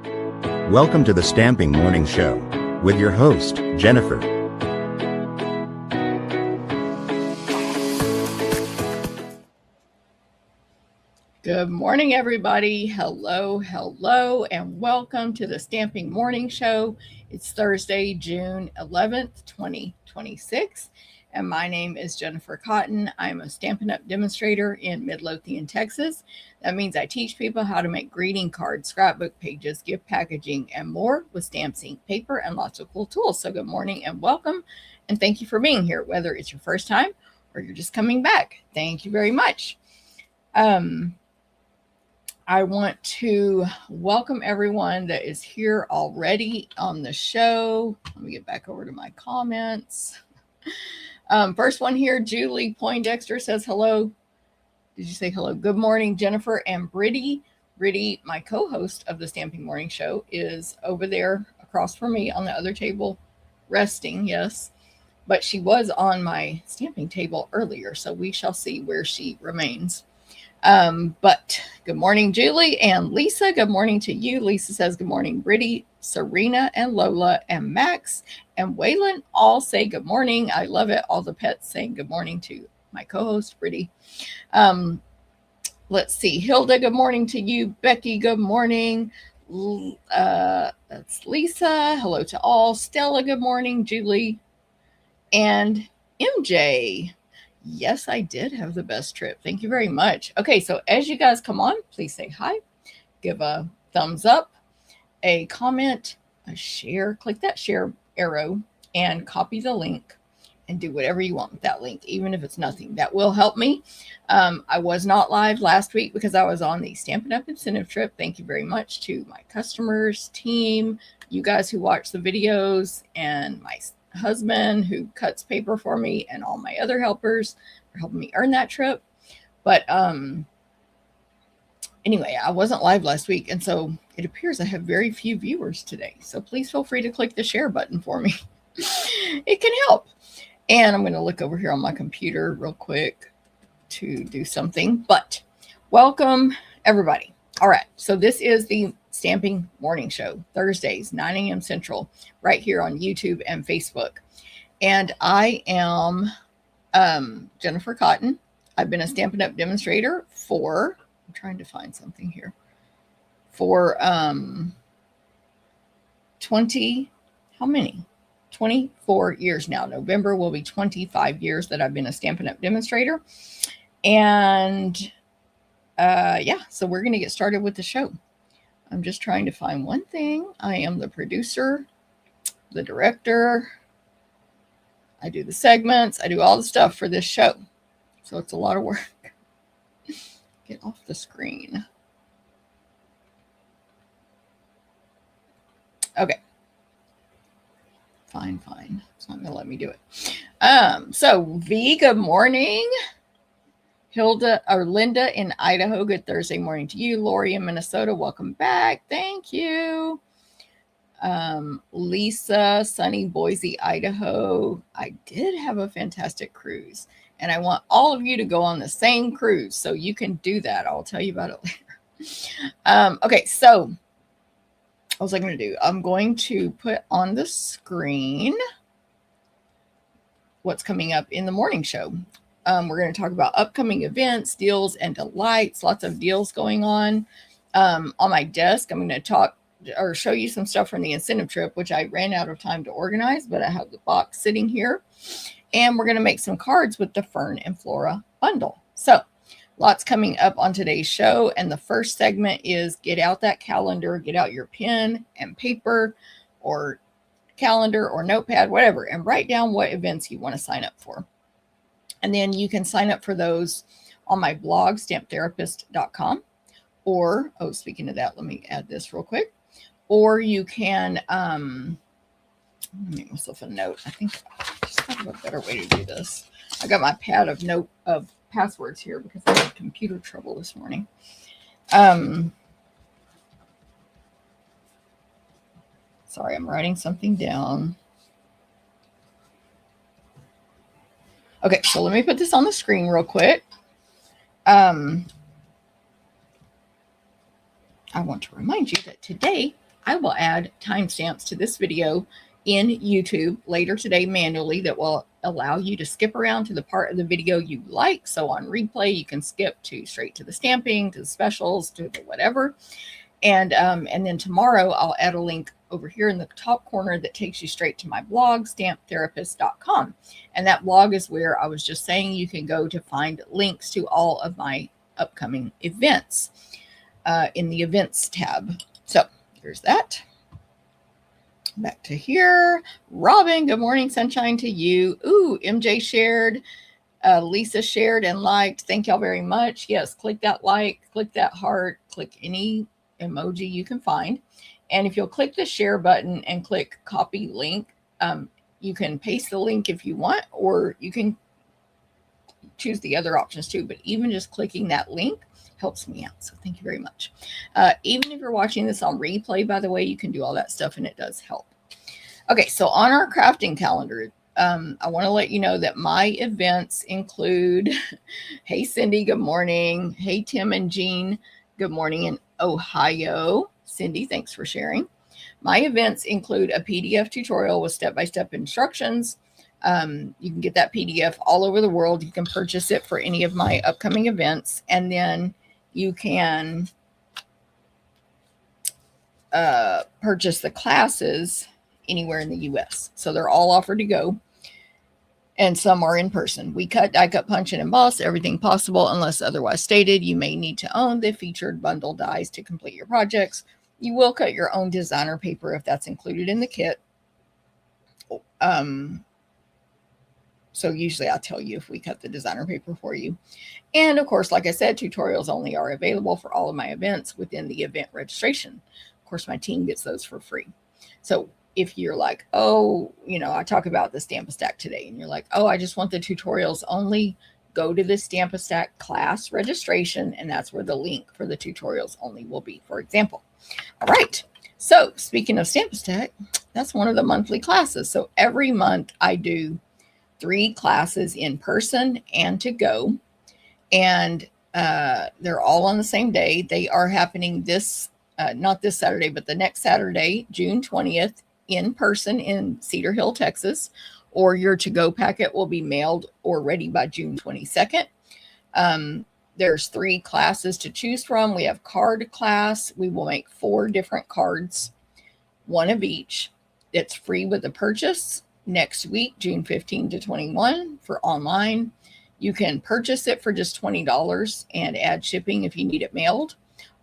Welcome to the Stamping Morning Show with your host, Jennifer. Good morning, everybody. Hello, and welcome to the Stamping Morning Show. It's Thursday, June 11th, 2026, and my name is Jennifer Cotton. I'm a Stampin' Up demonstrator in Midlothian, Texas. That means I teach people how to make greeting cards, scrapbook pages, gift packaging, and more with stamps, ink, paper, and lots of cool tools. So good morning and welcome, and thank you for being here, whether it's your first time or you're just coming back. Thank you very much. I want to welcome everyone that is here already on the show. Let me get back over to my comments. First one here, Julie Poindexter says hello. Did you say hello? Good morning, Jennifer and Brittany. Brittany, my co-host of the Stamping Morning Show, is over there across from me on the other table, resting, yes. But she was on my stamping table earlier, so we shall see where she remains. But good morning, Julie and Lisa. Good morning to you. Lisa says good morning, Brittany, Serena, and Lola, and Max, and Waylon all say good morning. I love it. All the pets saying good morning to my co-host, Brittany. Let's see. Hilda, good morning to you. Becky, good morning. That's Lisa. Hello to all. Stella, good morning. Julie and MJ. Yes, I did have the best trip. Thank you very much. Okay, so as you guys come on, please say hi, give a thumbs up, a comment, a share, click that share arrow, and copy the link and do whatever you want with that link, even if it's nothing. That will help me. I was not live last week because I was on the Stampin' Up Incentive Trip. Thank you very much to my customers, team, you guys who watch the videos, and my husband who cuts paper for me, and all my other helpers for helping me earn that trip. But anyway, I wasn't live last week, and so it appears I have very few viewers today. So please feel free to click the share button for me. It can help. And I'm going to look over here on my computer real quick to do something. But welcome, everybody. All right, so this is the Stamping Morning Show, Thursdays, 9 a.m. Central, right here on YouTube and Facebook. And I am Jennifer Cotton. I've been a Stampin' Up demonstrator for, I'm trying to find something here, for 24 years now. November will be 25 years that I've been a Stampin' Up demonstrator. And yeah, so we're going to get started with the show. I'm just trying to find one thing. I am the producer, the director. I do the segments. I do all the stuff for this show. So it's a lot of work. Get off the screen. Okay. Fine. It's not going to let me do it. So V, good morning. Hilda or Linda in Idaho, good Thursday morning to you. Lori in Minnesota, welcome back. Thank you. Lisa, sunny Boise, Idaho. I did have a fantastic cruise, and I want all of you to go on the same cruise, so you can do that. I'll tell you about it later. Okay, so what was I going to do? I'm going to put on the screen what's coming up in the morning show. We're going to talk about upcoming events, deals, and delights. Lots of deals going on. On my desk, I'm going to talk or show you some stuff from the incentive trip, which I ran out of time to organize, but I have the box sitting here. And we're going to make some cards with the Fern and Flora bundle. So lots coming up on today's show. And the first segment is get out that calendar, get out your pen and paper or calendar or notepad, whatever, and write down what events you want to sign up for. And then you can sign up for those on my blog, stamptherapist.com. Or, speaking of that, let me add this real quick. Or you can make myself a note. I think I just thought of a better way to do this. I got my pad of passwords here because I had computer trouble this morning. Sorry, I'm writing something down. Okay, so let me put this on the screen real quick. I want to remind you that today I will add timestamps to this video in YouTube later today manually that will allow you to skip around to the part of the video you like. So on replay, you can skip to straight to the stamping, to the specials, to the whatever. And then tomorrow I'll add a link over here in the top corner that takes you straight to my blog, stamptherapist.com. And that blog is where I was just saying you can go to find links to all of my upcoming events in the events tab. So there's that. Back to here. Robin, good morning, sunshine to you. Ooh, MJ shared. Lisa shared and liked. Thank y'all very much. Yes, click that like, click that heart, click any emoji you can find. And if you'll click the share button and click copy link, you can paste the link if you want, or you can choose the other options too. But even just clicking that link helps me out. So thank you very much. Even if you're watching this on replay, by the way, you can do all that stuff and it does help. Okay, so on our crafting calendar, I want to let you know that my events include, hey, Cindy, good morning. Hey, Tim and Jean, good morning in Ohio. Cindy, thanks for sharing. My events include a PDF tutorial with step-by-step instructions. You can get that PDF all over the world. You can purchase it for any of my upcoming events. And then you can purchase the classes anywhere in the US. So they're all offered to go. And some are in person. We cut, die cut, punch, and emboss everything possible unless otherwise stated. You may need to own the featured bundle dies to complete your projects. You will cut your own designer paper if that's included in the kit. So usually I'll tell you if we cut the designer paper for you. And of course, like I said, tutorials only are available for all of my events within the event registration. Of course, my team gets those for free. So if you're like, oh, I talk about the Stamp-A-Stack today, and you're like, oh, I just want the tutorials only, go to the Stamp-A-Stack class registration, and that's where the link for the tutorials only will be, for example. All right. So speaking of Stamp-A-Stack, that's one of the monthly classes. So every month I do 3 classes in person and to go, and they're all on the same day. They are happening not this Saturday, but the next Saturday, June 20th, in person in Cedar Hill, Texas, or your to-go packet will be mailed or ready by June 22nd. There's 3 classes to choose from. We have card class. We will make 4 different cards, 1 of each. It's free with the purchase. Next week, June 15 to 21 for online. You can purchase it for just $20 and add shipping if you need it mailed.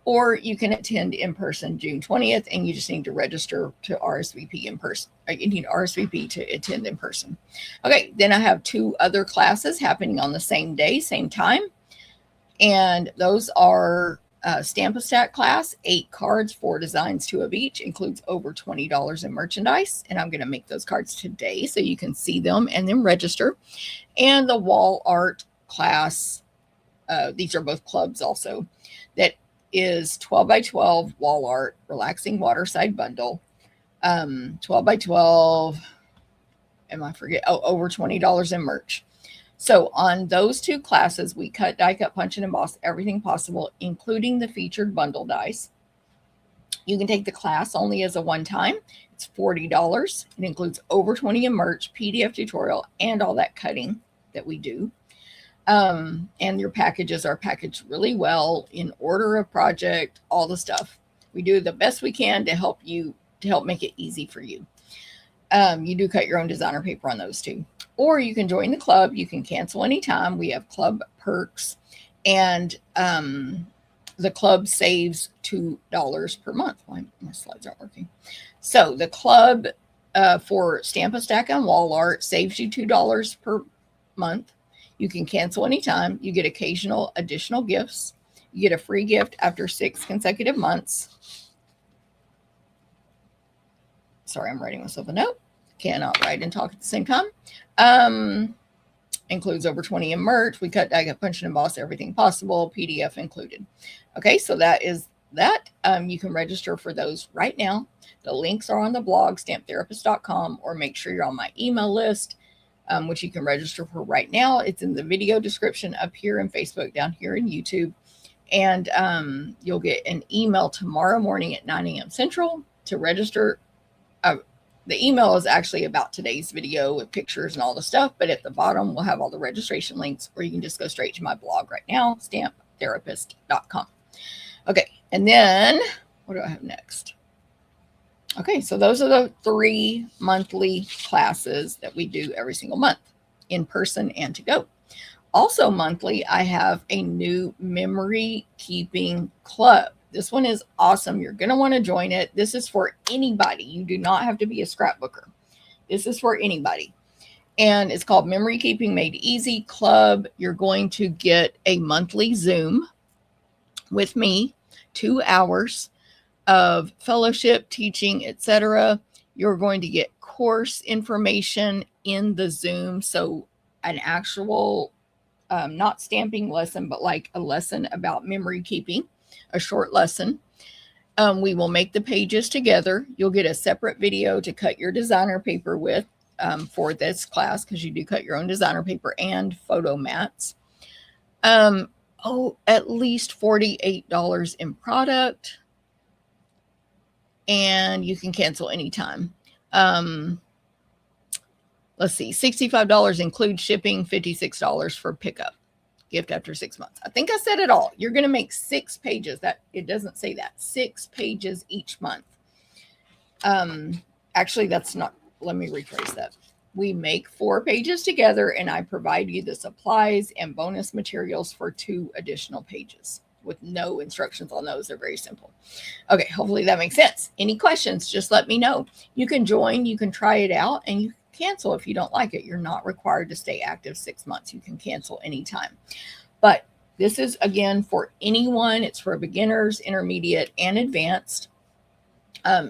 Or you can attend in person June 20th, and you just need to register to RSVP in person. You need RSVP to attend in person. Okay, then I have 2 other classes happening on the same day, same time. And those are Stamp-A-Stack class, 8 cards, 4 designs, 2 of each, includes over $20 in merchandise. And I'm going to make those cards today so you can see them and then register. And the wall art class, these are both clubs also, that is 12 by 12 wall art, relaxing waterside bundle, 12 by 12, over $20 in merch. So on those 2 classes, we cut, die cut, punch, and emboss everything possible, including the featured bundle dies. You can take the class only as a one-time. It's $40. It includes over 20 in merch, PDF tutorial, and all that cutting that we do. And your packages are packaged really well in order of project, all the stuff. We do the best we can to help make it easy for you. You do cut your own designer paper on those 2. Or you can join the club. You can cancel anytime. We have club perks, and the club saves $2 per month. Why my slides aren't working. So the club for Stamp-A-Stack and wall art saves you $2 per month. You can cancel anytime. You get occasional additional gifts. You get a free gift after 6 consecutive months. Sorry, I'm writing myself a note. Cannot write and talk at the same time. Includes over 20 in merch. We cut, die cut, punch, and emboss everything possible. PDF included. Okay, so that is that. You can register for those right now. The links are on the blog, stamptherapist.com, or make sure you're on my email list, which you can register for right now. It's in the video description up here in Facebook, down here in YouTube. And you'll get an email tomorrow morning at 9 a.m. Central to register. The email is actually about today's video with pictures and all the stuff, but at the bottom we'll have all the registration links, or you can just go straight to my blog right now, stamптherapist.com. Okay, and then what do I have next? Okay, so those are the 3 monthly classes that we do every single month, in person and to go. Also monthly, I have a new memory keeping club. This one is awesome. You're going to want to join it. This is for anybody. You do not have to be a scrapbooker. This is for anybody. And it's called Memory Keeping Made Easy Club. You're going to get a monthly Zoom with me, 2 hours of fellowship, teaching, etc. You're going to get course information in the Zoom. So an actual, not stamping lesson, but like a lesson about memory keeping. A short lesson. We will make the pages together. You'll get a separate video to cut your designer paper with for this class, because you do cut your own designer paper and photo mats. At least $48 in product, and you can cancel anytime. Let's see, $65 includes shipping, $56 for pickup. Gift after 6 months. I think I said it all. You're going to make 6 pages. That it doesn't say that. 6 pages each month. Actually, that's not. Let me rephrase that. We make 4 pages together, and I provide you the supplies and bonus materials for 2 additional pages with no instructions on those. They're very simple. Okay, hopefully that makes sense. Any questions, just let me know. You can join, you can try it out, and you cancel if you don't like it. You're not required to stay active 6 months. You can cancel anytime. But this is, again, for anyone. It's for beginners, intermediate, and advanced.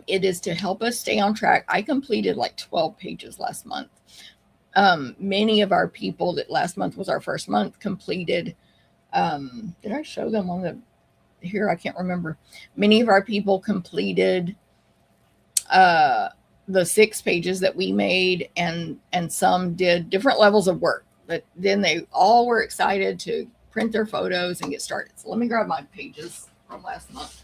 It is to help us stay on track. I completed like 12 pages last month. Many of our people that last month was our first month completed. Did I show them on the here? I can't remember. Many of our people completed the 6 pages that we made, and some did different levels of work, but then they all were excited to print their photos and get started. So let me grab my pages from last month.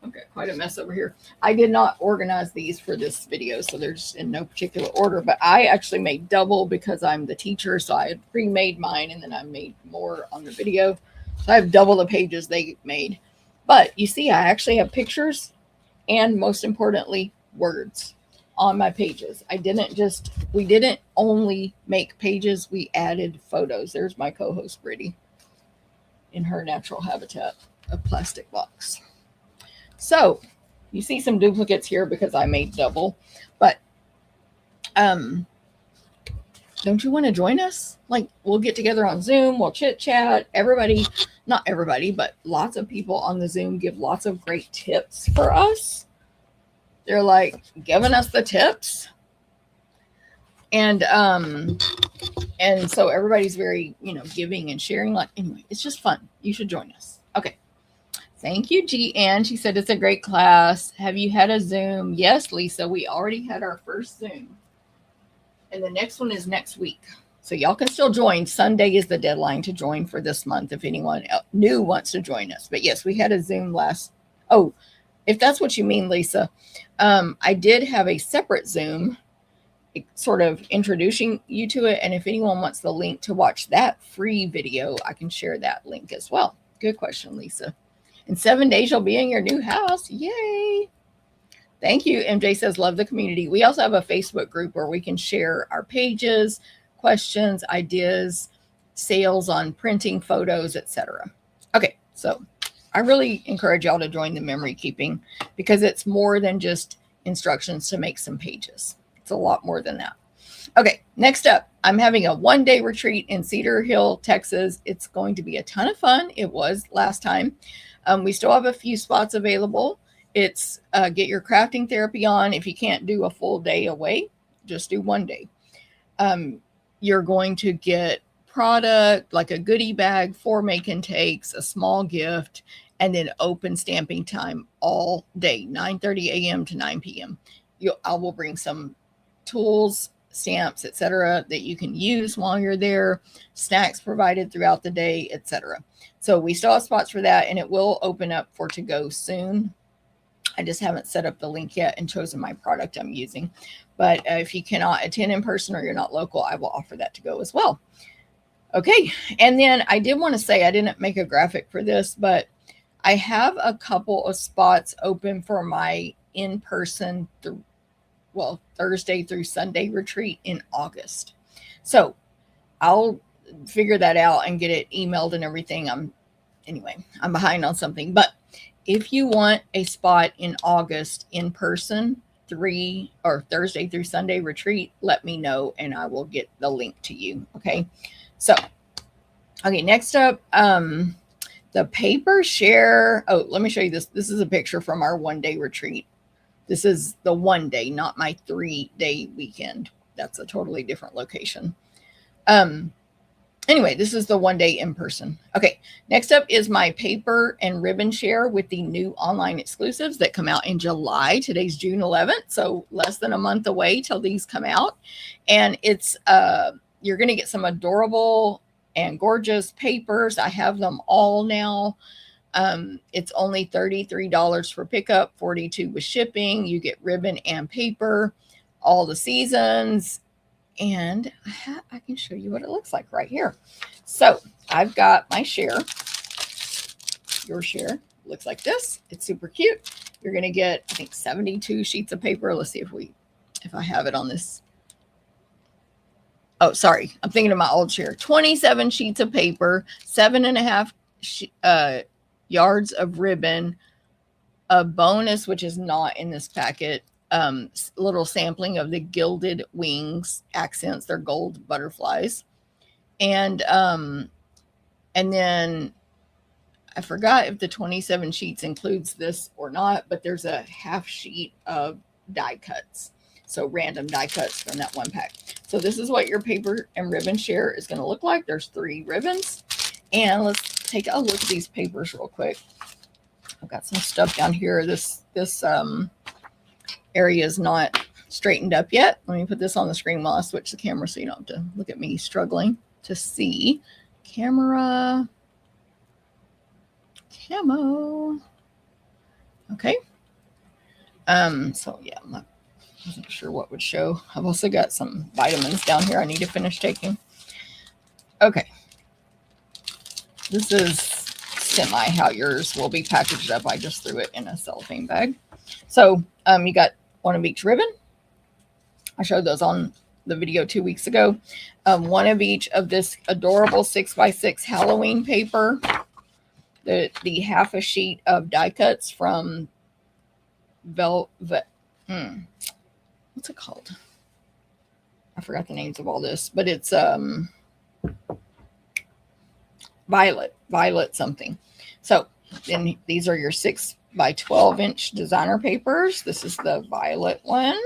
Okay, quite a mess over here. I did not organize these for this video, so they're just in no particular order, but I actually made double because I'm the teacher, so I had pre-made mine, and then I made more on the video. So I have double the pages they made. But you see, I actually have pictures and, most importantly, words on my pages. We didn't only make pages, we added photos. There's my co-host Brittany in her natural habitat, a plastic box. So you see some duplicates here because I made double, but don't you want to join us? Like, we'll get together on Zoom, we'll chit chat. Everybody, not everybody, but lots of people on the Zoom give lots of great tips for us. They're like giving us the tips. And so everybody's very, giving and sharing. Like, anyway, it's just fun. You should join us. Okay. Thank you, G-Ann. She said it's a great class. Have you had a Zoom? Yes, Lisa, we already had our first Zoom. And the next one is next week. So y'all can still join. Sunday is the deadline to join for this month if anyone new wants to join us. But yes, we had a Zoom last. Oh, if that's what you mean, Lisa, I did have a separate Zoom sort of introducing you to it. And if anyone wants the link to watch that free video, I can share that link as well. Good question, Lisa. In 7 days, you'll be in your new house. Yay. Thank you. MJ says, love the community. We also have a Facebook group where we can share our pages, questions, ideas, sales on printing, photos, etc. Okay, so I really encourage y'all to join the memory keeping because it's more than just instructions to make some pages. It's a lot more than that. Okay, next up, I'm having a 1-day retreat in Cedar Hill, Texas. It's going to be a ton of fun. It was last time. We still have a few spots available. It's get your crafting therapy on. If you can't do a full day away, just do 1 day. You're going to get product like a goodie bag, 4 make and takes, a small gift, and then open stamping time all day, 9:30 a.m. to 9 p.m. I will bring some tools, stamps, etc., that you can use while you're there, snacks provided throughout the day, etc. So we still have spots for that, and it will open up for to go soon. I just haven't set up the link yet and chosen my product I'm using. But if you cannot attend in person or you're not local, I will offer that to go as well. Okay, and then I did want to say, I didn't make a graphic for this, but I have a couple of spots open for my in-person, Thursday through Sunday retreat in August. So I'll figure that out and get it emailed and everything. I'm behind on something, but if you want a spot in August in person, Thursday through Sunday retreat, let me know and I will get the link to you. Okay. So, next up, the paper share. Oh, let me show you this. This is a picture from our 1-day retreat. This is the 1 day, not my 3-day weekend. That's a totally different location. Anyway, this is the 1 day in person. Okay, next up is my paper and ribbon share with the new online exclusives that come out in July. Today's June 11th, so less than a month away till these come out. And it's you're going to get some adorable and gorgeous papers. I have them all now. It's only $33 for pickup, $42 with shipping. You get ribbon and paper, all the seasons. And I can show you what it looks like right here. So I've got my share. Your share looks like this. It's super cute. You're going to get, I think, 72 sheets of paper. Let's see if I have it on this. Oh, sorry. I'm thinking of my old share. 27 sheets of paper, 7.5 yards of ribbon, a bonus, which is not in this packet, little sampling of the gilded wings accents. They're gold butterflies. And then I forgot if the 27 sheets includes this or not, but there's a half sheet of die cuts. So random die cuts from that one pack. So this is what your paper and ribbon share is going to look like. There's 3 ribbons. And let's take a look at these papers real quick. I've got some stuff down here. This area is not straightened up yet. Let me put this on the screen while I switch the camera so you don't have to look at me struggling to see. Camo. Okay. So yeah, I wasn't sure what would show. I've also got some vitamins down here I need to finish taking. Okay. This is semi how yours will be packaged up. I just threw it in a cellophane bag. So you got one of each ribbon. I showed those on the video 2 weeks ago. One of each of this adorable 6x6 Halloween paper. The half a sheet of die cuts from Velvet. What's it called? I forgot the names of all this, but it's Violet something. So then these are your 6x12 inch designer papers. This is the Violet one.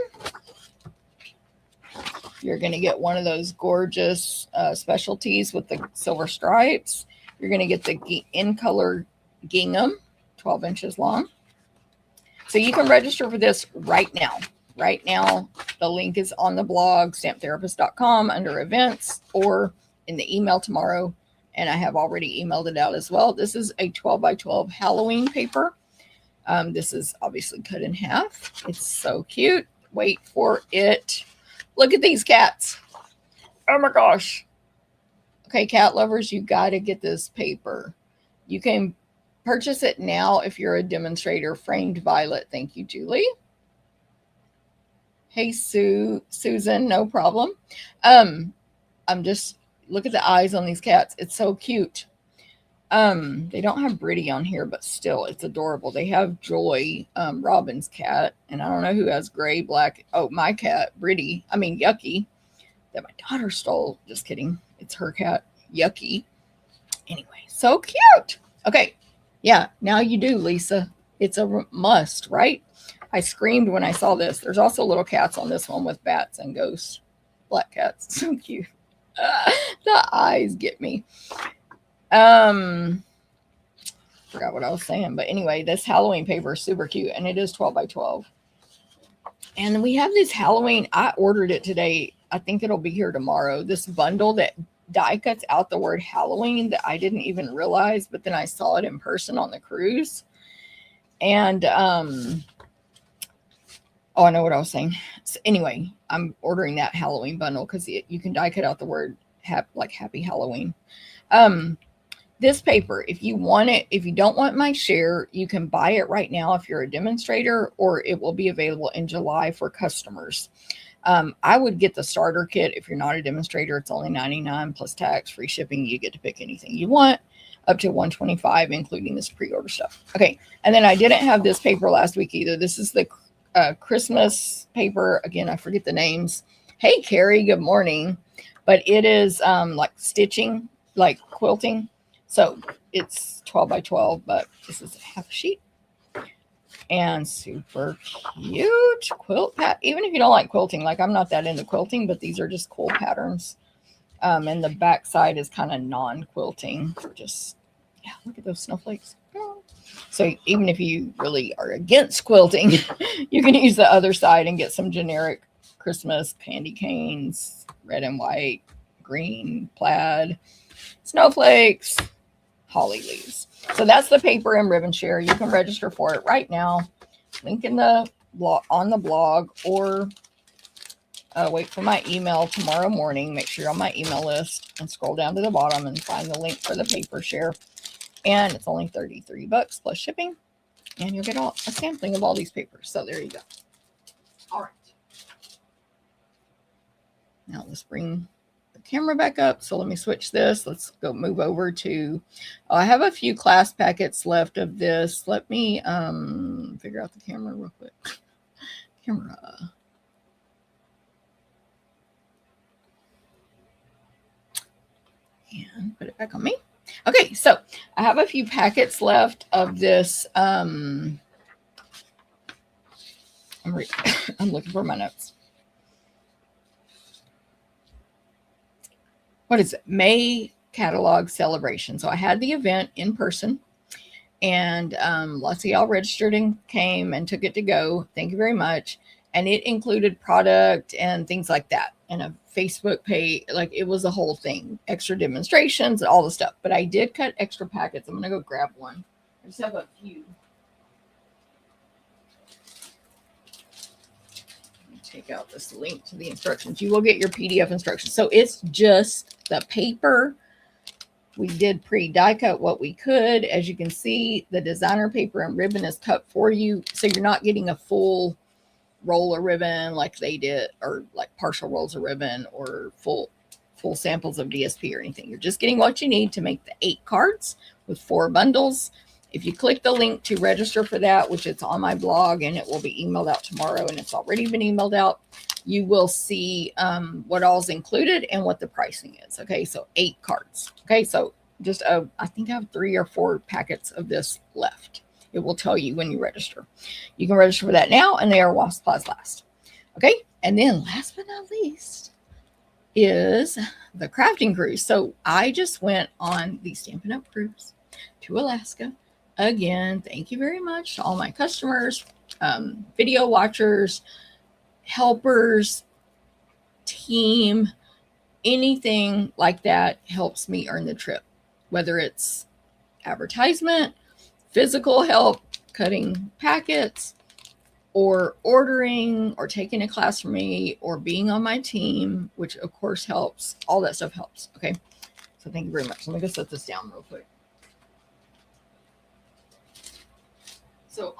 You're going to get one of those gorgeous specialties with the silver stripes. You're going to get the in color gingham, 12 inches long. So you can register for this right now. Right now, the link is on the blog, stamptherapist.com, under events, or in the email tomorrow. And I have already emailed it out as well. This is a 12x12 Halloween paper. This is obviously cut in half. It's so cute. Wait for it. Look at these cats. Oh my gosh. Okay, cat lovers, you got to get this paper. You can purchase it now if you're a demonstrator. Framed Violet. Thank you, Julie. Hey, Susan, no problem. I'm just, look at the eyes on these cats. It's so cute. They don't have Britty on here, but still, it's adorable. They have Joy, Robin's cat, and I don't know who has gray, black. Oh, my cat, Britty. I mean, Yucky, that my daughter stole. Just kidding. It's her cat, Yucky. Anyway, so cute. Okay, yeah, now you do, Lisa. It's a must, right? I screamed when I saw this. There's also little cats on this one with bats and ghosts. Black cats. So cute. The eyes get me. Forgot what I was saying. But anyway, this Halloween paper is super cute. And it is 12x12. And we have this Halloween. I ordered it today. I think it'll be here tomorrow. This bundle that die cuts out the word Halloween that I didn't even realize, but then I saw it in person on the cruise. And oh, I know what I was saying. So anyway, I'm ordering that Halloween bundle because you can die cut out the word like Happy Halloween. This paper, if you want it, if you don't want my share, you can buy it right now if you're a demonstrator, or it will be available in July for customers. I would get the starter kit. If you're not a demonstrator, it's only $99 plus tax, free shipping. You get to pick anything you want, up to $125, including this pre-order stuff. Okay, and then I didn't have this paper last week either. This is the Christmas paper. Again, I forget the names. Hey, Carrie, good morning. But it is like stitching, like quilting. So it's 12 by 12, but this is half a sheet. And super cute quilt pat. Even if you don't like quilting, like I'm not that into quilting, but these are just cool patterns. And the back side is kind of non-quilting. Just, yeah, look at those snowflakes. So even if you really are against quilting, you can use the other side and get some generic Christmas candy canes, red and white, green, plaid, snowflakes, holly leaves. So that's the paper and ribbon share. You can register for it right now. Link in the blog, on the blog, or wait for my email tomorrow morning. Make sure you're on my email list and scroll down to the bottom and find the link for the paper share. And it's only $33 plus shipping, and you'll get a sampling of all these papers. So there you go. All right. Now let's bring camera back up. So let me switch this. Let's go move over to, I have a few class packets left of this. Let me figure out the camera real quick. Camera. And put it back on me. Okay, so I have a few packets left of this. I'm looking for my notes. What is it? May catalog celebration. So I had the event in person, and lots of y'all registered and came and took it to go. Thank you very much. And it included product and things like that, and a Facebook page. Like, it was a whole thing, extra demonstrations, all the stuff. But I did cut extra packets. I'm going to go grab one. I just have a few. Take out this link to the instructions. You will get your PDF instructions. So it's just the paper. We did pre-die cut what we could. As you can see, the designer paper and ribbon is cut for you. So you're not getting a full roll of ribbon like they did, or like partial rolls of ribbon, or full samples of DSP or anything. You're just getting what you need to make the 8 cards with 4 bundles. If you click the link to register for that, which it's on my blog and it will be emailed out tomorrow, and it's already been emailed out, you will see what all's included and what the pricing is. Okay, so 8 cards. Okay, so just I think I have 3 or 4 packets of this left. It will tell you when you register. You can register for that now, and they are while supplies last. Okay, and then last but not least is the crafting cruise. So I just went on the Stampin' Up cruise to Alaska. Again, thank you very much to all my customers, video watchers, helpers, team, anything like that helps me earn the trip, whether it's advertisement, physical help, cutting packets, or ordering, or taking a class from me, or being on my team, which of course helps. All that stuff helps. Okay, so thank you very much. Let me go set this down real quick. So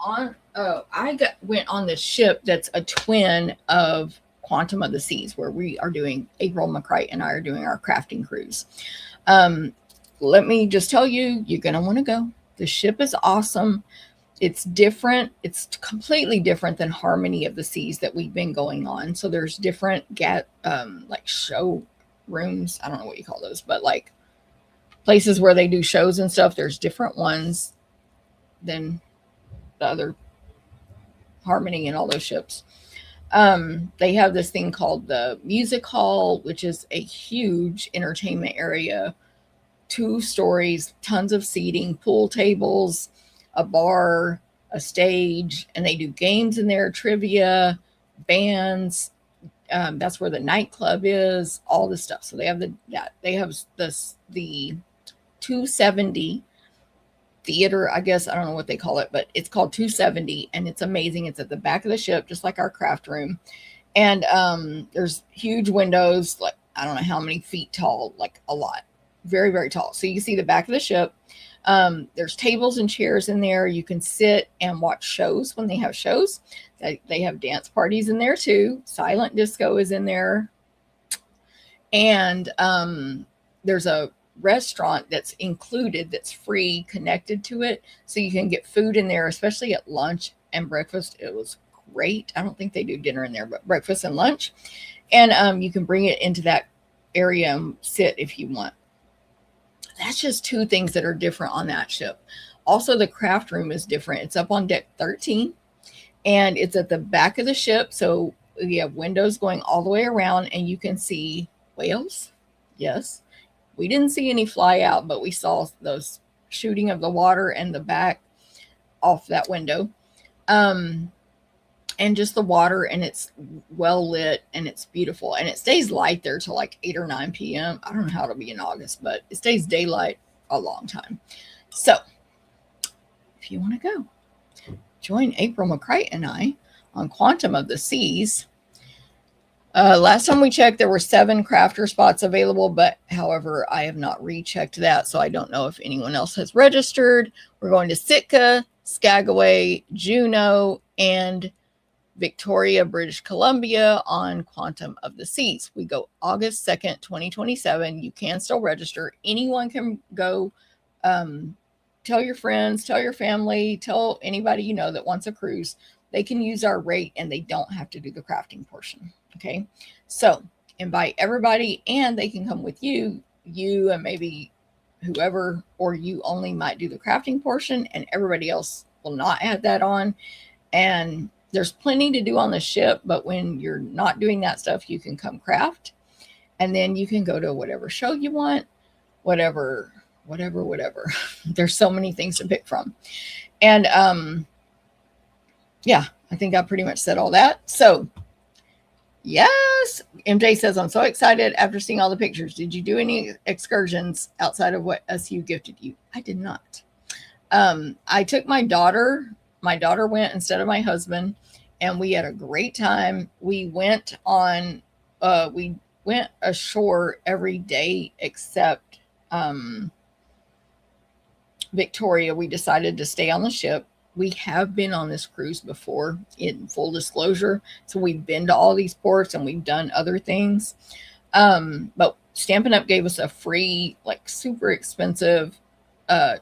went on this ship that's a twin of Quantum of the Seas, where we are doing, April McCrite and I are doing our crafting cruise. Let me just tell you, you're going to want to go. The ship is awesome. It's different. It's completely different than Harmony of the Seas that we've been going on. So there's different like show rooms. I don't know what you call those, but like places where they do shows and stuff. There's different ones than the other Harmony and all those ships. They have this thing called the music hall, which is a huge entertainment area, 2 stories, tons of seating, pool tables, a bar, a stage, and they do games in there, trivia, bands, That's where the nightclub is, all this stuff. So they have the 270 theater, I guess. I don't know what they call it, but it's called 270, and it's amazing. It's at the back of the ship, just like our craft room. And there's huge windows, like I don't know how many feet tall, like a lot, very, very tall. So you can see the back of the ship. There's tables and chairs in there. You can sit and watch shows when they have shows. They have dance parties in there too. Silent disco is in there. And there's a restaurant that's included, that's free, connected to it. So you can get food in there, especially at lunch and breakfast. It was great. I don't think they do dinner in there, but breakfast and lunch. And you can bring it into that area and sit if you want. That's just two things that are different on that ship. Also, the craft room is different. It's up on deck 13, and it's at the back of the ship. So we have windows going all the way around, and you can see whales. Yes. We didn't see any fly out, but we saw those shooting of the water and the back off that window. And just the water, and it's well lit, and it's beautiful, and it stays light there till like 8 or 9 p.m. I don't know how it'll be in August, but it stays daylight a long time. So if you want to go, join April McCright and I on Quantum of the Seas. Last time we checked, there were 7 crafter spots available, but however, I have not rechecked that, so I don't know if anyone else has registered. We're going to Sitka, Skagway, Juneau, and Victoria, British Columbia on Quantum of the Seas. We go August 2nd, 2027. You can still register. Anyone can go. Tell your friends, tell your family, tell anybody you know that wants a cruise. They can use our rate, and they don't have to do the crafting portion. Okay. So invite everybody, and they can come with you and maybe whoever, or you only might do the crafting portion, and everybody else will not add that on. And there's plenty to do on the ship, but when you're not doing that stuff, you can come craft, and then you can go to whatever show you want, whatever. There's so many things to pick from. And yeah, I think I pretty much said all that. So yes, MJ says, I'm so excited after seeing all the pictures. Did you do any excursions outside of what SU gifted you? I did not. I took my daughter. My daughter went instead of my husband, and we had a great time. We went ashore every day except Victoria. We decided to stay on the ship. We have been on this cruise before, in full disclosure. So we've been to all these ports, and we've done other things. But Stampin' Up gave us a free, like super expensive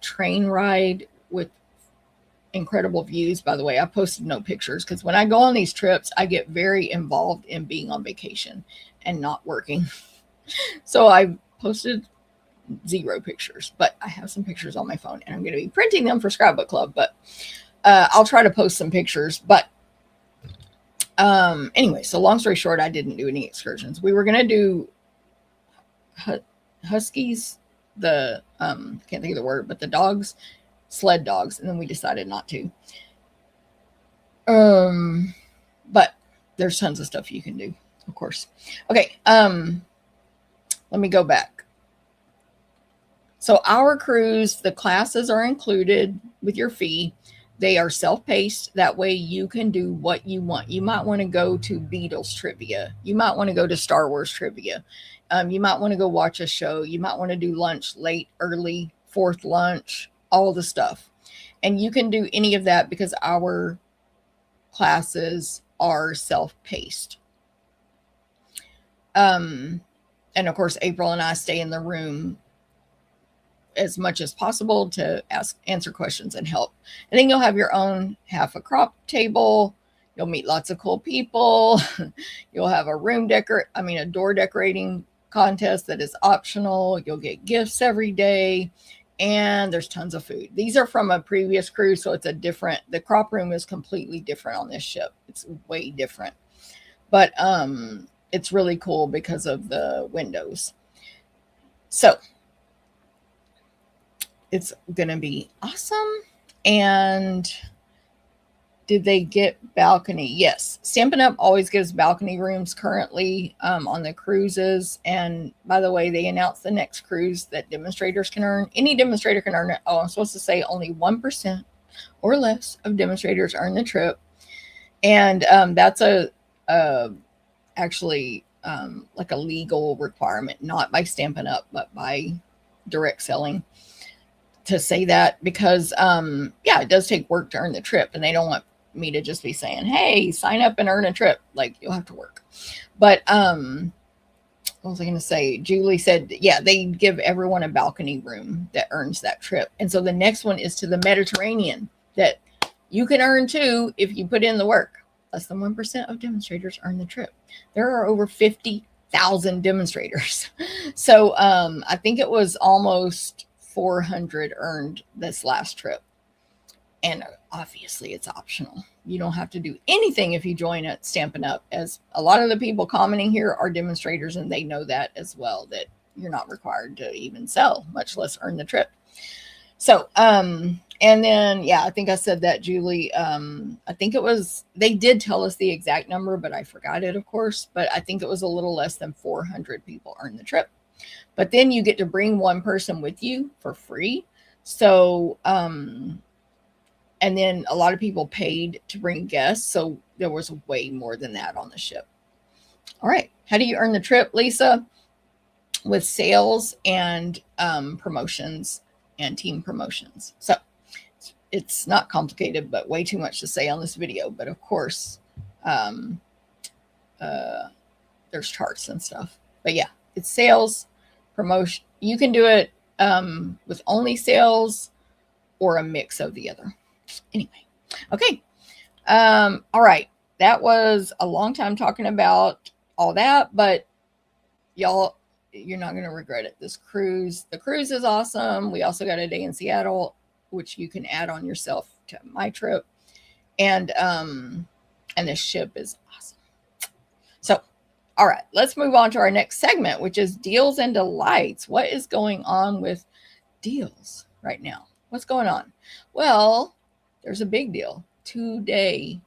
train ride with incredible views. By the way, I posted no pictures because when I go on these trips, I get very involved in being on vacation and not working. So I posted 0 pictures, but I have some pictures on my phone, and I'm going to be printing them for Scrapbook Club, but I'll try to post some pictures. But anyway, so long story short, I didn't do any excursions. We were going to do huskies, the can't think of the word, but the dogs, sled dogs, and then we decided not to. But there's tons of stuff you can do, of course. Okay, let me go back. So our cruise, the classes are included with your fee. They are self-paced. That way you can do what you want. You might want to go to Beatles trivia. You might want to go to Star Wars trivia. You might want to go watch a show. You might want to do lunch late, early, 4th lunch, all the stuff. And you can do any of that because our classes are self-paced. And of course, April and I stay in the room as much as possible to answer questions and help. And then you'll have your own half a crop table. You'll meet lots of cool people. You'll have a door decorating contest that is optional. You'll get gifts every day, and there's tons of food. These are from a previous cruise, so the crop room is completely different on this ship. It's way different, but it's really cool because of the windows. So it's going to be awesome. And Did they get balcony? Yes. Stampin' Up! Always gives balcony rooms currently on the cruises. And by the way, they announced the next cruise that demonstrators can earn. Any demonstrator can earn it. Oh, I'm supposed to say only 1% or less of demonstrators earn the trip. And that's actually like a legal requirement, not by Stampin' Up, but by direct selling, to say that, because yeah, it does take work to earn the trip, and they don't want me to just be saying, hey, sign up and earn a trip. Like, you'll have to work. But what was I going to say? Julie said, yeah, they give everyone a balcony room that earns that trip. And so the next one is to the Mediterranean, that you can earn too if you put in the work. Less than 1% of demonstrators earn the trip. There are over 50,000 demonstrators. So I think it was almost 400 earned this last trip. And obviously it's optional. You don't have to do anything if you join at Stampin' Up, as a lot of the people commenting here are demonstrators, and they know that as well, that you're not required to even sell, much less earn the trip. So, and then, yeah, I think I said that, Julie. I think it was, they did tell us the exact number, but I forgot it, of course. But I think it was a little less than 400 people earn the trip. But then you get to bring one person with you for free. So, and then a lot of people paid to bring guests. So there was way more than that on the ship. All right. How do you earn the trip, Lisa? With sales and promotions and team promotions. So it's not complicated, but way too much to say on this video. But of course, there's charts and stuff. But yeah, it's sales, promotion. You can do it with only sales or a mix of the other. Anyway, okay. All right. That was a long time talking about all that, but y'all, you're not going to regret it. The cruise is awesome. We also got a day in Seattle, which you can add on yourself to my trip. And the ship is awesome. So, all right, let's move on to our next segment, which is deals and delights. What is going on with deals right now? What's going on? Well, there's a big deal today,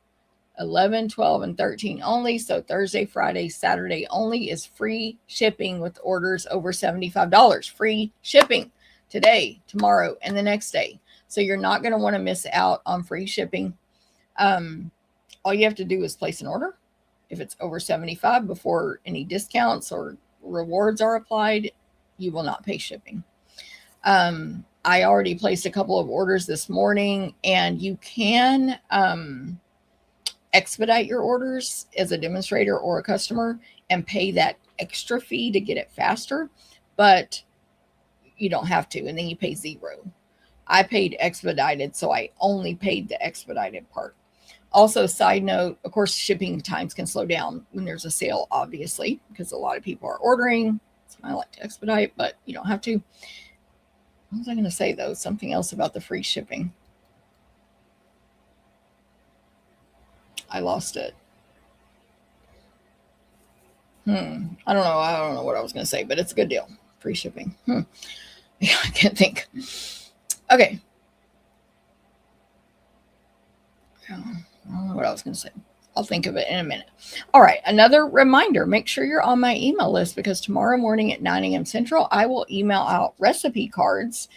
11, 12, and 13 only. So Thursday, Friday, Saturday only is free shipping with orders over $75. Free shipping today, tomorrow, and the next day. So you're not going to want to miss out on free shipping. All you have to do is place an order. If it's over 75 before any discounts or rewards are applied, you will not pay shipping. I already placed a couple of orders this morning, and you can expedite your orders as a demonstrator or a customer and pay that extra fee to get it faster, but you don't have to, and then you pay $0. I paid expedited, so I only paid the expedited part. Also, side note, of course, shipping times can slow down when there's a sale, obviously, because a lot of people are ordering. So I like to expedite, but you don't have to. What was I going to say, though? Something else about the free shipping. I lost it. I don't know. I don't know what I was going to say, but it's a good deal. Free shipping. Yeah, I can't think. Okay. I don't know what I was going to say. I'll think of it in a minute. All right. Another reminder, make sure you're on my email list, because tomorrow morning at 9 a.m. Central, I will email out recipe cards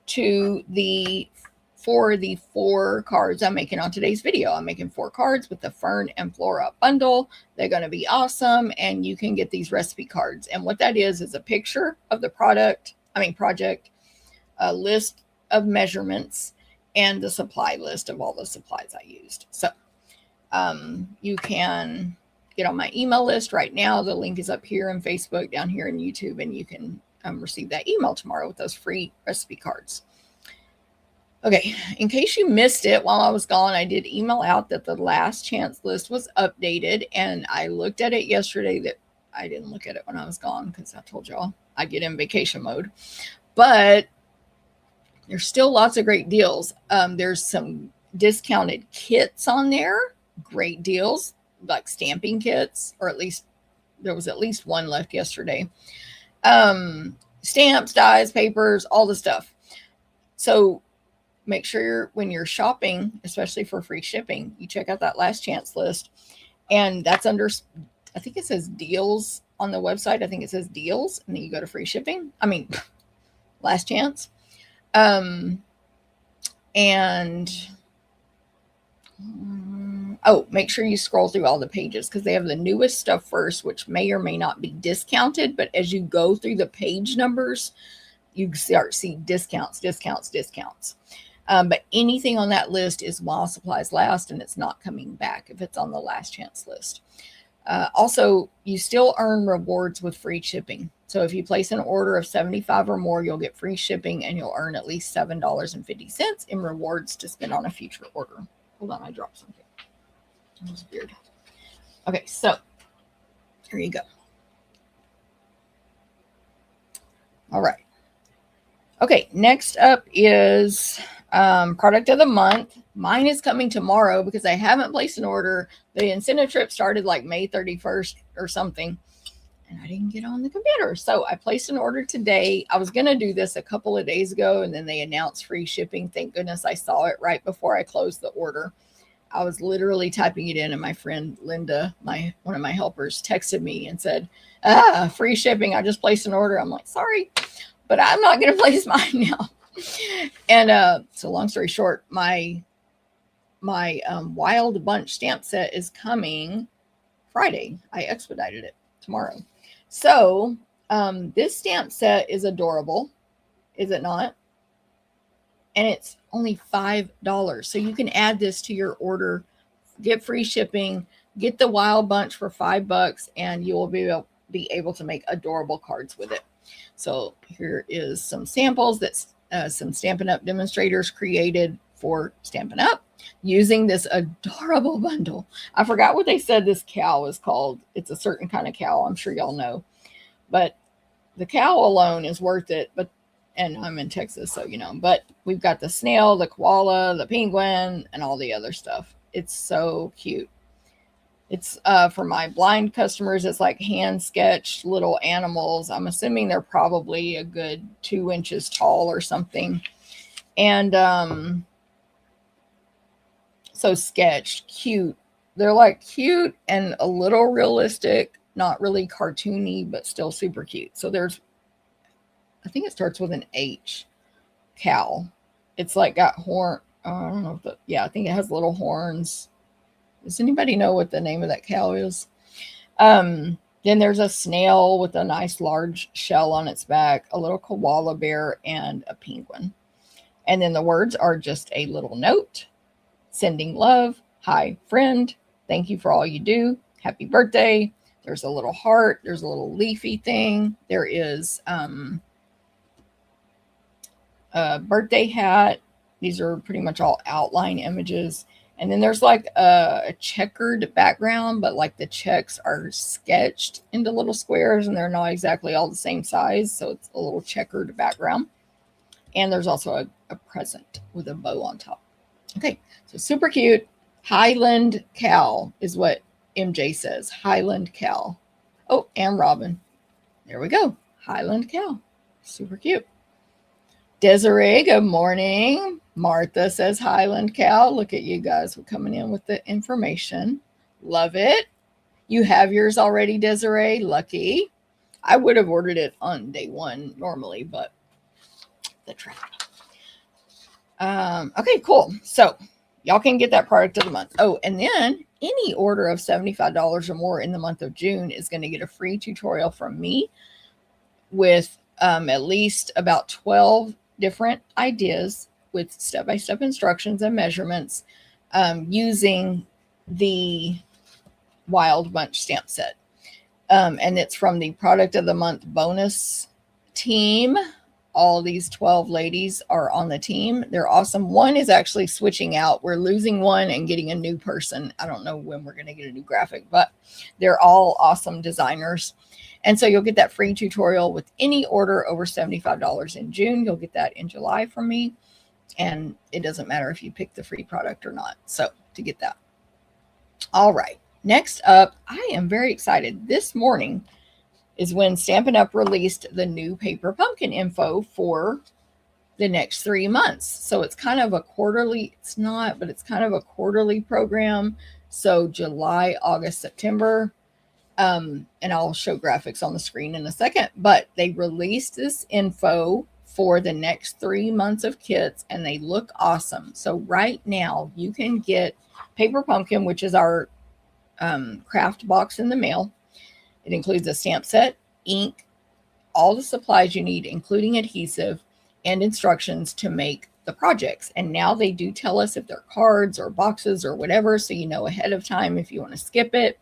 for the 4 cards I'm making on today's video. I'm making 4 cards with the Fern and Flora bundle. They're going to be awesome, and you can get these recipe cards. And what that is a picture of the project, a list of measurements, and the supply list of all the supplies I used. So you can get on my email list right now. The link is up here in Facebook, down here in YouTube, and you can receive that email tomorrow with those free recipe cards. Okay, in case you missed it while I was gone, I did email out that the last chance list was updated, and I looked at it yesterday. That I didn't look at it when I was gone, because I told y'all I get in vacation mode. But there's still lots of great deals. There's some discounted kits on there. Great deals, like stamping kits, or at least there was at least one left yesterday. Stamps, dies, papers, all the stuff. So make sure when you're shopping, especially for free shipping, you check out that last chance list. And that's under, I think it says deals on the website. I think it says deals. And then you go to free shipping. I mean, last chance. And make sure you scroll through all the pages because they have the newest stuff first, which may or may not be discounted. But as you go through the page numbers, you start to see discounts. But anything on that list is while supplies last, and it's not coming back if it's on the last chance list. Also, you still earn rewards with free shipping. So if you place an order of $75 or more, you'll get free shipping and you'll earn at least $7.50 in rewards to spend on a future order. Hold on, I dropped something. That was weird. Okay, so here you go. All right. Okay, next up is product of the month. Mine is coming tomorrow because I haven't placed an order. The incentive trip started like May 31st or something, and I didn't get on the computer. So I placed an order today. I was going to do this a couple of days ago, and then they announced free shipping. Thank goodness I saw it right before I closed the order. I was literally typing it in, and my friend Linda, one of my helpers, texted me and said, free shipping. I just placed an order. I'm like, sorry, but I'm not going to place mine now. And so long story short, my Wild Bunch stamp set is coming Friday. I expedited it tomorrow. So this stamp set is adorable, is it not? And it's only $5. So you can add this to your order, get free shipping, get the Wild Bunch for $5, and you will be able to make adorable cards with it. So here is some samples that some Stampin' Up demonstrators created for Stampin' Up using this adorable bundle. I forgot what they said this cow is called. It's a certain kind of cow. I'm sure y'all know. But the cow alone is worth it. And I'm in Texas, so you know. But we've got the snail, the koala, the penguin, and all the other stuff. It's so cute. It's for my blind customers. It's like hand sketched little animals. I'm assuming they're probably a good 2 inches tall or something. And so sketched, cute. They're like cute and a little realistic, not really cartoony, but still super cute. So there's, I think it starts with an H. Cow. It's like got horn. I don't know if I think it has little horns. Does anybody know what the name of that cow is? Then there's a snail with a nice large shell on its back, a little koala bear, and a penguin. And then the words are just a little note. Sending love. Hi, friend. Thank you for all you do. Happy birthday. There's a little heart. There's a little leafy thing. There is a birthday hat. These are pretty much all outline images. And then there's like a checkered background, but like the checks are sketched into little squares and they're not exactly all the same size. So it's a little checkered background. And there's also a present with a bow on top. Okay, so super cute. Highland cow is what MJ says. Highland cow. Oh, and Robin. There we go. Highland cow. Super cute. Desiree, good morning. Martha says Highland cow. Look at you guys. We're coming in with the information. Love it. You have yours already, Desiree. Lucky. I would have ordered it on day one normally, but the traffic. Okay, cool. So y'all can get that product of the month. Oh, and then any order of $75 or more in the month of June is going to get a free tutorial from me with at least about 12 different ideas with step-by-step instructions and measurements using the Wild Bunch stamp set. And it's from the product of the month bonus team. All these 12 ladies are on the team. They're awesome. One is actually switching out. We're losing one and getting a new person. I don't know when we're going to get a new graphic, but they're all awesome designers. And so you'll get that free tutorial with any order over $75 in June. You'll get that in July from me. And it doesn't matter if you pick the free product or not. So to get that. All right. Next up, I am very excited. This morning is when Stampin' Up! Released the new paper pumpkin info for the next 3 months. So it's kind of a quarterly, it's not, but it's kind of a quarterly program. So July, August, September. And I'll show graphics on the screen in a second, but they released this info for the next 3 months of kits and they look awesome. So right now you can get Paper Pumpkin, which is our craft box in the mail. It includes a stamp set, ink, all the supplies you need, including adhesive and instructions to make the projects. And now they do tell us if they're cards or boxes or whatever, so you know ahead of time if you want to skip it.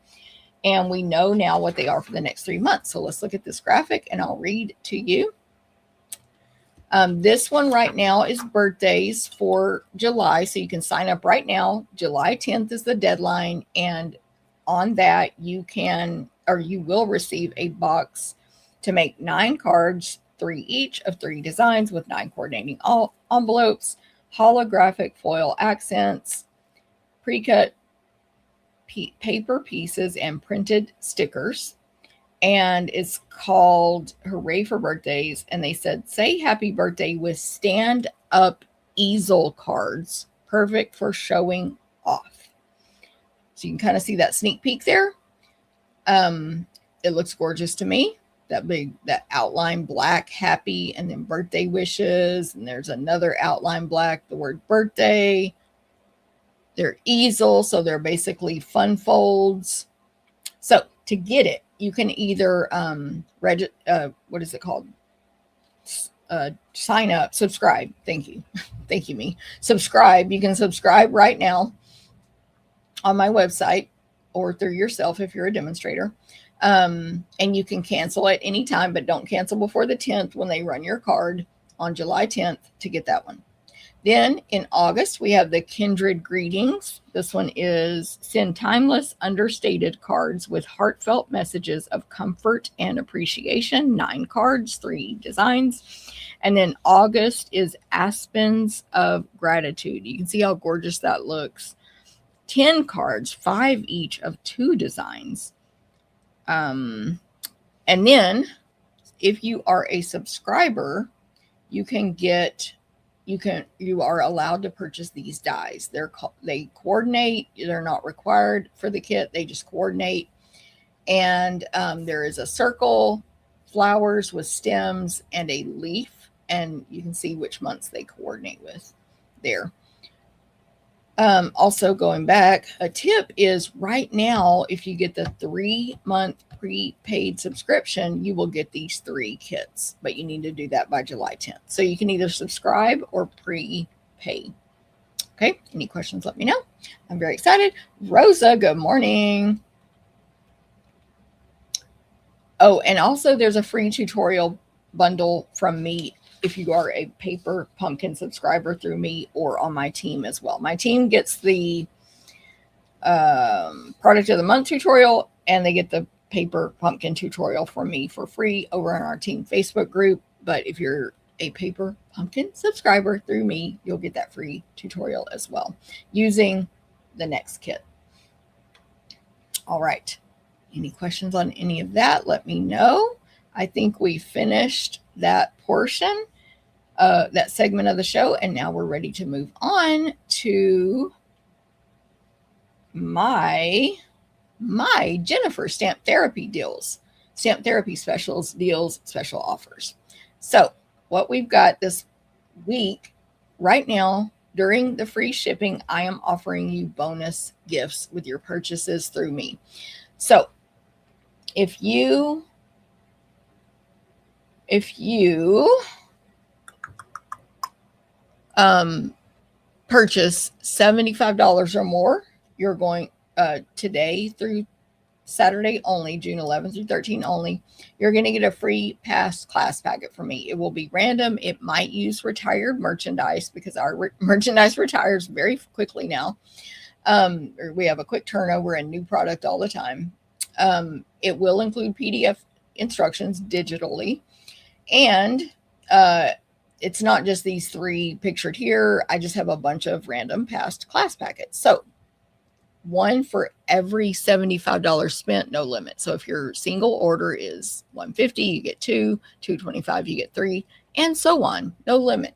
And we know now what they are for the next 3 months. So let's look at this graphic and I'll read to you. This one right now is birthdays for July. So you can sign up right now. July 10th is the deadline. And on that, you can, or you will receive a box to make 9 cards, 3 each of 3 designs with 9 coordinating envelopes, holographic foil accents, pre-cut paper pieces, and printed stickers. And it's called Hooray for Birthdays. And they said, say happy birthday with stand-up easel cards, perfect for showing off. So you can kind of see that sneak peek there. It looks gorgeous to me. That outline black, happy, and then birthday wishes. And there's another outline black, the word birthday. They're easel, so they're basically fun folds. So to get it, you can either what is it called? Sign up, subscribe. Thank you. Thank you, me. Subscribe. You can subscribe right now on my website or through yourself if you're a demonstrator. And you can cancel at any time, but don't cancel before the 10th when they run your card on July 10th to get that one. Then in August, we have the Kindred Greetings. This one is send timeless, understated cards with heartfelt messages of comfort and appreciation. 9 cards, 3 designs. And then August is Aspens of Gratitude. You can see how gorgeous that looks. 10 cards, 5 each of 2 designs. And then if you are a subscriber, you are allowed to purchase these dies. They coordinate. They're not required for the kit. They just coordinate. And there is a circle, flowers with stems, and a leaf. And you can see which months they coordinate with there. Also going back, a tip is right now, if you get the 3-month prepaid subscription, you will get these 3 kits, but you need to do that by July 10th. So you can either subscribe or prepay. Okay. Any questions? Let me know. I'm very excited. Rosa, good morning. Oh, and also there's a free tutorial bundle from me if you are a Paper Pumpkin subscriber through me or on my team as well. My team gets the product of the month tutorial, and they get the Paper Pumpkin tutorial from me for free over on our team Facebook group. But if you're a Paper Pumpkin subscriber through me, you'll get that free tutorial as well using the next kit. All right. Any questions on any of that? Let me know. I think we finished that portion, that segment of the show, and now we're ready to move on to my Jennifer stamp therapy deals, stamp therapy specials, deals, special offers. So what we've got this week right now during the free shipping, I am offering you bonus gifts with your purchases through me. So if you purchase $75 or more, you're going today through Saturday only, June 11th through 13th only, you're going to get a free past class packet from me. It will be random. It might use retired merchandise because our merchandise retires very quickly now. We have a quick turnover and new product all the time. It will include PDF instructions digitally. And it's not just these 3 pictured here. I just have a bunch of random past class packets. So one for every $75 spent, no limit. So if your single order is $150, you get 2, $225, you get 3, and so on, no limit.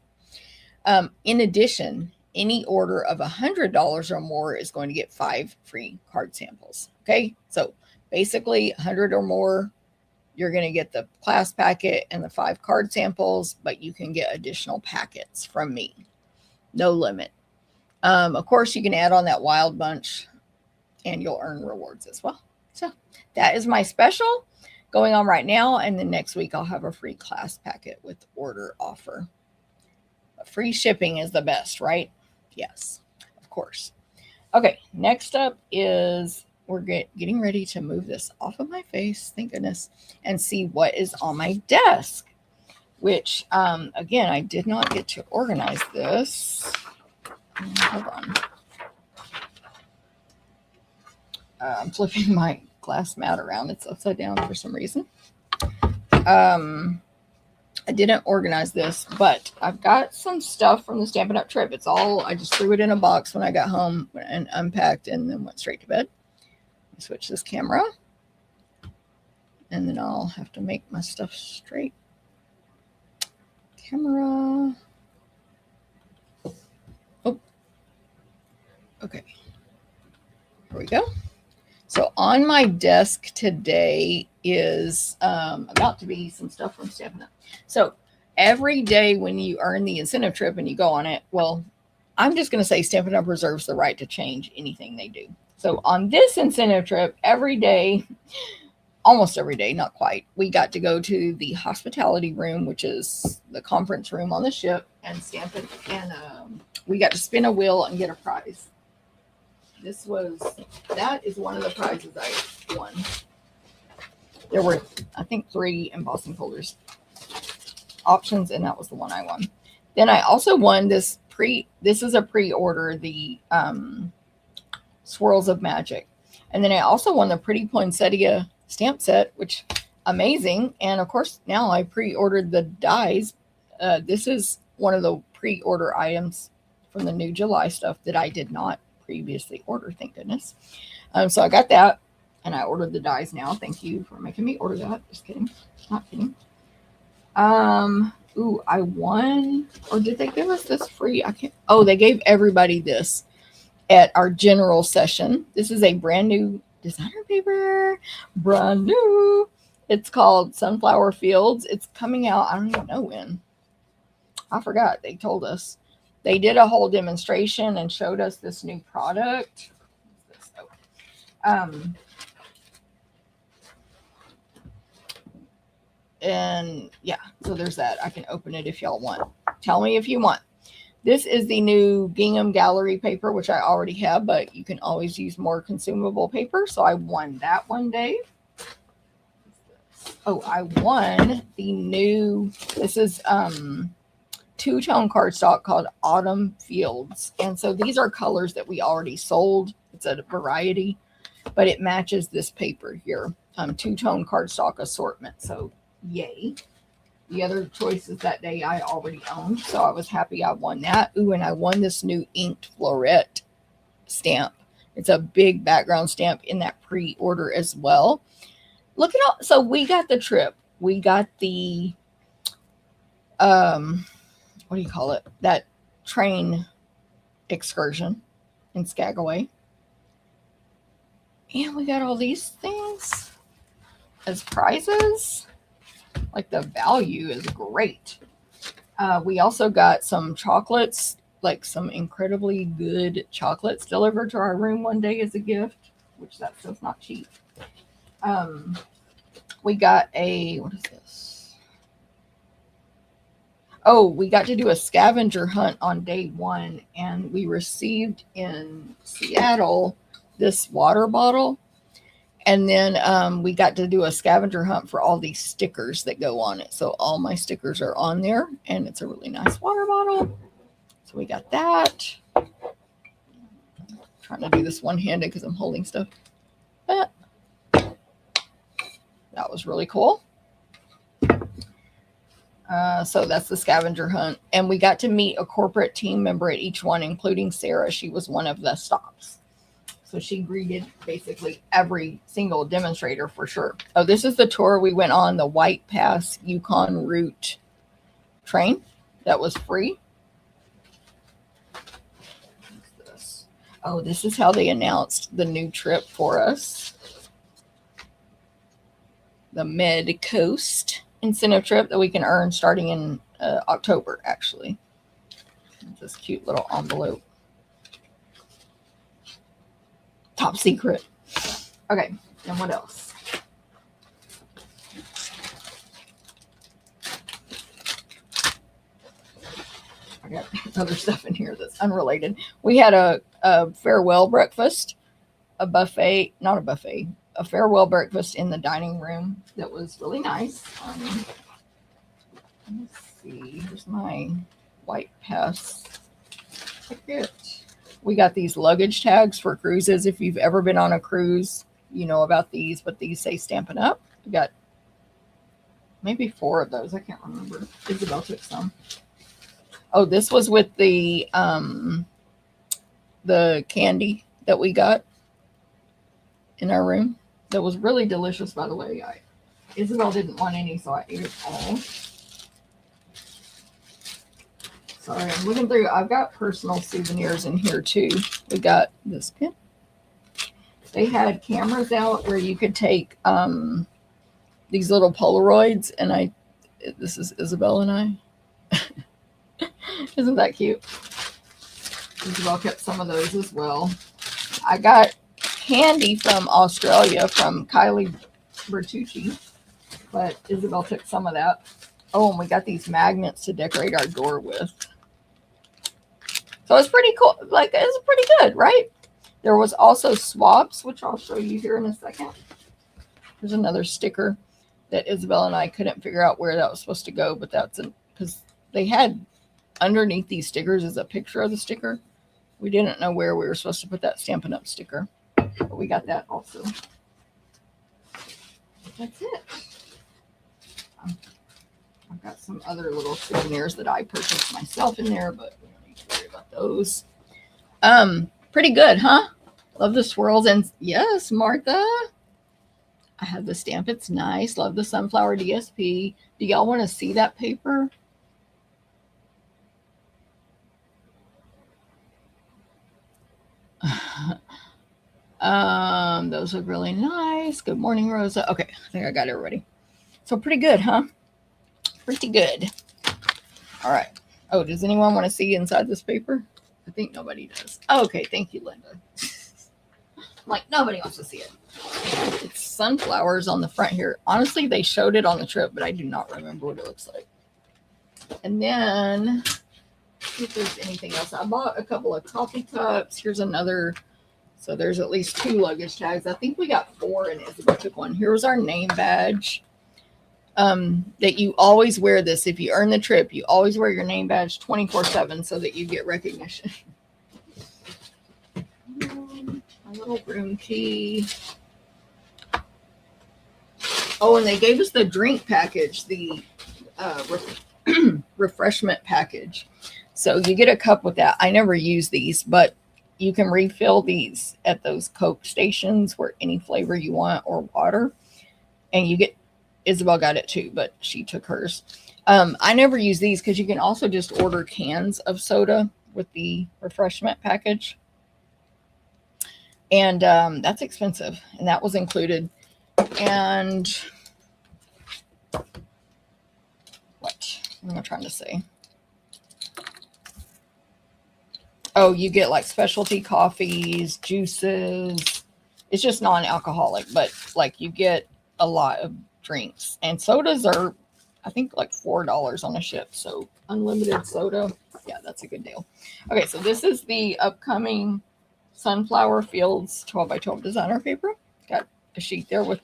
In addition, any order of $100 or more is going to get 5 free card samples. Okay, so basically 100 or more, you're going to get the class packet and the 5 card samples, but you can get additional packets from me. No limit. Of course, you can add on that wild bunch and you'll earn rewards as well. So that is my special going on right now. And then next week, I'll have a free class packet with order offer. But free shipping is the best, right? Yes, of course. Okay, next up is we're getting ready to move this off of my face, thank goodness, and see what is on my desk, which, again, I did not get to organize this. Hold on. I'm flipping my glass mat around. It's upside down for some reason. I didn't organize this, but I've got some stuff from the Stampin' Up trip. It's all, I just threw it in a box when I got home and unpacked and then went straight to bed. Switch this camera. And then I'll have to make my stuff straight. Camera. Oh. Okay. Here we go. So on my desk today is about to be some stuff from Stampin' Up. So every day when you earn the incentive trip and you go on it, well, I'm just going to say Stampin' Up reserves the right to change anything they do. So on this incentive trip, every day, almost every day, not quite, we got to go to the hospitality room, which is the conference room on the ship, and Stampin', and we got to spin a wheel and get a prize. That is one of the prizes I won. There were, I think, 3 embossing folders options, and that was the one I won. Then I also won this is a pre-order, the Swirls of Magic. And then I also won the Pretty Poinsettia stamp set, which amazing. And of course, now I pre-ordered the dies. This is one of the pre-order items from the new July stuff that I did not previously order, thank goodness. So I got that, and I ordered the dies now. Thank you for making me order that. Just kidding. Not kidding. Ooh, I won, or did they give us this free? I can't. Oh, they gave everybody this at our general session. This is a brand new designer paper, brand new. It's called Sunflower Fields. It's coming out, I don't even know when. I forgot. They told us. They did a whole demonstration and showed us this new product. What's this? Oh. And yeah, so there's that. I can open it if y'all want. Tell me if you want. This is the new Gingham Gallery paper, which I already have, but you can always use more consumable paper. So I won that one day. Oh, I won the new, this is two-tone cardstock called Autumn Fields. And so these are colors that we already sold. It's a variety, but it matches this paper here. Two-tone cardstock assortment. So yay. The other choices that day I already owned, so I was happy I won that. Ooh, and I won this new inked floret stamp. It's a big background stamp in that pre-order as well. Look at all, so we got the trip. We got the, what do you call it? That train excursion in Skagway. And we got all these things as prizes. Like the value is great. We also got some chocolates, like some incredibly good chocolates delivered to our room one day as a gift, which that stuff's not cheap. We got a, what is this? Oh, we got to do a scavenger hunt on day 1, and we received in Seattle this water bottle. And then we got to do a scavenger hunt for all these stickers that go on it. So all my stickers are on there, and it's a really nice water bottle. So we got that. I'm trying to do this one-handed because I'm holding stuff. But that was really cool. So that's the scavenger hunt. And we got to meet a corporate team member at each one, including Sarah. She was one of the stops. So she greeted basically every single demonstrator for sure. Oh, this is the tour we went on, the White Pass Yukon Route train that was free. Oh, this is how they announced the new trip for us. The Med Coast Incentive Trip that we can earn starting in October, actually. This cute little envelope. Top secret. Okay, and what else? I got other stuff in here that's unrelated. We had a farewell breakfast, a buffet, not a buffet, a farewell breakfast in the dining room that was really nice. Let's see, here's my white pass ticket. We got these luggage tags for cruises. If you've ever been on a cruise, you know about these, but these say Stampin' Up. We got maybe 4 of those. I can't remember. Isabel took some. Oh, this was with the candy that we got in our room. That was really delicious, by the way. Isabel didn't want any, so I ate it all. Sorry, I'm looking through. I've got personal souvenirs in here too. We got this pin. They had cameras out where you could take these little Polaroids, and this is Isabel and I. Isn't that cute? Isabel kept some of those as well. I got candy from Australia from Kylie Bertucci, but Isabel took some of that. Oh, and we got these magnets to decorate our door with. So it's pretty cool. Like, it's pretty good, right? There was also swabs, which I'll show you here in a second. There's another sticker that Isabel and I couldn't figure out where that was supposed to go, but that's because they had underneath these stickers is a picture of the sticker. We didn't know where we were supposed to put that Stampin' Up sticker, but we got that also. That's it. I've got some other little souvenirs that I purchased myself in there, but we don't need to worry about those. Pretty good, huh? Love the swirls. And yes, Martha, I have the stamp. It's nice. Love the sunflower DSP. Do y'all want to see that paper? Those look really nice. Good morning, Rosa. Okay, I think I got everybody. So pretty good, huh? Pretty good. All right. Oh, does anyone want to see inside this paper? I think nobody does. Oh, okay, thank you, Linda. Like, nobody wants to see it. It's sunflowers on the front here. Honestly, they showed it on the trip, but I do not remember what it looks like. And then, if there's anything else, I bought a couple of coffee cups. Here's another. So there's at least 2 luggage tags. I think we got 4 and Isabel took one. Here's our name badge. That you always wear this. If you earn the trip, you always wear your name badge 24/7 so that you get recognition. A little room key. Oh, and they gave us the drink package, the refreshment package. So you get a cup with that. I never use these, but you can refill these at those Coke stations where any flavor you want or water. And you get, Isabel got it too, but she took hers. I never use these because you can also just order cans of soda with the refreshment package. And that's expensive. And that was included. And what am I trying to say? Oh, you get like specialty coffees, juices. It's just non-alcoholic, but like you get a lot of drinks. And sodas are, I think, like $4 on a ship. So unlimited soda. Yeah, that's a good deal. Okay, so this is the upcoming Sunflower Fields 12x12 designer paper. Got a sheet there with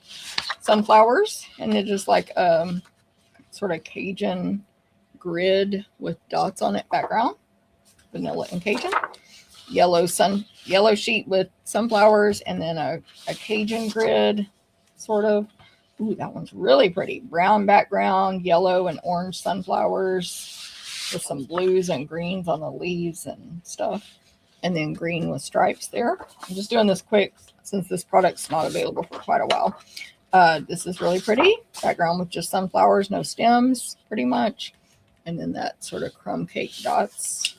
sunflowers. And it's just like sort of Cajun grid with dots on it background. Vanilla and Cajun. Yellow sheet with sunflowers, and then a Cajun grid, sort of. Ooh, that one's really pretty. Brown background, yellow and orange sunflowers with some blues and greens on the leaves and stuff. And then green with stripes there. I'm just doing this quick since this product's not available for quite a while. This is really pretty. Background with just sunflowers, no stems, pretty much. And then that sort of crumb cake dots.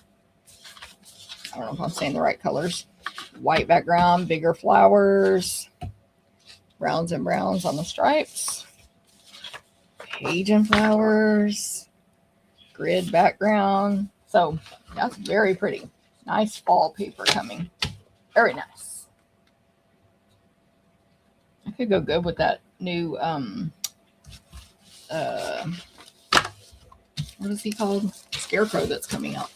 I don't know if I'm saying the right colors. White background, bigger flowers, browns and browns on the stripes, page and flowers, grid background. So that's very pretty. Nice fall paper coming. Very nice. I could go good with that new, what is he called? Scarecrow that's coming out.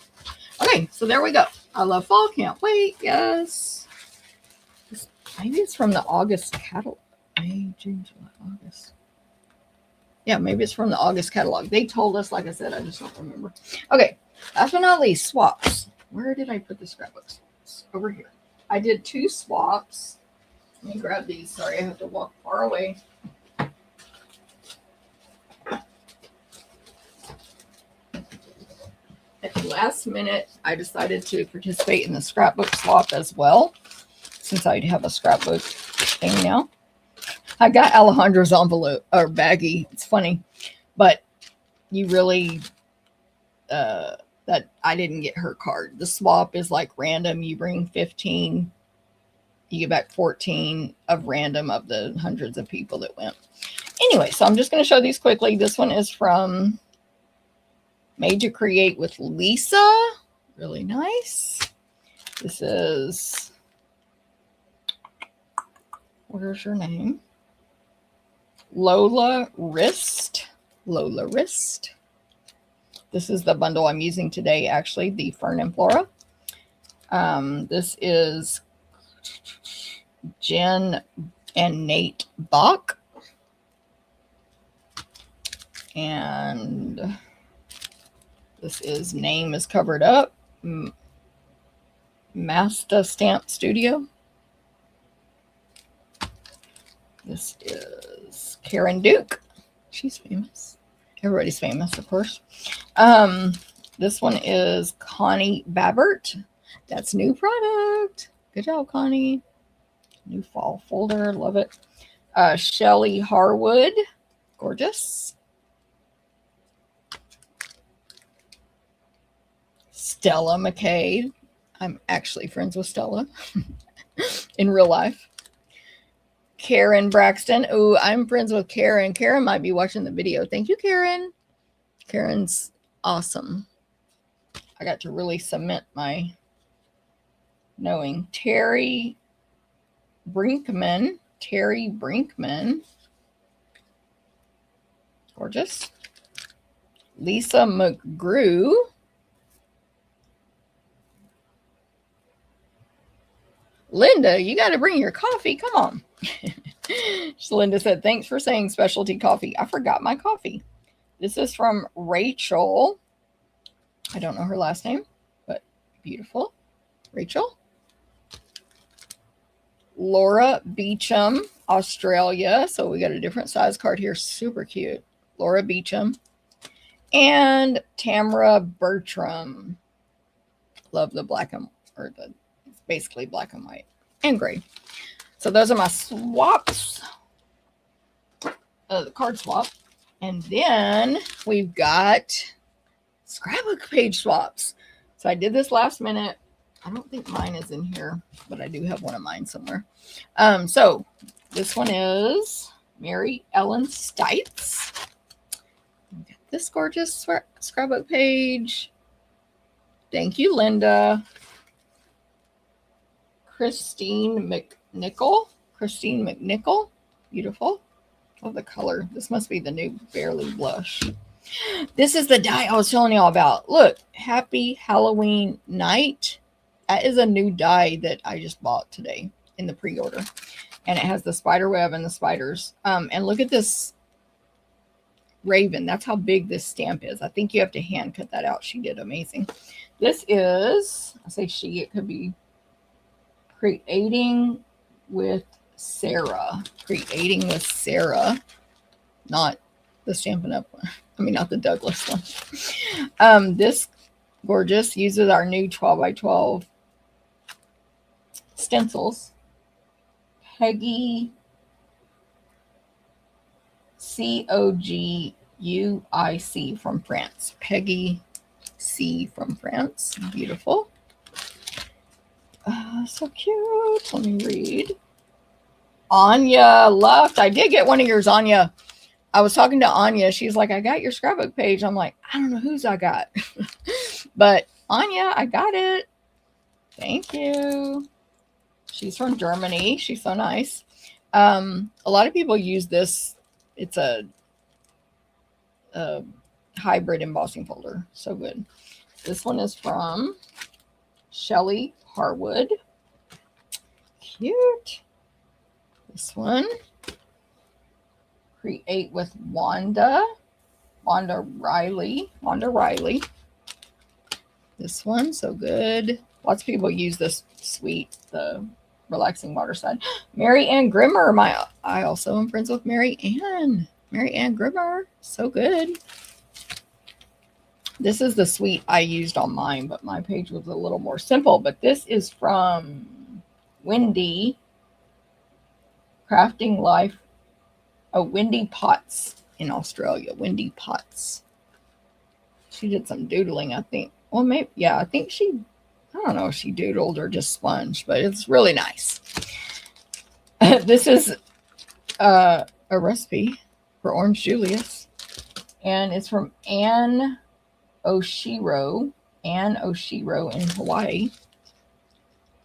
Okay, so there we go. I love fall. Can't wait. Yes. Maybe it's from the August catalog. May, June, July, August. Yeah, maybe it's from the August catalog. They told us, like I said, I just don't remember. Okay, last but not least, swaps. Where did I put the scrapbooks? Over here. I did 2 swaps. Let me grab these. Sorry, I have to walk far away. At the last minute, I decided to participate in the scrapbook swap as well, since I have a scrapbook thing now. I got Alejandro's envelope or baggie. It's funny, but you really that I didn't get her card. The swap is like random. You bring 15, you get back 14 of random of the hundreds of people that went. Anyway, so I'm just going to show these quickly. This one is from Made to Create with Lisa. Really nice. This is, where's your name? Lola Wrist. Lola Wrist. This is the bundle I'm using today, actually, the Fern Flora. This is Jen and Nate Bach. And this is Name is Covered Up. Masta Stamp Studio. This is Karen Duke. She's famous. Everybody's famous, of course. This one is Connie Babbert. That's new product. Good job, Connie. New fall folder. Love it. Shelly Harwood. Gorgeous. Stella McKay. I'm actually friends with Stella in real life. Karen Braxton. Oh, I'm friends with Karen. Karen might be watching the video. Thank you, Karen. Karen's awesome. I got to really cement my knowing. Terry Brinkman. Terry Brinkman. Gorgeous. Lisa McGrew. Linda, you got to bring your coffee. Come on. Linda said, thanks for saying specialty coffee. I forgot my coffee. This is from Rachel. I don't know her last name, but beautiful. Rachel. Laura Beecham, Australia. So we got a different size card here. Super cute. Laura Beecham. And Tamara Bertram. Love the black and, or the, it's basically black and white and gray. So those are my swaps. The card swap. And then we've got scrapbook page swaps. So I did this last minute. I don't think mine is in here, but I do have one of mine somewhere. So this one is Mary Ellen Stites. This gorgeous scrapbook page. Thank you, Linda. Christine McNichol. Christine McNichol. Beautiful. Oh, the color. This must be the new Barely Blush. This is the die I was telling y'all about. Look, Happy Halloween Night. That is a new die that I just bought today in the pre-order. And it has the spider web and the spiders. And look at this raven. That's how big this stamp is. I think you have to hand cut that out. She did amazing. This is, I say she, it could be Creating with Sarah. Creating with Sarah. Not the Stampin' Up one. I mean, not the Douglas one. This gorgeous uses our new 12 by 12 stencils. Peggy Coguic from France. Peggy C from France. Beautiful. so cute. Let me read. Anya left. I did get one of yours, Anya. I was talking to Anya. She's like, I got your scrapbook page. I'm like, I don't know whose I got. But Anya, I got it. Thank you. She's from Germany. She's so nice. A lot of people use this. It's a hybrid embossing folder. So good. This one is from Shelly Harwood. Cute. This one. Create with Wanda Riley. This one, so good. Lots of people use this suite, the relaxing water side. Mary Ann Grimmer. I also am friends with Mary Ann Grimmer. So good. This is the suite I used on mine, but my page was a little more simple. But this is from Wendy Crafting Life. Oh, Wendy Potts in Australia. Wendy Potts. She did some doodling, I think. Well, maybe, yeah, I think I don't know if she doodled or just sponged, but it's really nice. This is a recipe for Orange Julius, and it's from Ann Oshiro in Hawaii.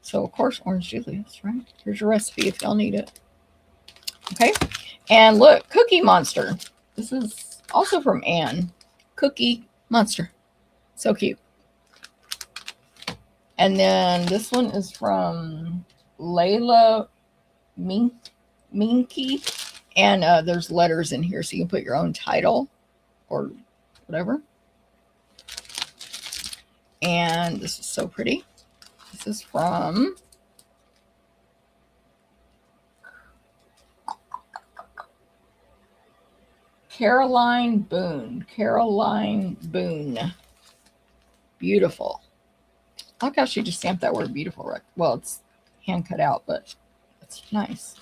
So, of course, Orange Julius, right? Here's your recipe if y'all need it. Okay. And look, Cookie Monster. This is also from Anne. Cookie Monster. So cute. And then this one is from Layla Minky. And there's letters in here, so you can put your own title or whatever. And this is so pretty. This is from Caroline Boone. Beautiful. I like how she just stamped that word beautiful. Right? Well, it's hand cut out, but it's nice.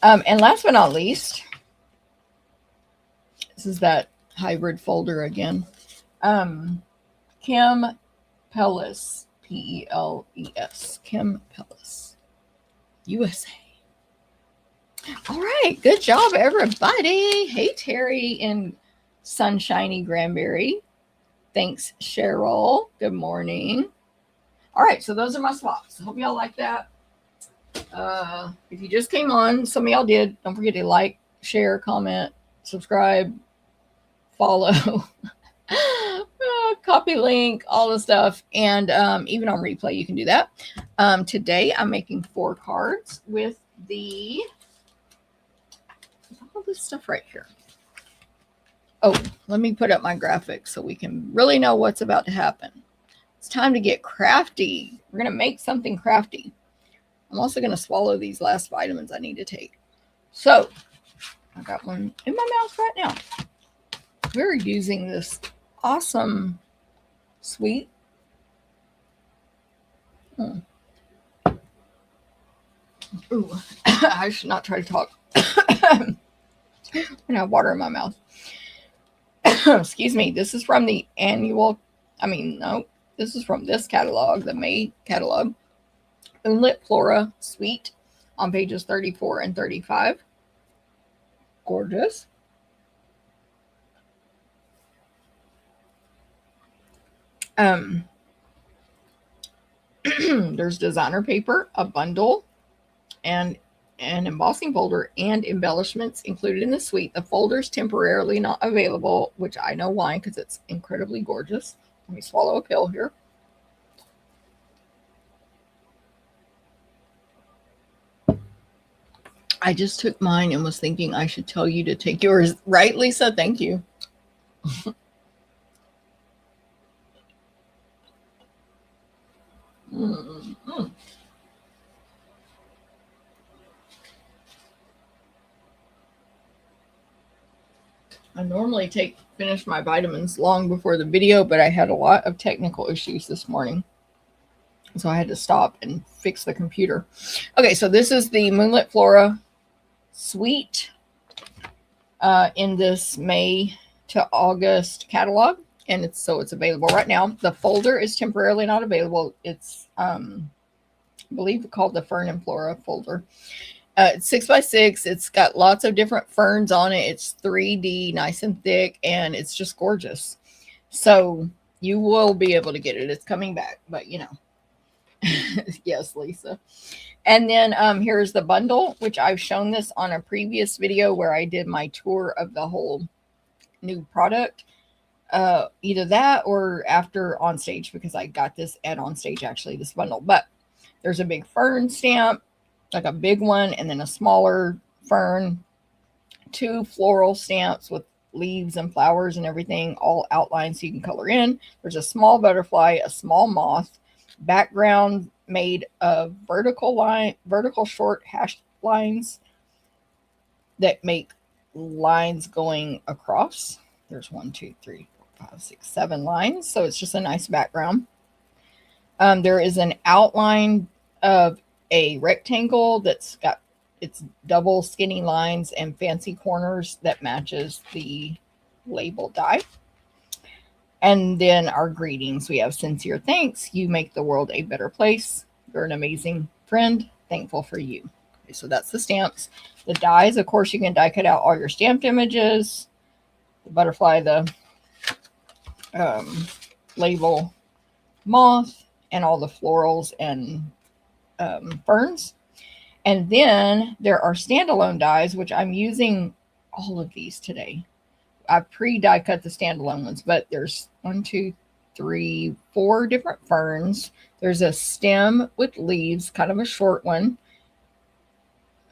And last but not least, this is that hybrid folder again. Kim Pellis. P-E-L-E-S. Kim Pellis. USA. All right. Good job, everybody. Hey, Terry in sunshiny Granbury. Thanks, Cheryl. Good morning. All right. So those are my swaps. Hope y'all like that. If you just came on, some of y'all did. Don't forget to like, share, comment, subscribe, follow, copy link, all the stuff. And even on replay, you can do that. Today, I'm making 4 cards with all this stuff right here. Oh, let me put up my graphics so we can really know what's about to happen. It's time to get crafty. We're going to make something crafty. I'm also going to swallow these last vitamins I need to take. So, I got one in my mouth right now. We're using this awesome sweet. Ooh, I should not try to talk. And I have water in my mouth. Excuse me. This is from the this is from this catalog, the May catalog. Moonlit Flora Suite on pages 34 and 35. Gorgeous. There's designer paper, a bundle, and an embossing folder and embellishments included in the suite. The folder's temporarily not available, which I know why, because it's incredibly gorgeous. Let me swallow a pill here. I just took mine and was thinking I should tell you to take yours. Right, Lisa? Thank you. I normally finish my vitamins long before the video, but I had a lot of technical issues this morning. So I had to stop and fix the computer. Okay, so this is the Moonlit Flora Suite in this May to August catalog. And it's available right now. The folder is temporarily not available. It's I believe called the Fern Flora folder. It's 6x6. It's got lots of different ferns on it. It's 3D, nice and thick, and it's just gorgeous. So you will be able to get it. It's coming back, but you know. Yes, Lisa. And then here's the bundle, which I've shown this on a previous video where I did my tour of the whole new product. Either that or after on stage, because I got this at on stage, actually, this bundle. But there's a big fern stamp, like a big one, and then a smaller fern, 2 floral stamps with leaves and flowers and everything, all outlined so you can color in. There's a small butterfly, a small moth, background made of vertical short hashed lines that make lines going across. There's 1, 2, 3, 4, 5, 6, 7 lines. So it's just a nice background. There is an outline of a rectangle that's got its double skinny lines and fancy corners that matches the label die. And then our greetings. We have sincere thanks. You make the world a better place. You're an amazing friend. Thankful for you. Okay, so that's the stamps. The dies, of course, you can die cut out all your stamped images. The butterfly, the label moth, and all the florals and ferns. And then there are standalone dies, which I'm using all of these today. I pre-die cut the standalone ones, but there's 1, 2, 3, 4 different ferns. There's a stem with leaves, kind of a short one.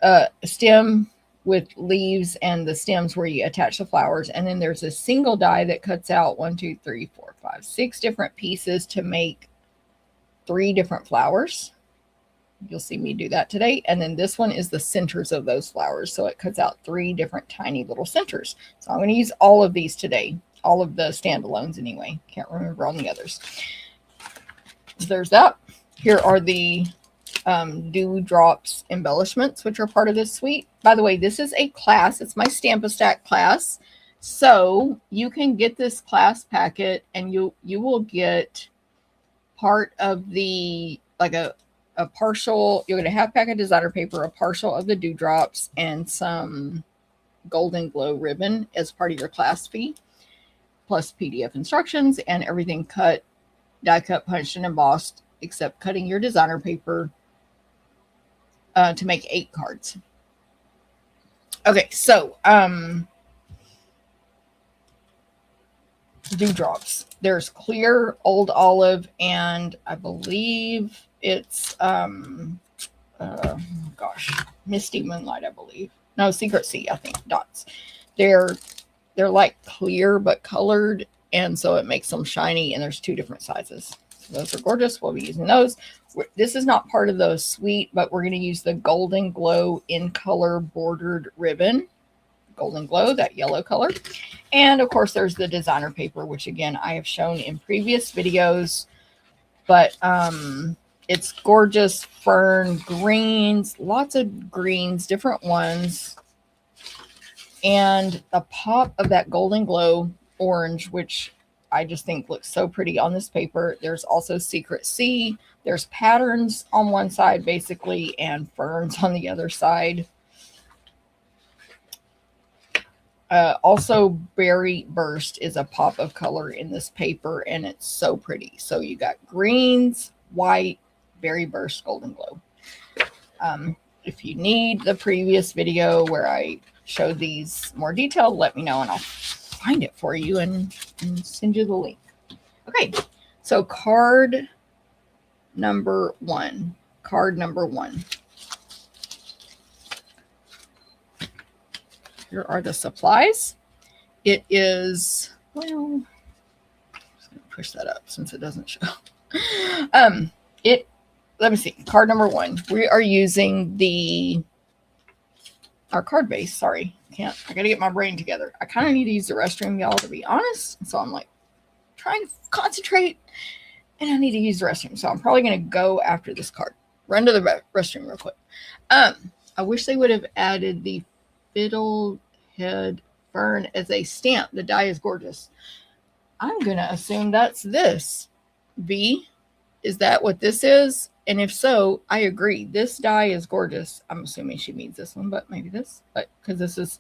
A stem with leaves and the stems where you attach the flowers. And then there's a single die that cuts out 1, 2, 3, 4, 5, 6 different pieces to make 3 different flowers. You'll see me do that today. And then this one is the centers of those flowers. So it cuts out 3 different tiny little centers. So I'm going to use all of these today. All of the standalones anyway. Can't remember on the others. So there's that. Here are the dewdrops embellishments, which are part of this suite. By the way, this is a class. It's my Stamp-A-Stack class. So you can get this class packet and you will get part of the, like a partial, you're going to have pack of designer paper, a partial of the dewdrops, and some golden glow ribbon as part of your class fee, plus PDF instructions and everything cut, die cut, punched, and embossed, except cutting your designer paper to make 8 cards. Okay, so dewdrops. There's clear, old olive, and I believe it's misty moonlight, I believe. No, secret sea, I think, dots. They're like clear but colored, and so it makes them shiny, and there's 2 different sizes. So those are gorgeous. We'll be using those. This is not part of the suite, but we're going to use the golden glow in color bordered ribbon. Golden glow, that yellow color. And of course there's the designer paper, which again I have shown in previous videos, but it's gorgeous fern greens, lots of greens, different ones, and a pop of that golden glow orange, which I just think looks so pretty on this paper. There's also secret sea. There's patterns on one side basically and ferns on the other side. Also, berry burst is a pop of color in this paper, and it's so pretty. So you got greens, white, berry burst, golden glow. If you need the previous video where I showed these more detailed, let me know and I'll find it for you and send you the link. Okay, so card number 1. Card number 1. Here are the supplies. It is, well, I'm just going to push that up since it doesn't show. Let me see. Card number 1. We are using our card base. Sorry. I got to get my brain together. I kind of need to use the restroom, y'all, to be honest. So I'm like trying to concentrate and I need to use the restroom. So I'm probably going to go after this card. Run to the restroom real quick. I wish they would have added the fiddlehead fern as a stamp. The die is gorgeous. I'm going to assume that's this. V, is that what this is? And if so, I agree. This die is gorgeous. I'm assuming she means this one, but maybe this, but because this is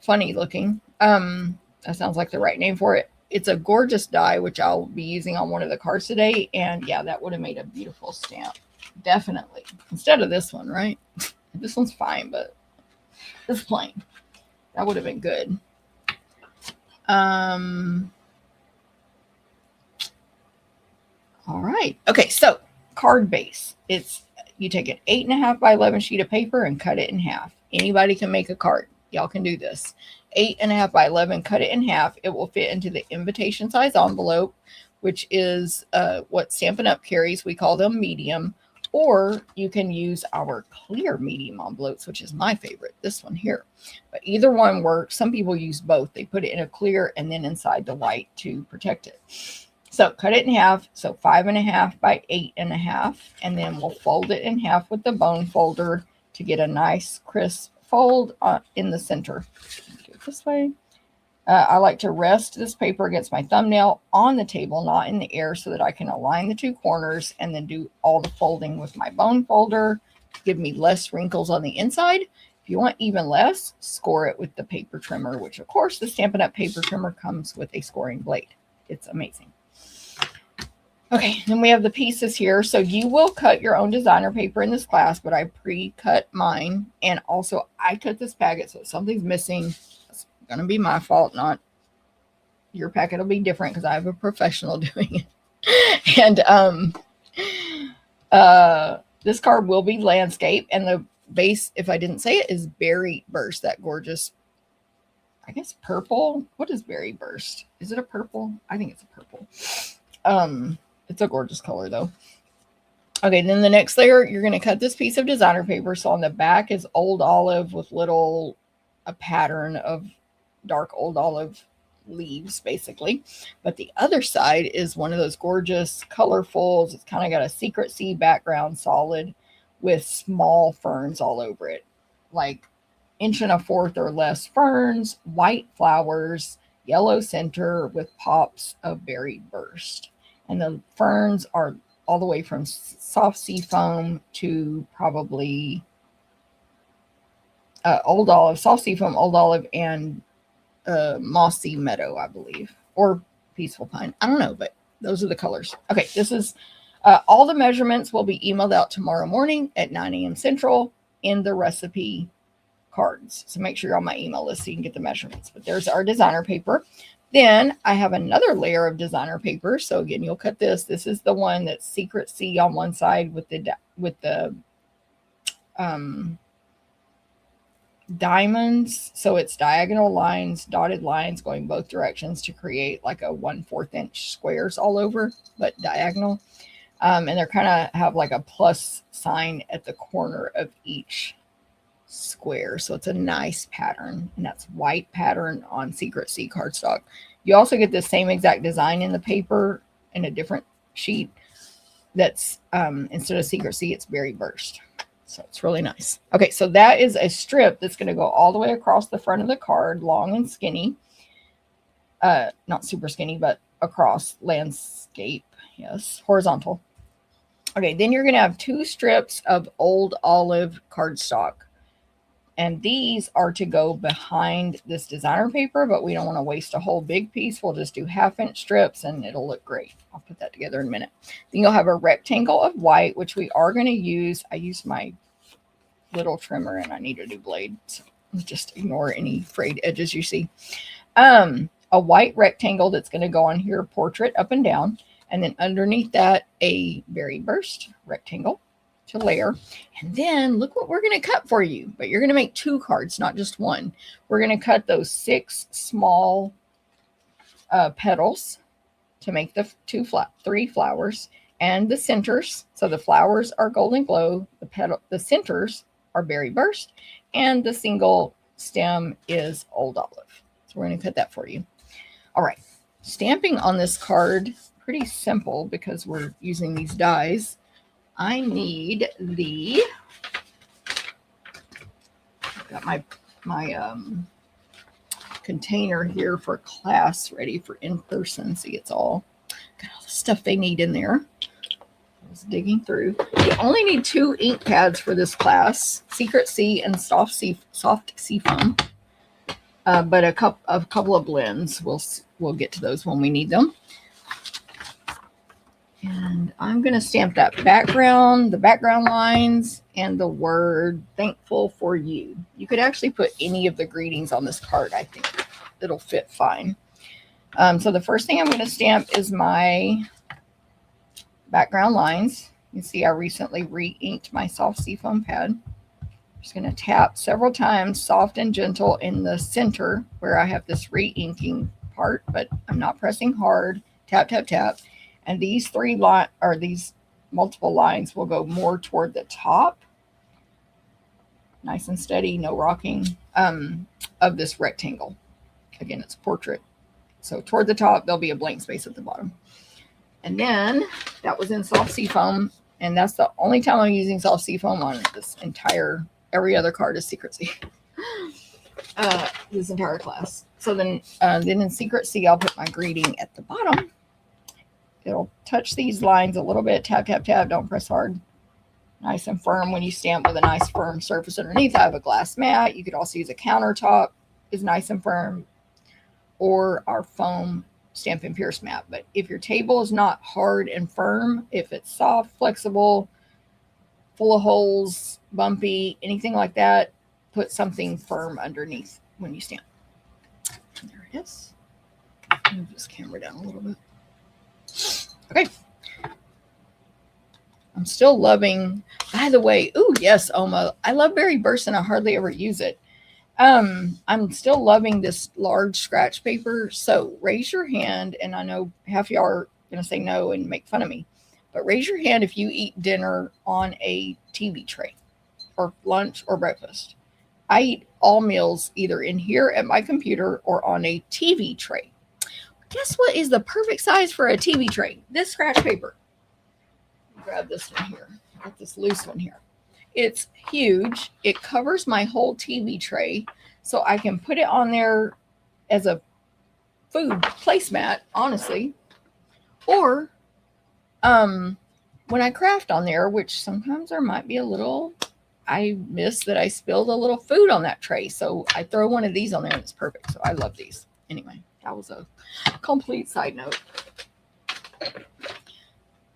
funny looking. That sounds like the right name for it. It's a gorgeous die, which I'll be using on one of the cards today. And yeah, that would have made a beautiful stamp. Definitely. Instead of this one, right? This one's fine, but this plain. That would have been good. All right. Okay, so card base. You take an 8.5 by 11 sheet of paper and cut it in half. Anybody can make a card. Y'all can do this. 8.5 by 11, cut it in half. It will fit into the invitation size envelope, which is what Stampin' Up carries. We call them medium. Or you can use our clear medium envelopes, which is my favorite, this one here. But either one works. Some people use both. They put it in a clear and then inside the white to protect it. So cut it in half. So 5.5 by 8.5. And then we'll fold it in half with the bone folder to get a nice crisp fold in the center. Do it this way. I like to rest this paper against my thumbnail on the table, not in the air, so that I can align the two corners and then do all the folding with my bone folder to give me less wrinkles on the inside. If you want even less, score it with the paper trimmer, which of course the Stampin' Up paper trimmer comes with a scoring blade. It's amazing. Okay, then we have the pieces here. So you will cut your own designer paper in this class, but I pre-cut mine. And also I cut this packet, so if something's missing, it's going to be my fault, not your packet will be different because I have a professional doing it. And this card will be landscape, and the base, if I didn't say it, is Berry Burst, that gorgeous, I guess, purple. What is Berry Burst? Is it a purple? I think it's a purple. It's a gorgeous color though. Okay, then the next layer, you're going to cut this piece of designer paper. So on the back is Old Olive with a pattern of dark Old Olive leaves, basically. But the other side is one of those gorgeous colorfuls. It's kind of got a secret sea background, solid, with small ferns all over it, like 1.25 or less ferns, white flowers, yellow center with pops of Berry Burst. And the ferns are all the way from soft sea foam to probably Old Olive, soft sea foam, Old Olive, and mossy meadow, I believe, or peaceful pine. I don't know, but those are the colors. Okay, this is all the measurements will be emailed out tomorrow morning at 9 a.m. Central in the recipe cards. So make sure you're on my email list so you can get the measurements. But there's our designer paper. Then I have another layer of designer paper. So again, you'll cut this. This is the one that's Secret Sea on one side with the diamonds. So it's diagonal lines, dotted lines going both directions to create like a 1/4 inch squares all over, but diagonal. And they're kind of have like a plus sign at the corner of each square. So it's a nice pattern, and that's white pattern on Secret Sea cardstock. You also get the same exact design in the paper in a different sheet. That's instead of Secret Sea, it's Berry Burst. So it's really nice. Okay, so that is a strip that's going to go all the way across the front of the card, long and skinny. Not super skinny, but across landscape. Yes, horizontal. Okay, then you're going to have 2 strips of Old Olive cardstock. And these are to go behind this designer paper, but we don't want to waste a whole big piece. We'll just do 1/2 inch strips and it'll look great. I'll put that together in a minute. Then you'll have a rectangle of white, which we are going to use. I used my little trimmer and I need a new blade. So just ignore any frayed edges you see. A white rectangle that's going to go on here, portrait up and down. And then underneath that, a Berry Burst rectangle to layer. And then look what we're going to cut for you. But you're going to make 2 cards, not just one. We're going to cut those 6 small petals to make the 3 flowers, and the centers. So the flowers are Golden Glow, the centers are Berry Burst, and the single stem is Old Olive. So we're going to cut that for you. All right. Stamping on this card, pretty simple because we're using these dies. I need I've got my container here for class ready for in-person. See, it's all got all the stuff they need in there. I was digging through. You only need 2 ink pads for this class, Secret Sea and Soft Seafoam. But a couple of blends. We'll get to those when we need them. And I'm going to stamp that background, the background lines, and the word thankful for you. You could actually put any of the greetings on this card. I think it'll fit fine. So the first thing I'm going to stamp is my background lines. You see I recently re-inked my soft seafoam pad. I'm just going to tap several times, soft and gentle, in the center where I have this re-inking part, but I'm not pressing hard. Tap, tap, tap. And these these multiple lines will go more toward the top. Nice and steady, no rocking, of this rectangle. Again, it's portrait. So toward the top, there'll be a blank space at the bottom. And then that was in soft seafoam. And that's the only time I'm using soft seafoam on this entire, every other card is Secret Sea. This entire class. So then in Secret Sea, I'll put my greeting at the bottom. It'll touch these lines a little bit. Tap, tap, tap. Don't press hard. Nice and firm when you stamp with a nice firm surface underneath. I have a glass mat. You could also use a countertop. It's nice and firm. Or our foam Stampin' Pierce mat. But if your table is not hard and firm, if it's soft, flexible, full of holes, bumpy, anything like that, put something firm underneath when you stamp. And there it is. Move this camera down a little bit. Okay. I'm still loving, by the way, ooh, yes, Oma. I love Berry Burst and I hardly ever use it. I'm still loving this large scratch paper. So raise your hand, and I know half of y'all are going to say no and make fun of me, but raise your hand if you eat dinner on a TV tray or lunch or breakfast. I eat all meals either in here at my computer or on a TV tray. Guess what is the perfect size for a TV tray? This scratch paper. Grab this one here. Got this loose one here. It's huge. It covers my whole TV tray, so I can put it on there as a food placemat, honestly. Or when I craft on there, which sometimes there might be a little, I miss that I spilled a little food on that tray, so I throw one of these on there and it's perfect. So I love these. Anyway, that was a complete side note.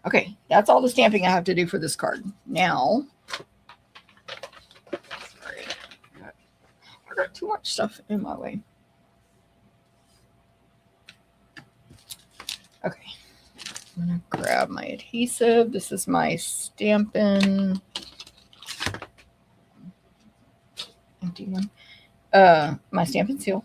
Okay, that's all the stamping I have to do for this card. Now, sorry, I got too much stuff in my way. Okay, I'm going to grab my adhesive. This is my Stampin' empty one. My Stampin' Seal.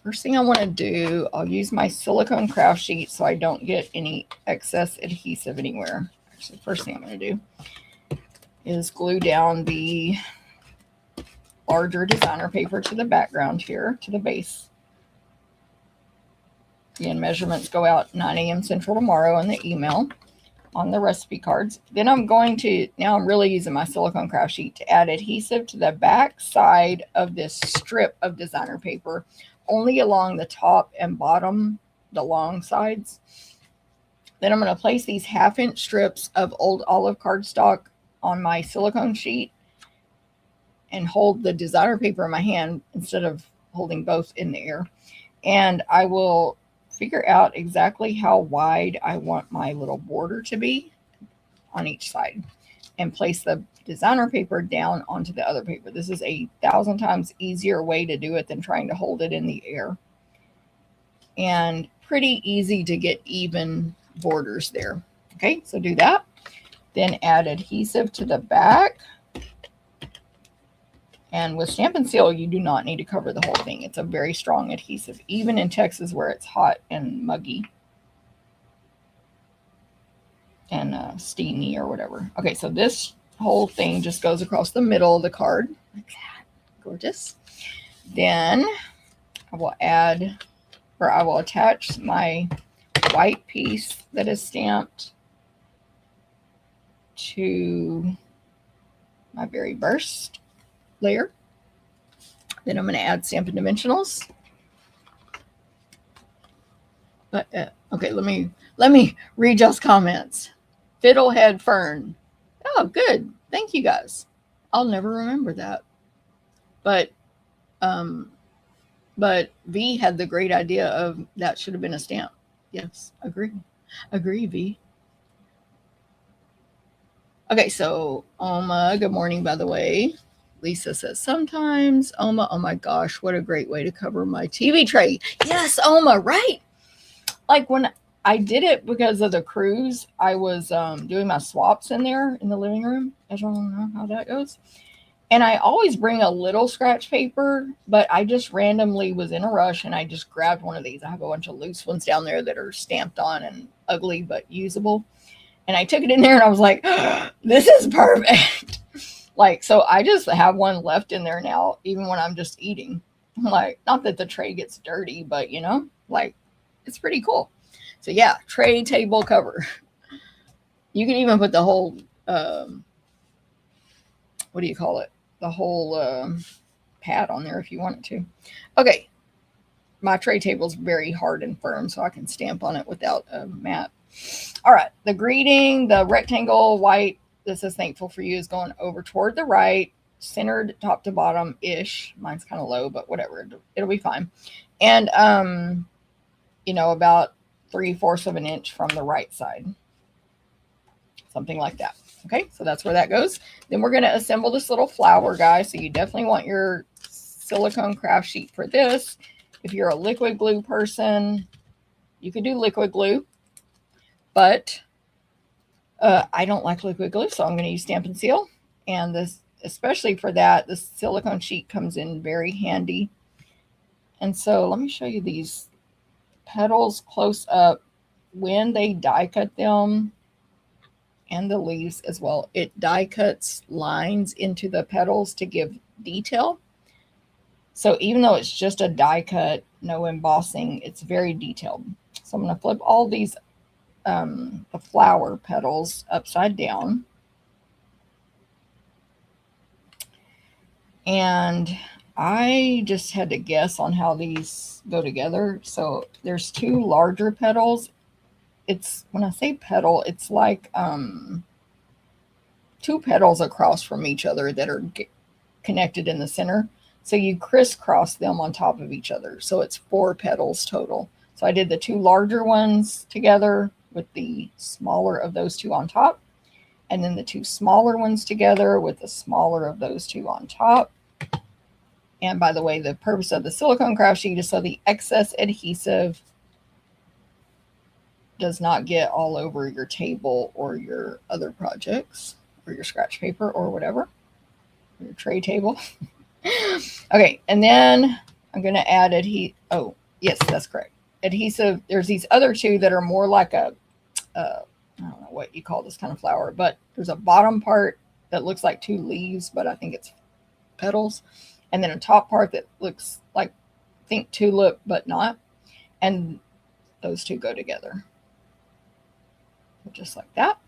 First thing I want to do, I'll use my silicone craft sheet so I don't get any excess adhesive anywhere. Actually, first thing I'm going to do is glue down the larger designer paper to the background here, to the base. Again, measurements go out 9 a.m. Central tomorrow in the email on the recipe cards. Then I'm going to, now I'm really using my silicone craft sheet to add adhesive to the back side of this strip of designer paper, only along the top and bottom, the long sides. Then I'm going to place these 1/2-inch strips of old olive cardstock on my silicone sheet and hold the designer paper in my hand instead of holding both in the air. And I will figure out exactly how wide I want my little border to be on each side and place the designer paper down onto the other paper. This is 1,000 times easier way to do it than trying to hold it in the air. And pretty easy to get even borders there. Okay, so do that. Then add adhesive to the back. And with Stampin' Seal, you do not need to cover the whole thing. It's a very strong adhesive, even in Texas where it's hot and muggy and steamy or whatever. Okay, so this whole thing just goes across the middle of the card like that. Gorgeous. Then I will add, or I will attach my white piece that is stamped to my Berry Burst layer. Then I'm going to add Stampin' Dimensionals. But Okay, let me read y'all's comments. Fiddlehead Fern. Oh, good. Thank you guys. I'll never remember that. But um but V had the great idea of that should have been a stamp. Yes, agree. Agree, V. Okay, so Oma, good morning, by the way. Lisa says, sometimes, Oma, oh my gosh, what a great way to cover my TV tray. Yes, Oma, right? Like when I did it because of the cruise, I was doing my swaps in there in the living room. I don't know how that goes. And I always bring a little scratch paper, but I just randomly was in a rush and I just grabbed one of these. I have a bunch of loose ones down there that are stamped on and ugly but usable. And I took it in there and I was like, this is perfect. Like, so I just have one left in there now, even when I'm just eating. Like, not that the tray gets dirty, but like it's pretty cool. So yeah, tray table cover. You can even put the whole, what do you call it? The whole pad on there if you wanted to. Okay, my tray table is very hard and firm, so I can stamp on it without a mat. All right, the greeting, the rectangle white, this is thankful for you, is going over toward the right, centered top to bottom ish. Mine's kind of low, but whatever, it'll be fine. And about 3/4 of an inch from the right side, something like that. Okay, so that's where that goes. Then we're going to assemble this little flower, guys. So you definitely want your silicone craft sheet for this. If you're a liquid glue person, you could do liquid glue, but I don't like liquid glue, so I'm going to use Stampin' Seal. And this, especially for that, the silicone sheet comes in very handy. And so let me show you these petals close up. When they die cut them, and the leaves as well, it die cuts lines into the petals to give detail. So even though it's just a die cut, no embossing, it's very detailed. So I'm going to flip all these the flower petals upside down. And I just had to guess on how these go together. So there's 2 larger petals. It's, when I say petal, it's like 2 petals across from each other that are connected in the center. So you crisscross them on top of each other. So it's 4 petals total. So I did the 2 larger ones together with the smaller of those 2 on top, and then the 2 smaller ones together with the smaller of those 2 on top. And by the way, the purpose of the silicone craft sheet is so the excess adhesive does not get all over your table or your other projects or your scratch paper or whatever, your tray table. Okay, and then I'm going to add adhesive. Oh, yes, that's correct. Adhesive. There's these other 2 that are more like a, I don't know what you call this kind of flower, but there's a bottom part that looks like 2 leaves, but I think it's petals. And then a top part that looks like, think tulip, but not. And those 2 go together. Just like that.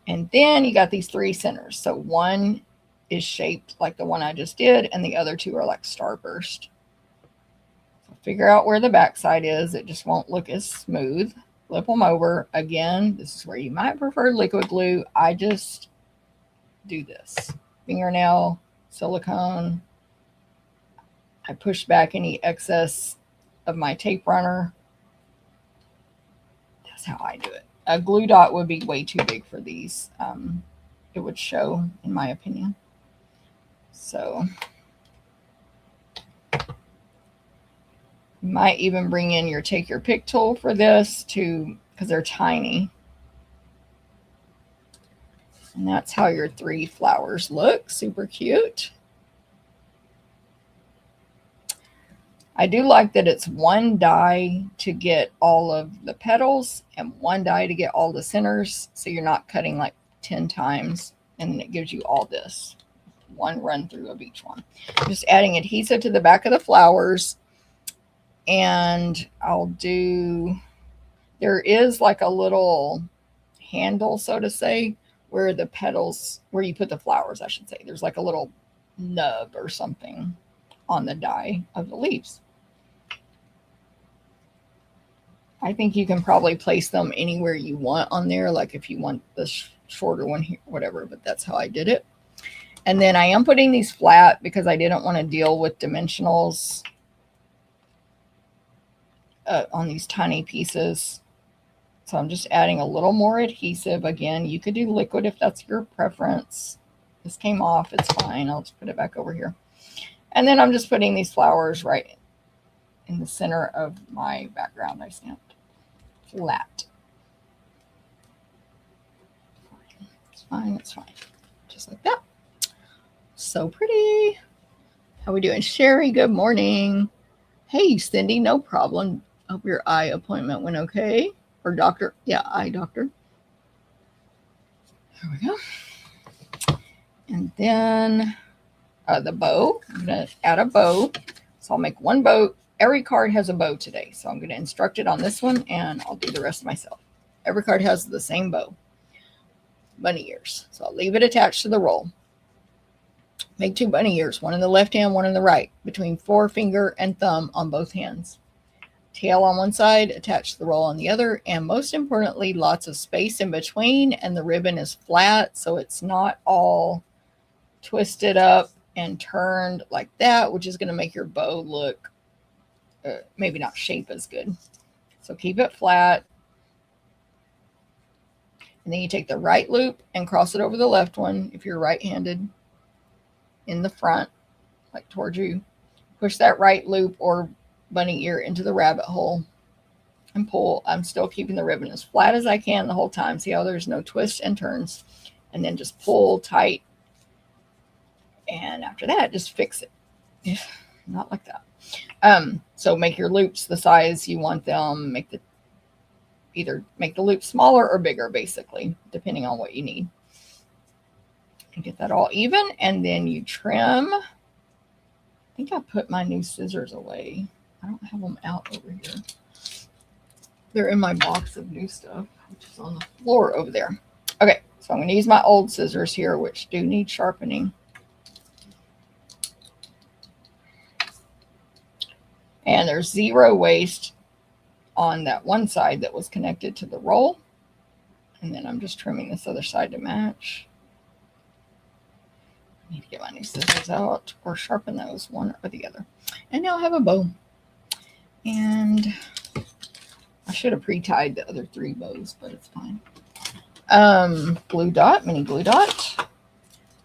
And then you got these 3 centers. So one is shaped like the one I just did, and the other 2 are like starburst. So figure out where the back side is. It just won't look as smooth. Flip them over. Again, this is where you might prefer liquid glue. I just do this. Fingernail, silicone. I push back any excess of my tape runner. That's how I do it. A glue dot would be way too big for these. It would show, in my opinion. So you might even bring in your take your pick tool for this too, because they're tiny. And that's how your 3 flowers look. Super cute. I do like that it's 1 die to get all of the petals and 1 die to get all the centers. So you're not cutting like 10 times, and then it gives you all this. 1 run through of each one. Just adding adhesive to the back of the flowers. And I'll do, there is like a little handle, so to say, where the petals, where you put the flowers, I should say. There's like a little nub or something on the die of the leaves. I think you can probably place them anywhere you want on there, like if you want the shorter one here, whatever, but that's how I did it. And then I am putting these flat because I didn't want to deal with dimensionals on these tiny pieces. So I'm just adding a little more adhesive. Again, you could do liquid if that's your preference. This came off, it's fine. I'll just put it back over here. And then I'm just putting these flowers right in the center of my background I stamped. Flat. It's fine, it's fine. Just like that. So pretty. How we doing? Sherry, good morning. Hey, Cindy, no problem. Hope your eye appointment went okay. Or doctor. Yeah, eye doctor. There we go. And then the bow. I'm going to add a bow. So I'll make one bow. Every card has a bow today. So I'm going to instruct it on this one, and I'll do the rest myself. Every card has the same bow. Bunny ears. So I'll leave it attached to the roll. Make 2 bunny ears, one in the left hand, one in the right, between forefinger and thumb on both hands. Tail on one side, attach the roll on the other, and most importantly, lots of space in between, and the ribbon is flat, so it's not all twisted up and turned like that, which is going to make your bow look maybe not shape as good. So keep it flat. And then you take the right loop and cross it over the left one if you're right-handed in the front, like towards you. Push that right loop or bunny ear into the rabbit hole and pull. I'm still keeping the ribbon as flat as I can the whole time. See how there's no twists and turns. And then just pull tight. And after that, just fix it. Not like that. So make your loops the size you want them. Either make the loop smaller or bigger, basically, depending on what you need. And get that all even, and then you trim. I think I put my new scissors away. I don't have them out over here. They're in my box of new stuff, which is on the floor over there. Okay, so I'm going to use my old scissors here, which do need sharpening. And there's 0 waste on that one side that was connected to the roll. And then I'm just trimming this other side to match. I need to get my new scissors out or sharpen those, one or the other. And now I have a bow. And I should have pre-tied the other 3 bows, but it's fine. Glue dot, mini glue dot.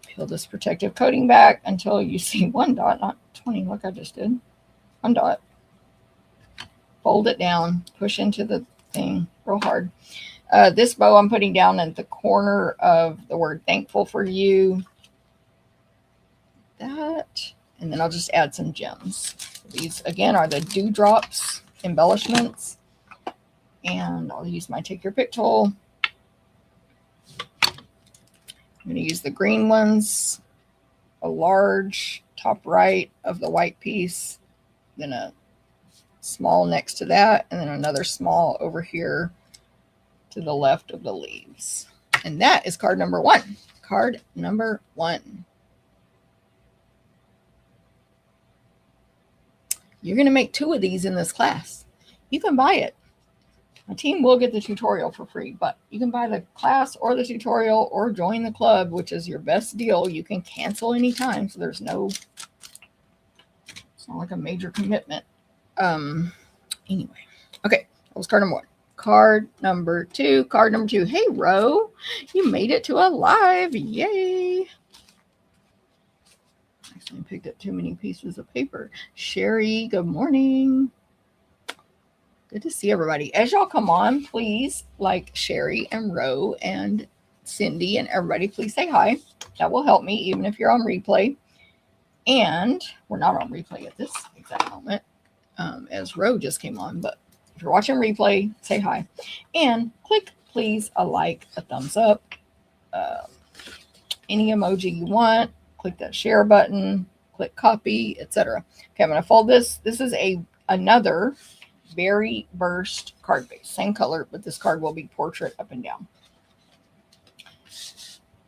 Peel this protective coating back until you see 1 dot, not 20 like I just did. 1 dot. Fold it down, push into the thing real hard. This bow I'm putting down at the corner of the word thankful for you. That, and then I'll just add some gems. These again are the dewdrops embellishments, and I'll use my take your pick tool. I'm going to use the green ones, a large top right of the white piece, then a small next to that, and then another small over here to the left of the leaves. And that is card number 1. Card number 1. You're going to make 2 of these in this class. You can buy it. My team will get the tutorial for free, but you can buy the class or the tutorial or join the club, which is your best deal. You can cancel anytime, so there's no, it's not like a major commitment. Anyway, okay, that was card number 1. Card number 2. Card number 2. Hey, Ro, you made it to a live. Yay. I picked up too many pieces of paper. Sherry, good morning. Good to see everybody. As y'all come on, please like Sherry and Ro and Cindy and everybody. Please say hi. That will help me, even if you're on replay. And we're not on replay at this exact moment, as Ro just came on. But if you're watching replay, say hi. And click, please, a like, a thumbs up, any emoji you want. Click that share button, click copy, etc. Okay, I'm going to fold this. This is another Berry Burst card base. Same color, but this card will be portrait up and down.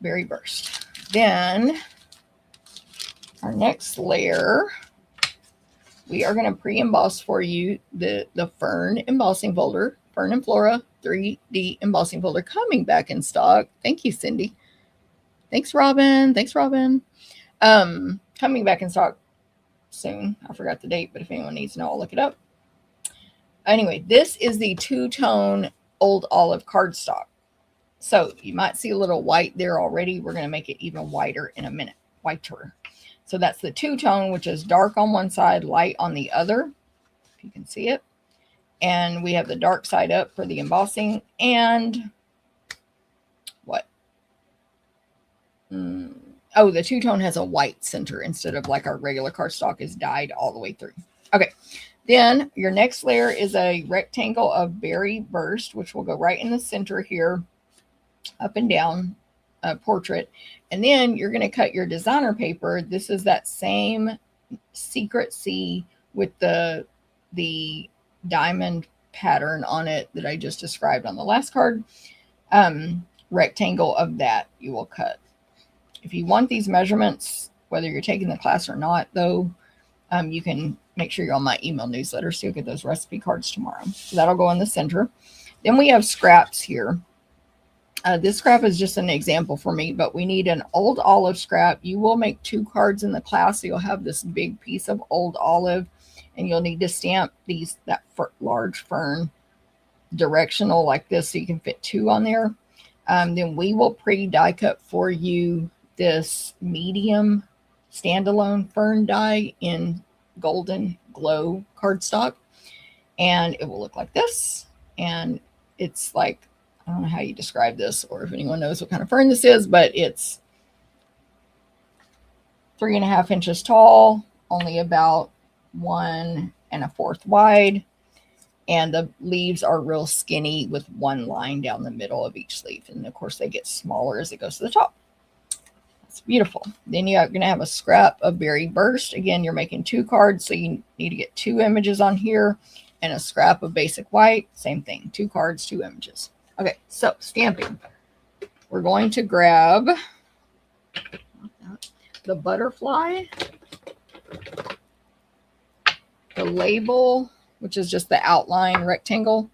Berry Burst. Then our next layer, we are going to pre-emboss for you the Fern embossing folder, Fern and Flora 3D embossing folder coming back in stock. Thank you, Cindy. Thanks, Robin. Thanks, Robin. Coming back in stock soon. I forgot the date, but if anyone needs to know, I'll look it up. Anyway, this is the two-tone Old Olive cardstock. So you might see a little white there already. We're going to make it even whiter in a minute. Whiter. So that's the two-tone, which is dark on one side, light on the other, if you can see it. And we have the dark side up for the embossing. And what? Oh, the two-tone has a white center instead of like our regular cardstock is dyed all the way through. Okay. Then your next layer is a rectangle of berry burst, which will go right in the center here, up and down, portrait. And then you're going to cut your designer paper. This is that same Secret C with the diamond pattern on it that I just described on the last card. Rectangle of that you will cut. If you want these measurements, whether you're taking the class or not, though, you can make sure you're on my email newsletter so you'll get those recipe cards tomorrow. So that'll go in the center. Then we have scraps here. This scrap is just an example for me, but we need an Old Olive scrap. You will make 2 cards in the class, so you'll have this big piece of Old Olive, and you'll need to stamp that large fern directional like this so you can fit 2 on there. Then we will pre-die cut for you this medium standalone fern die in Golden Glow cardstock, and it will look like this. And it's like, I don't know how you describe this or if anyone knows what kind of fern this is, but it's 3.5 inches tall, only about 1 1/4 wide, and the leaves are real skinny with 1 line down the middle of each leaf, and of course they get smaller as it goes to the top. It's beautiful. Then you're going to have a scrap of berry burst. Again, you're making 2 cards, so you need to get 2 images on here, and a scrap of basic white. Same thing, 2 cards, 2 images. Okay, so stamping. We're going to grab the butterfly, the label, which is just the outline rectangle,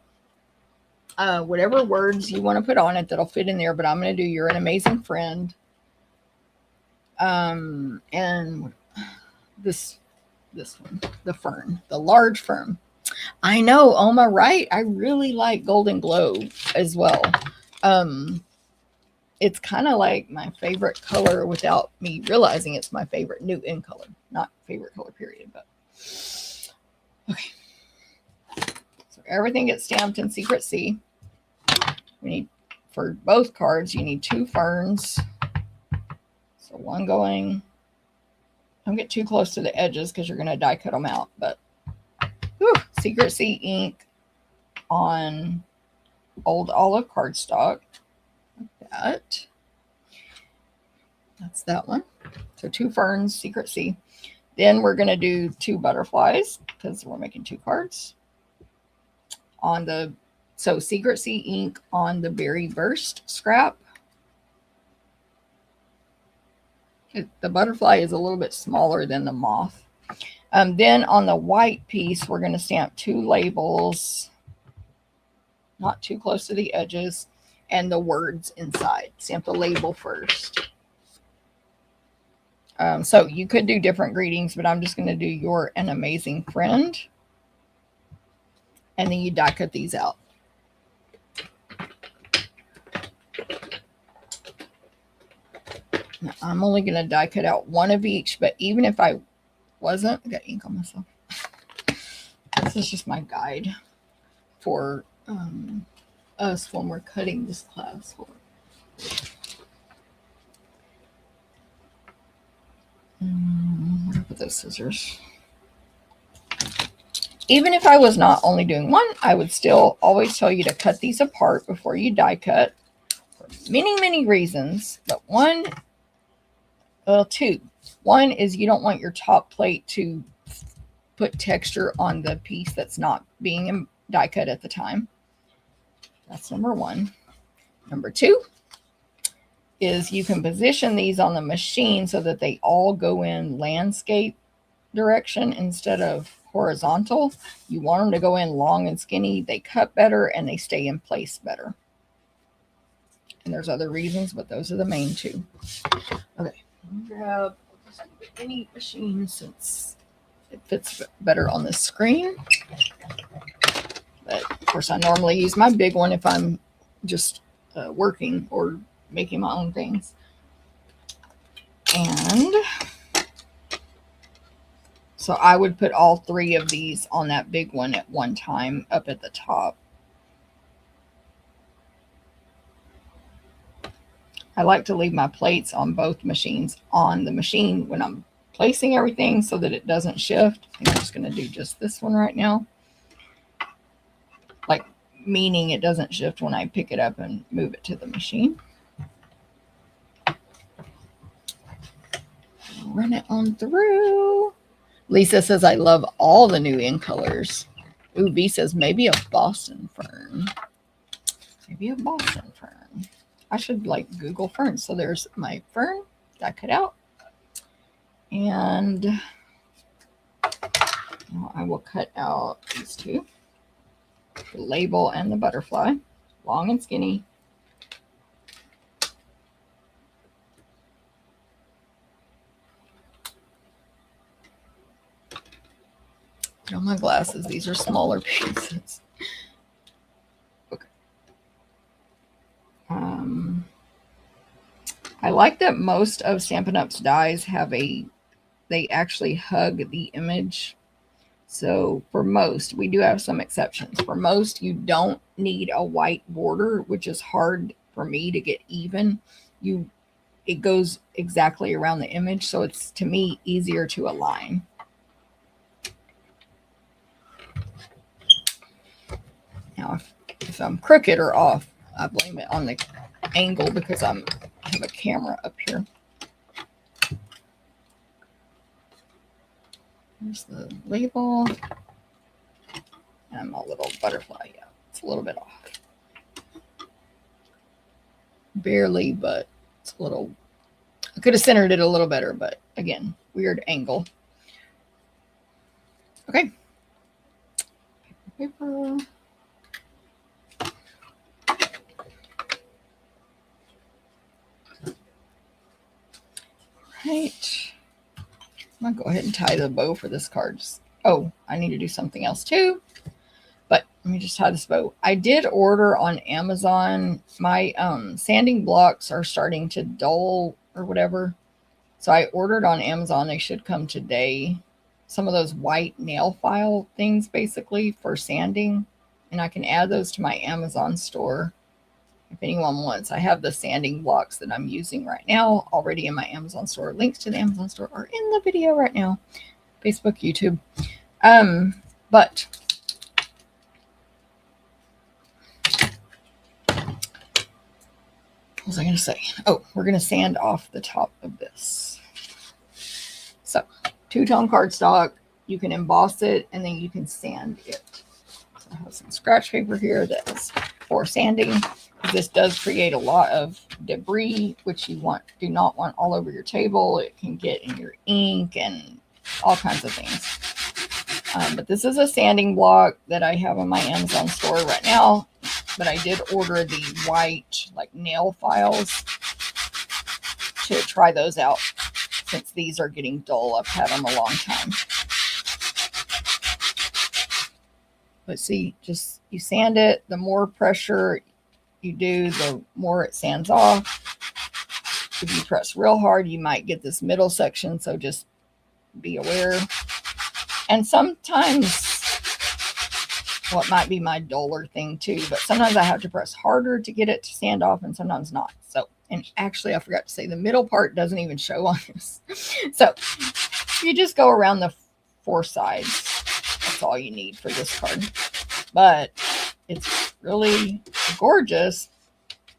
whatever words you want to put on it that'll fit in there, but I'm going to do You're an Amazing Friend. And this one, the fern, the large fern. I know, Oma, right? I really like Golden Glow as well. It's kind of like my favorite color without me realizing it's my favorite new in color. Not favorite color, period, but okay. So everything gets stamped in Secret C. We need, for both cards, you need 2 ferns. So 1 going, don't get too close to the edges because you're going to die cut them out, but Secret C ink on Old Olive cardstock, like that. That's that one. So 2 ferns, Secret C. Then we're going to do 2 butterflies because we're making 2 cards. So Secret C ink on the Berry Burst scrap. The butterfly is a little bit smaller than the moth. Then on the white piece, we're going to stamp 2 labels, not too close to the edges, and the words inside. Stamp the label first. So you could do different greetings, but I'm just going to do You're an Amazing Friend. And then you die cut these out. Now, I'm only going to die cut out 1 of each, but even if I wasn't, I got ink on myself. This is just my guide for us when we're cutting this class. Where put those scissors? Even if I was not only doing 1, I would still always tell you to cut these apart before you die cut for many, many reasons. But 2. 1 is you don't want your top plate to put texture on the piece that's not being die cut at the time. That's number 1. Number 2 is you can position these on the machine so that they all go in landscape direction instead of horizontal. You want them to go in long and skinny. They cut better and they stay in place better. And there's other reasons, but those are the main two. Okay, grab any machine since it fits better on the screen. But of course, I normally use my big one if I'm just working or making my own things. And so I would put all 3 of these on that big one at one time up at the top. I like to leave my plates on both machines on the machine when I'm placing everything so that it doesn't shift. I think I'm just going to do just this one right now. Like, meaning it doesn't shift when I pick it up and move it to the machine. Run it on through. Lisa says, I love all the new in colors. Ooh, V says, maybe a Boston fern. Maybe a Boston fern. I should like Google ferns. So there's my fern that I cut out. And now I will cut out these 2. The label and the butterfly. Long and skinny. Get on my glasses. These are smaller pieces. Okay. I like that most of Stampin' Up's dies have they actually hug the image. So for most, we do have some exceptions. For most, you don't need a white border, which is hard for me to get even. It goes exactly around the image, so it's, to me, easier to align. Now, if I'm crooked or off, I blame it on the angle because I have a camera up here. There's the label. And my little butterfly. Yeah, it's a little bit off. Barely, but it's a little. I could have centered it a little better, but again, weird angle. Okay. Paper. Right. I'm going to go ahead and tie the bow for this card. Oh, I need to do something else too. But let me just tie this bow. I did order on Amazon. My sanding blocks are starting to dull or whatever. So I ordered on Amazon. They should come today. Some of those white nail file things basically for sanding. And I can add those to my Amazon store. If anyone wants, I have the sanding blocks that I'm using right now already in my Amazon store. Links to the Amazon store are in the video right now. Facebook, YouTube. But what was I going to say? Oh, we're going to sand off the top of this. So, 2-tone cardstock. You can emboss it and then you can sand it. So I have some scratch paper here that's for sanding. This does create a lot of debris, which you do not want all over your table. It can get in your ink and all kinds of things. But this is a sanding block that I have on my Amazon store right now. But I did order the white like nail files to try those out since these are getting dull. I've had them a long time. But see, just you sand it, the more pressure you do, the more it sands off. If you press real hard, you might get this middle section, so just be aware. And sometimes, well, it might be my duller thing too, but sometimes I have to press harder to get it to sand off and sometimes not. So, and actually I forgot to say the middle part doesn't even show on this. So you just go around the 4 sides. That's all you need for this card. But it's really gorgeous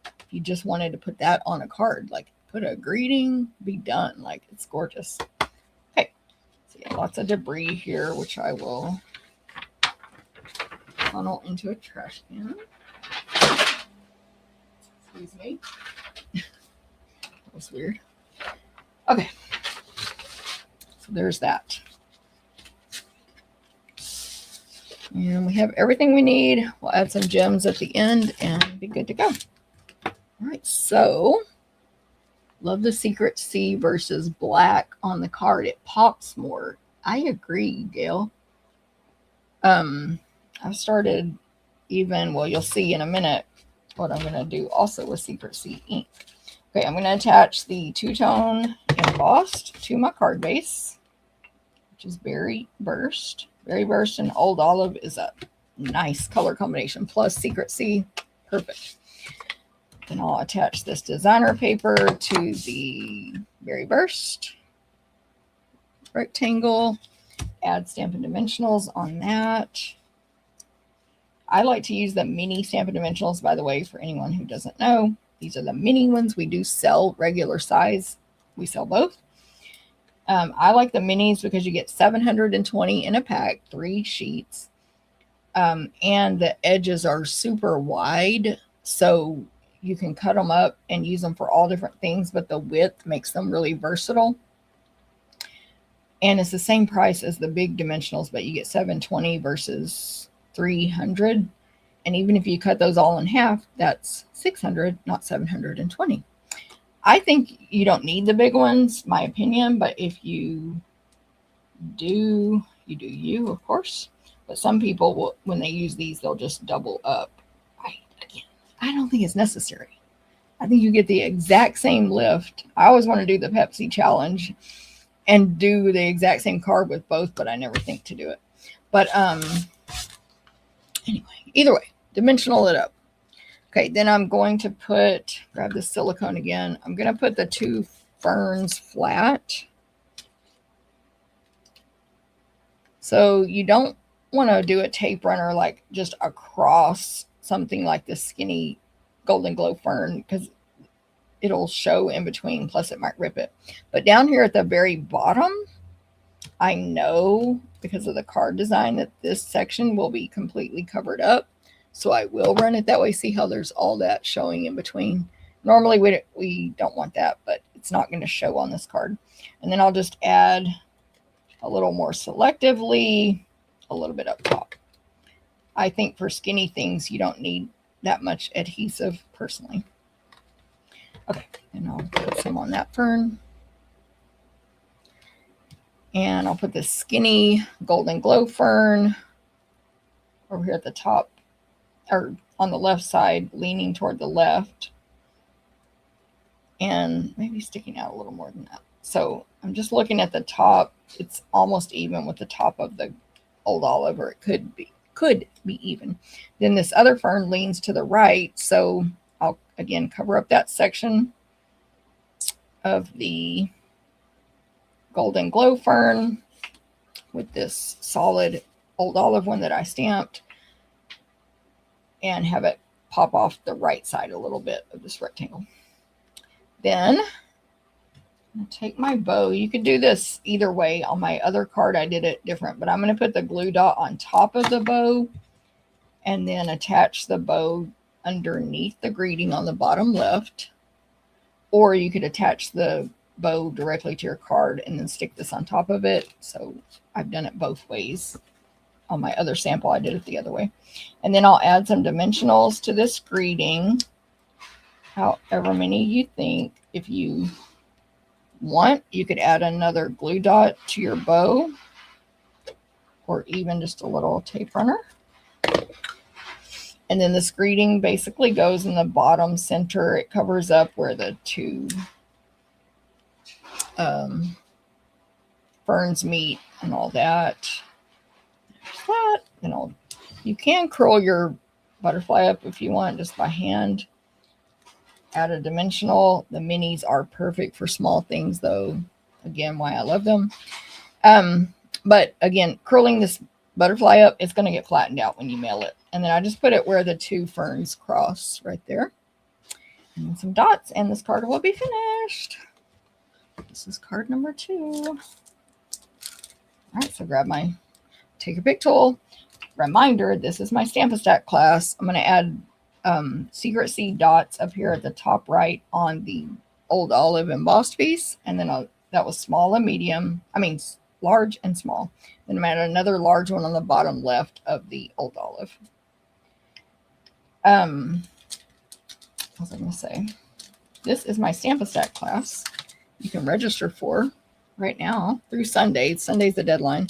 if you just wanted to put that on a card. Like put a greeting, be done. Like it's gorgeous. Okay. So yeah, lots of debris here, which I will funnel into a trash can. Excuse me. That was weird. Okay. So there's that. have everything we need. We'll add some gems at the end and be good to go. All right, so love the Secret C versus black on the card. It pops more. I agree, Gail. I've started even, well, you'll see in a minute what I'm going to do also with Secret C ink. Okay, I'm going to attach the two-tone embossed to my card base, which is Berry Burst. Berry Burst and Old Olive is a nice color combination, plus Secret C, perfect. Then I'll attach this designer paper to the Berry Burst rectangle, add Stampin' Dimensionals on that. I like to use the mini Stampin' Dimensionals, by the way, for anyone who doesn't know. These are the mini ones. We do sell regular size. We sell both. I like the minis because you get 720 in a pack, 3 sheets. And the edges are super wide, so you can cut them up and use them for all different things, but the width makes them really versatile. And it's the same price as the big dimensionals, but you get 720 versus 300. And even if you cut those all in half, that's 600, not 720. I think you don't need the big ones, my opinion, but if you do, you do you, of course. But some people will, when they use these, they'll just double up. I don't think it's necessary. I think you get the exact same lift. I always want to do the Pepsi challenge and do the exact same card with both, but I never think to do it. But anyway, either way, dimensional it up. Okay, then I'm going to grab the silicone again. I'm going to put the 2 ferns flat. So you don't want to do a tape runner like just across something like the skinny Golden Glow fern, because it'll show in between, plus it might rip it. But down here at the very bottom, I know because of the card design that this section will be completely covered up. So I will run it that way. See how there's all that showing in between. Normally we don't want that, but it's not going to show on this card. And then I'll just add a little more selectively, a little bit up top. I think for skinny things, you don't need that much adhesive personally. Okay, and I'll put some on that fern. And I'll put this skinny Golden Glow fern over here at the top, or on the left side, leaning toward the left. And maybe sticking out a little more than that. So I'm just looking at the top. It's almost even with the top of the Old Olive, or it could be even. Then this other fern leans to the right, so I'll again cover up that section of the Golden Glow fern with this solid Old Olive one that I stamped, and have it pop off the right side a little bit of this rectangle. Then I'm going to take my bow. You could do this either way. On my other card, I did it different, but I'm going to put the glue dot on top of the bow and then attach the bow underneath the greeting on the bottom left. Or you could attach the bow directly to your card and then stick this on top of it. So I've done it both ways. On my other sample, I did it the other way. And then I'll add some dimensionals to this greeting, however many you think. If you want, you could add another glue dot to your bow, or even just a little tape runner. And then this greeting basically goes in the bottom center. It covers up where the 2 ferns meet and all that. There's that. And you can curl your butterfly up if you want, just by hand. Add a dimensional. The minis are perfect for small things, though. Again, why I love them. But again, curling this butterfly up, it's going to get flattened out when you mail it. And then I just put it where the 2 ferns cross right there. And then some dots, and this card will be finished. This is card number 2. All right, so take your pick tool. Reminder, this is my Stamp-A-Stack class. I'm going to add Secret C dots up here at the top right on the Old Olive embossed piece. And then that was small and medium. large and small. Then I'm going to add another large one on the bottom left of the old olive. What was I going to say? This is my Stamp a Stack class. You can register for right now through Sunday. Sunday's the deadline.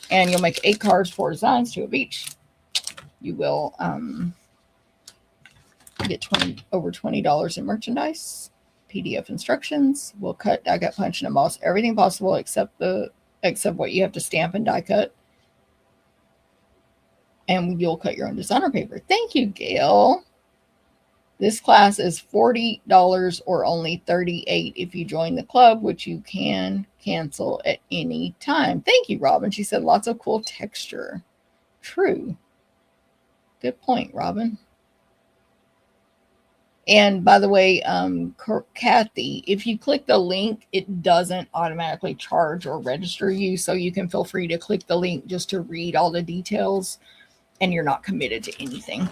And you'll make 8 cards, 4 designs, 2 of each. You will get over $20 in merchandise, PDF instructions. We'll cut, die cut, punch, and emboss everything possible except what you have to stamp and die cut. And you'll cut your own designer paper. Thank you, Gail. This class is $40 or only $38 if you join the club, which you can cancel at any time. Thank you, Robin. She said lots of cool texture. True. Good point, Robin. And by the way, Kathy, if you click the link, it doesn't automatically charge or register you. So you can feel free to click the link just to read all the details, and you're not committed to anything.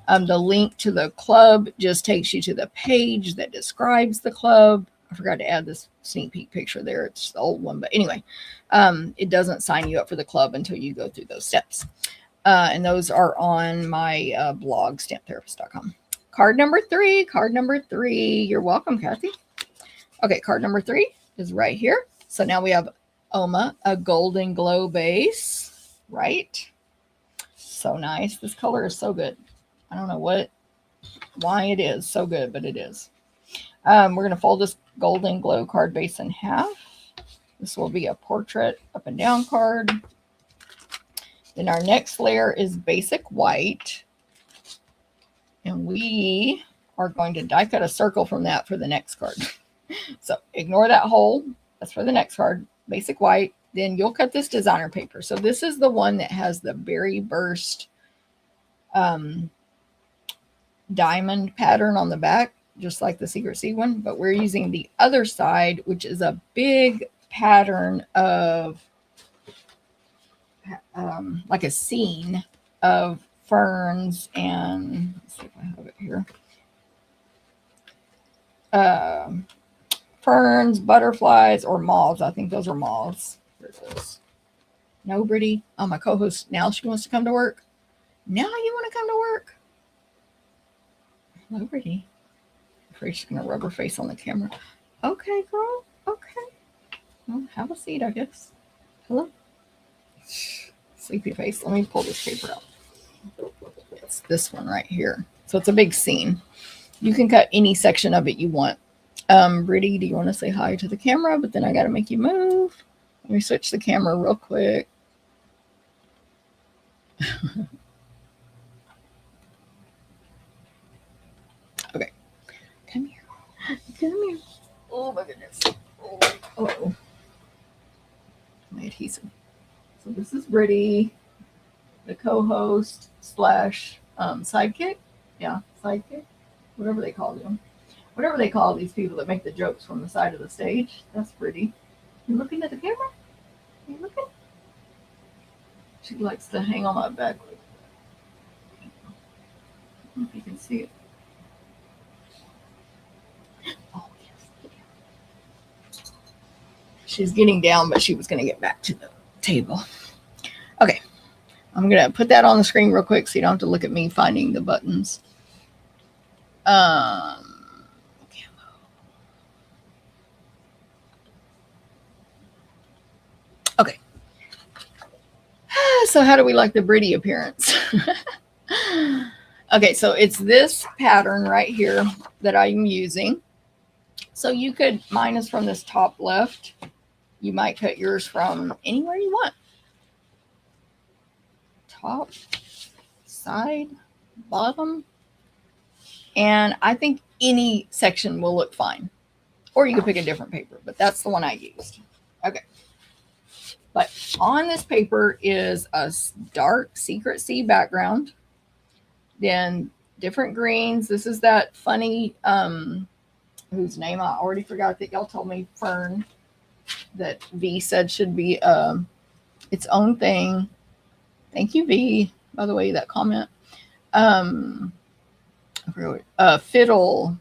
The link to the club just takes you to the page that describes the club. I forgot to add this sneak peek picture there. It's the old one. But anyway, it doesn't sign you up for the club until you go through those steps. And those are on my blog, stamptherapist.com. Card number 3. Card number 3. You're welcome, Kathy. Okay, card number 3 is right here. So now we have Oma, a golden glow base, right? So nice. This color is so good. I don't know why it is so good, but it is. We're going to fold this golden glow card base in half. This will be a portrait up and down card. Then our next layer is basic white. And we are going to die cut a circle from that for the next card. So ignore that hole. That's for the next card. Basic white. Then you'll cut this designer paper. So this is the one that has the berry burst diamond pattern on the back, just like the Secret Sea one. But we're using the other side, which is a big pattern of like a scene of ferns and, let's see if I have it here. Ferns, butterflies, or moths. I think those are moths. Here it is. Nobody. Oh, my co-host, now she wants to come to work. Now you want to come to work? Nobody. I'm afraid she's going to rub her face on the camera. Okay, girl. Okay. Well, have a seat, I guess. Hello? Sleepy face. Let me pull this paper out. It's this one right here. So it's a big scene. You can cut any section of it you want. Brittany, do you want to say hi to the camera? But then I got to make you move. Let me switch the camera real quick. Okay. Come here. Come here. Oh my goodness. Oh. My adhesive. So this is Brittany, the co-host / sidekick. Yeah, sidekick. Whatever they call them. Whatever they call these people that make the jokes from the side of the stage. That's Brittany. You looking at the camera? You looking? She likes to hang on my back like that. I don't know if you can see it. Oh, yes. She's getting down, but she was going to get back to the table. Okay. I'm going to put that on the screen real quick so you don't have to look at me finding the buttons. Okay. So how do we like the Brittany appearance? Okay, so it's this pattern right here that I'm using. So you could, mine is from this top left. You might cut yours from anywhere you want. Top, side, bottom. And I think any section will look fine. Or you could pick a different paper, but that's the one I used. Okay. But on this paper is a dark Secret Sea background. Then different greens. This is that funny, whose name I already forgot that y'all told me, Fern, that V said should be its own thing. Thank you, V, by the way, that comment. Fiddle,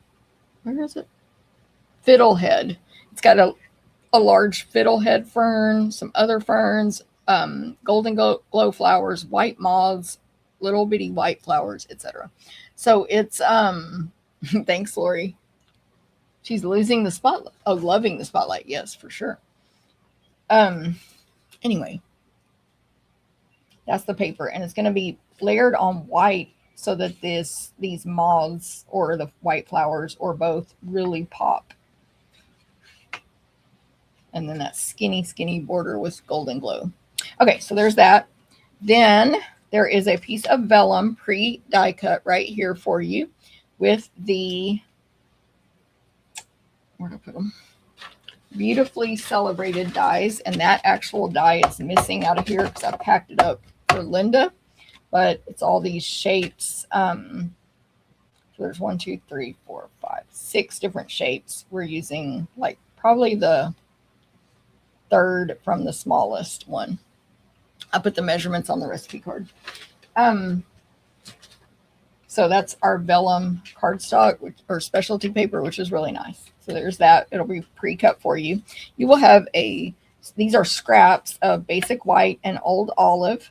where is it? Fiddlehead. It's got a a large fiddlehead fern, some other ferns, golden glow flowers, white moths, little bitty white flowers, etc. So it's thanks, Lori. She's losing the spotlight. Oh, loving the spotlight. Yes, for sure. Anyway, that's the paper, and it's going to be layered on white so that these moths or the white flowers or both really pop. And then that skinny border with golden glow. Okay, so there's that. Then there is a piece of vellum pre-die cut right here for you with the, where did I put them? Beautifully celebrated dies, and that actual die is missing out of here because I packed it up for Linda, but it's all these shapes. So there's 1, 2, 3, 4, 5, 6 different shapes. We're using like probably the third from the smallest one. I put the measurements on the recipe card. So that's our vellum cardstock or specialty paper, which is really nice. So there's that. It'll be pre-cut for you. You will have these are scraps of basic white and old olive,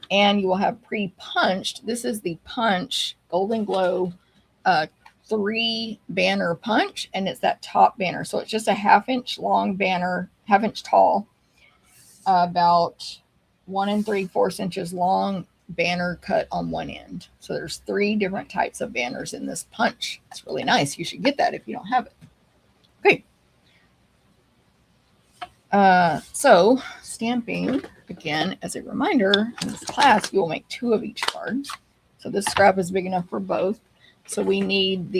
and you will have pre-punched. This is the punch golden glow 3 banner punch, and it's that top banner. So it's just a 1/2 inch long banner, 1/2 inch tall, about 1 3/4 inches long banner cut on one end. So there's 3 different types of banners in this punch. It's really nice. You should get that if you don't have it. Okay. So stamping, again, as a reminder, in this class, you will make 2 of each card. So this scrap is big enough for both. So we need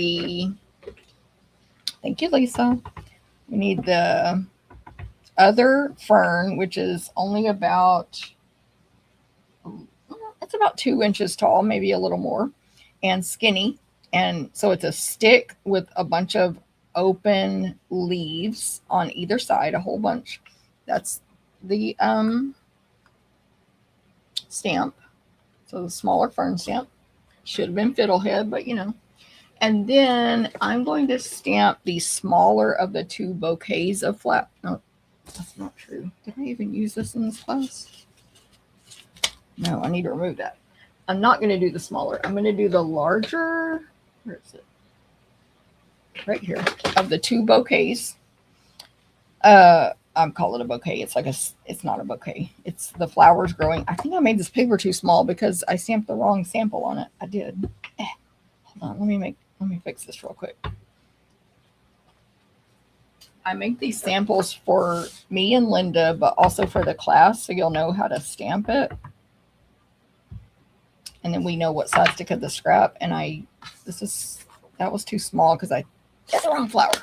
thank you, Lisa. We need the other fern, which is only about, it's about 2 inches tall, maybe a little more, and skinny. And so it's a stick with a bunch of open leaves on either side, a whole bunch. That's the stamp. So the smaller fern stamp. Should have been fiddlehead, but you know. And then I'm going to stamp the smaller of the 2 bouquets of no, that's not true. Did I even use this in this class? No, I need to remove that. I'm not going to do the smaller. I'm going to do the larger. Where is it? Right here. Of the 2 bouquets. I'm calling it a bouquet. It's not a bouquet. It's the flowers growing. I think I made this paper too small because I stamped the wrong sample on it. I did. Hold on. Let me fix this real quick. I make these samples for me and Linda, but also for the class, so you'll know how to stamp it. And then we know what size to cut the scrap. And that was too small because I got the wrong flower.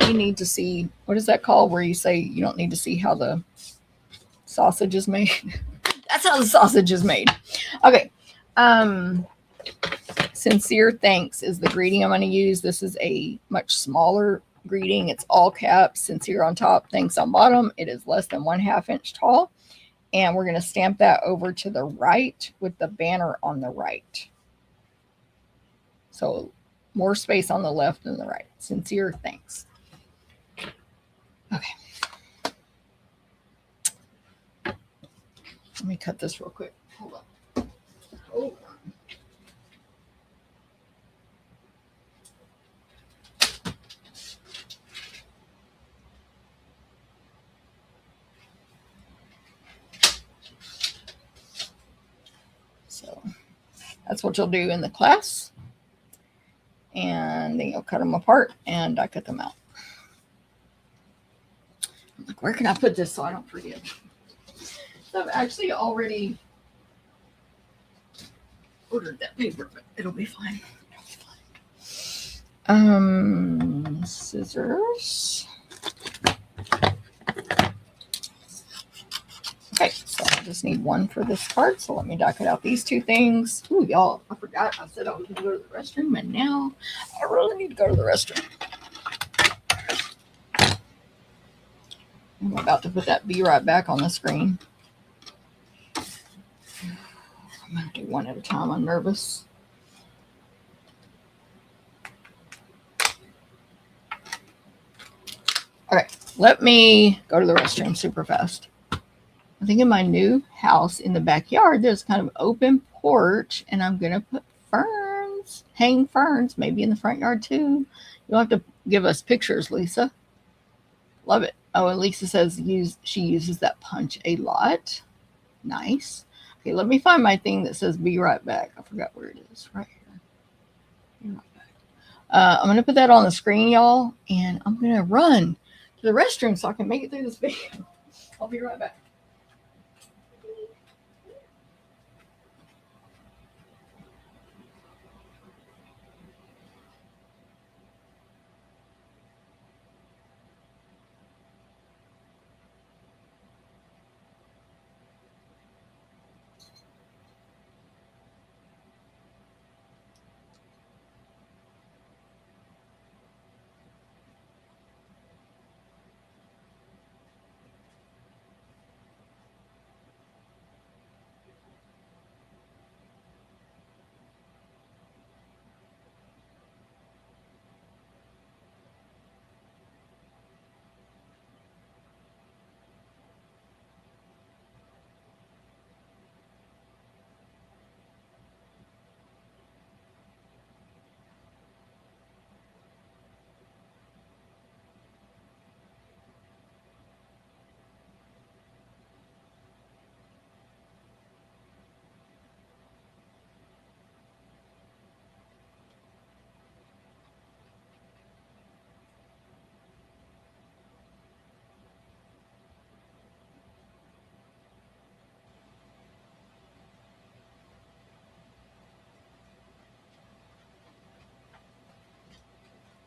You need to see, what is that called? Where you say you don't need to see how the sausage is made. That's how the sausage is made. Okay. Sincere thanks is the greeting I'm going to use. This is a much smaller greeting. It's all caps, sincere on top, thanks on bottom. It is less than 1/2 inch tall. And we're going to stamp that over to the right with the banner on the right. So more space on the left than the right. Sincere thanks. Okay. Let me cut this real quick. Hold on. Hold on. So that's what you'll do in the class. And then you'll cut them apart and I cut them out. I'm like, where can I put this so I don't forget? So I've actually already ordered that paper, but it'll be fine. Scissors. Okay, so I just need one for this part. So let me die cut out these 2 things. Ooh, y'all, I forgot. I said I was going to go to the restroom, and now I really need to go to the restroom. I'm about to put that B right back on the screen. I'm going to do one at a time. I'm nervous. Okay, let me go to the restroom super fast. I think in my new house in the backyard, there's kind of open porch, and I'm going to put ferns, hang ferns, maybe in the front yard too. You'll have to give us pictures, Lisa. Love it. Oh, and Lisa says she uses that punch a lot. Nice. Okay, let me find my thing that says be right back. I forgot where it is. Right here. Be right back. I'm going to put that on the screen, y'all, and I'm going to run to the restroom so I can make it through this video. I'll be right back.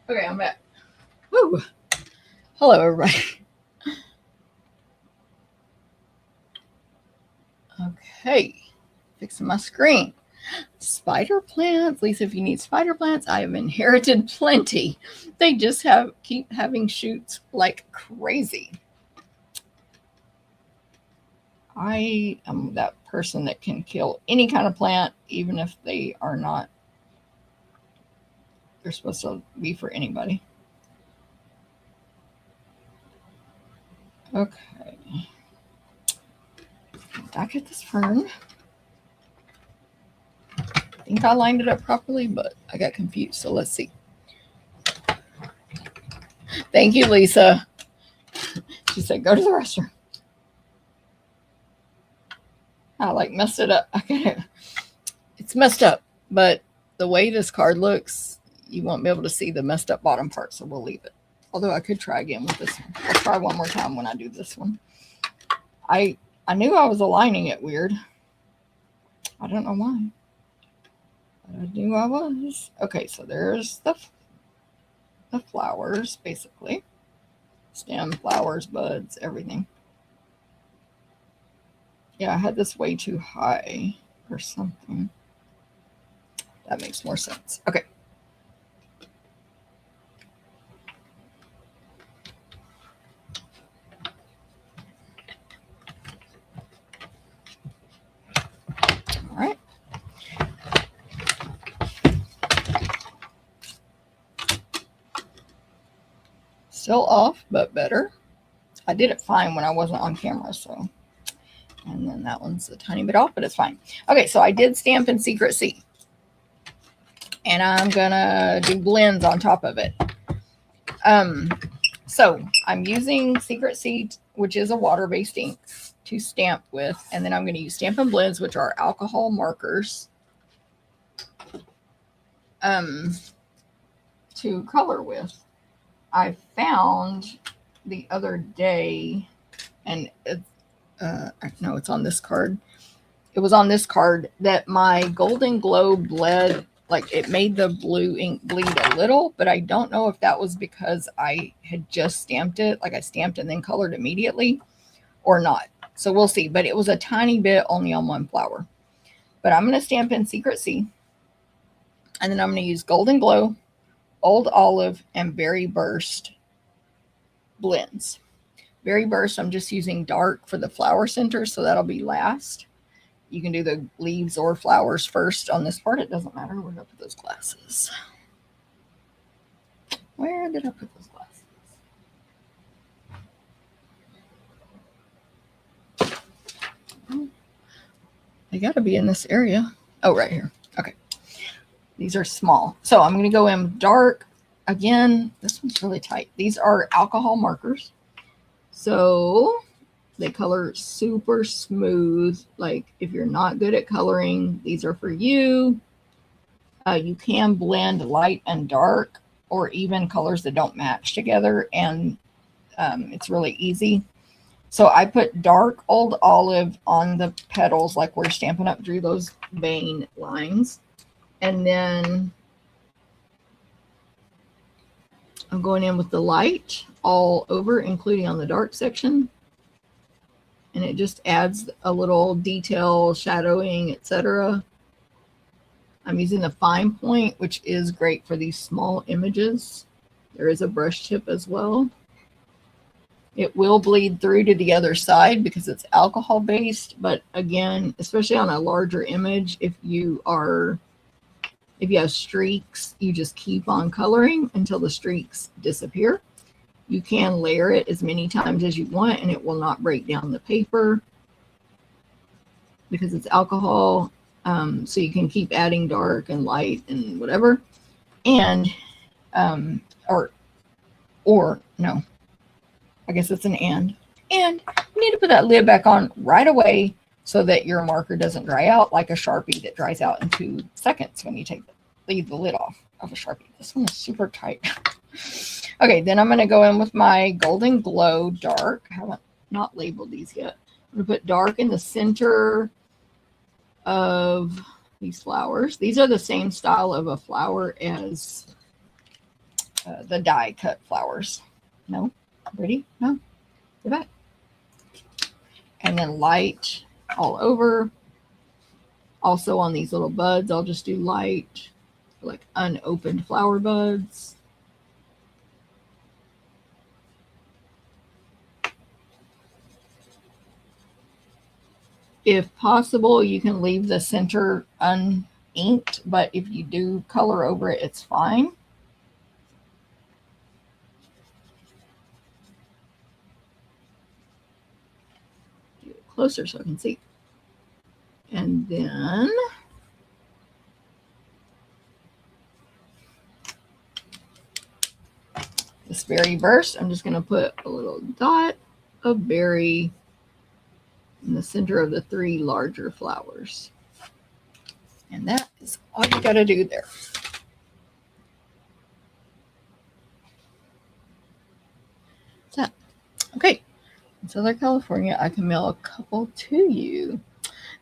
Okay, I'm back. Woo. Hello, everybody. Okay, fixing my screen. Spider plants. Lisa, if you need spider plants, I have inherited plenty. They just keep having shoots like crazy. I am that person that can kill any kind of plant, even if they are not. They're supposed to be for anybody. Okay. Back at this fern. I think I lined it up properly, but I got confused. So let's see. Thank you, Lisa. She said, go to the restroom. I messed it up. It's messed up, but the way this card looks, you won't be able to see the messed up bottom part, so we'll leave it. Although I could try again with this one. I'll try one more time when I do this one. I knew I was aligning it weird. I don't know why. But I knew I was. Okay, so there's the flowers, basically. Stem, flowers, buds, everything. Yeah, I had this way too high or something. That makes more sense. Okay. All right. Still off, but better. I did it fine when I wasn't on camera, so. And then that one's a tiny bit off, but it's fine. Okay, so I did Stampin' Secret C. And I'm going to do blends on top of it. So I'm using Secret C, which is a water-based ink, to stamp with. And then I'm going to use Stampin' Blends, which are alcohol markers, to color with. I found the other day, and no, it's on this card. It was on this card that my Golden Glow bled, like it made the blue ink bleed a little, but I don't know if that was because I had just stamped it, like I stamped and then colored immediately, or not. So we'll see, but it was a tiny bit only on one flower. But I'm going to stamp in Secret C, and then I'm going to use Golden Glow, Old Olive, and Berry Burst blends. Berry Burst, I'm just using dark for the flower center, so that'll be last. You can do the leaves or flowers first on this part. It doesn't matter. Where did I put those glasses? Where did I put those glasses? They got to be in this area. Oh, right here. Okay. These are small. So I'm going to go in dark. Again, this one's really tight. These are alcohol markers. So they color super smooth. Like if you're not good at coloring, these are for you. You can blend light and dark, or even colors that don't match together, and it's really easy. So I put dark Old Olive on the petals, like where Stampin' Up drew those vein lines. And then I'm going in with the light all over, including on the dark section. And it just adds a little detail, shadowing, etc. I'm using the fine point, which is great for these small images. There is a brush tip as well. It will bleed through to the other side because it's alcohol based, but again, especially on a larger image, if you have streaks, you just keep on coloring until the streaks disappear. You can layer it as many times as you want and it will not break down the paper because it's alcohol. So you can keep adding dark and light and whatever. And, or no, I guess it's an and. And you need to put that lid back on right away so that your marker doesn't dry out like a Sharpie that dries out in 2 seconds when you leave the lid off of a Sharpie. This one is super tight. Okay, then I'm going to go in with my Golden Glow Dark. I haven't not labeled these yet. I'm going to put dark in the center of these flowers. These are the same style of a flower as the die cut flowers. No? Ready? No? Go back. And then light all over. Also on these little buds, I'll just do light, like unopened flower buds. If possible, you can leave the center uninked, but if you do color over it, it's fine. Get it closer so I can see. And then this berry burst, I'm just going to put a little dot of berry in the center of the 3 larger flowers. And that is all you got to do there. So, okay. In Southern California, I can mail a couple to you.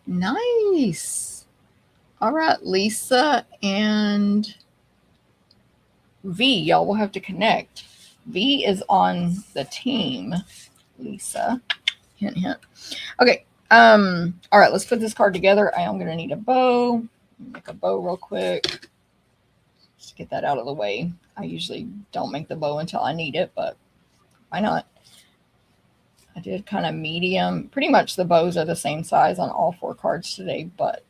Nice. All right, Lisa and V, y'all will have to connect. V is on the team, Lisa. Hint, hint. Okay. All right, let's put this card together. I am going to need a bow. Make a bow real quick. Just get that out of the way. I usually don't make the bow until I need it, but why not? I did kind of medium. Pretty much the bows are the same size on all 4 cards today, but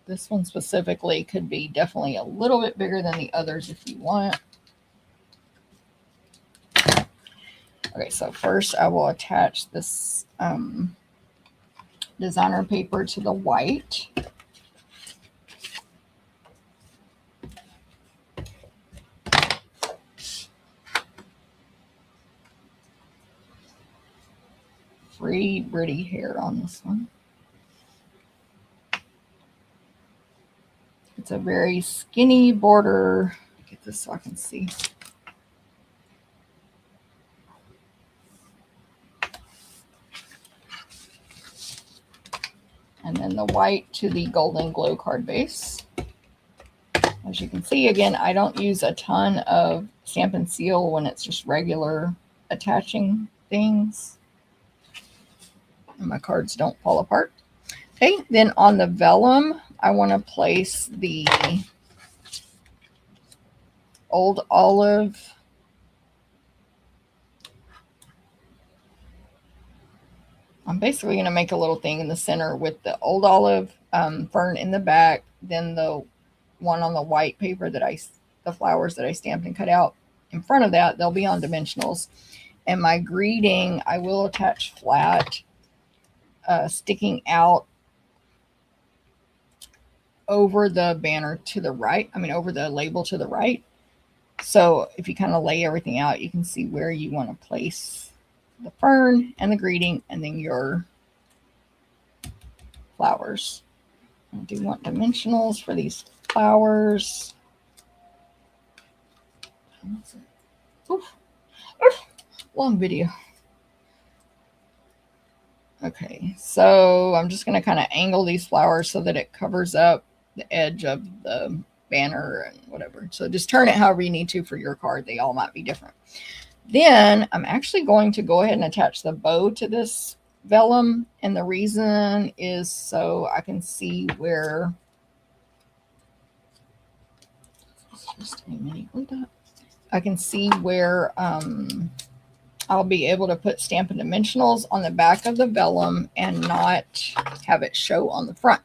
this one specifically could be definitely a little bit bigger than the others if you want. Okay, so first I will attach this designer paper to the white. Free pretty hair on this one. It's a very skinny border. Get this so I can see. And then the white to the Golden Glow card base. As you can see, again, I don't use a ton of Stampin' Seal when it's just regular attaching things. And my cards don't fall apart. Okay, then on the vellum, I want to place the Old Olive. I'm basically going to make a little thing in the center with the Old Olive fern in the back, then the one on the white paper that the flowers that I stamped and cut out in front of that. They'll be on dimensionals. And my greeting, I will attach flat, sticking out over the banner to the right. I mean, over the label to the right. So if you kind of lay everything out, you can see where you want to place the fern and the greeting and then your flowers. I do want dimensionals for these flowers. Oof. Long video. Okay, so I'm just going to kind of angle these flowers so that it covers up the edge of the banner and whatever. So just turn it however you need to for your card. They all might be different. Then I'm actually going to go ahead and attach the bow to this vellum. And the reason is so I can see where... Just a mini glue dot. I can see where I'll be able to put Stampin' Dimensionals on the back of the vellum and not have it show on the front.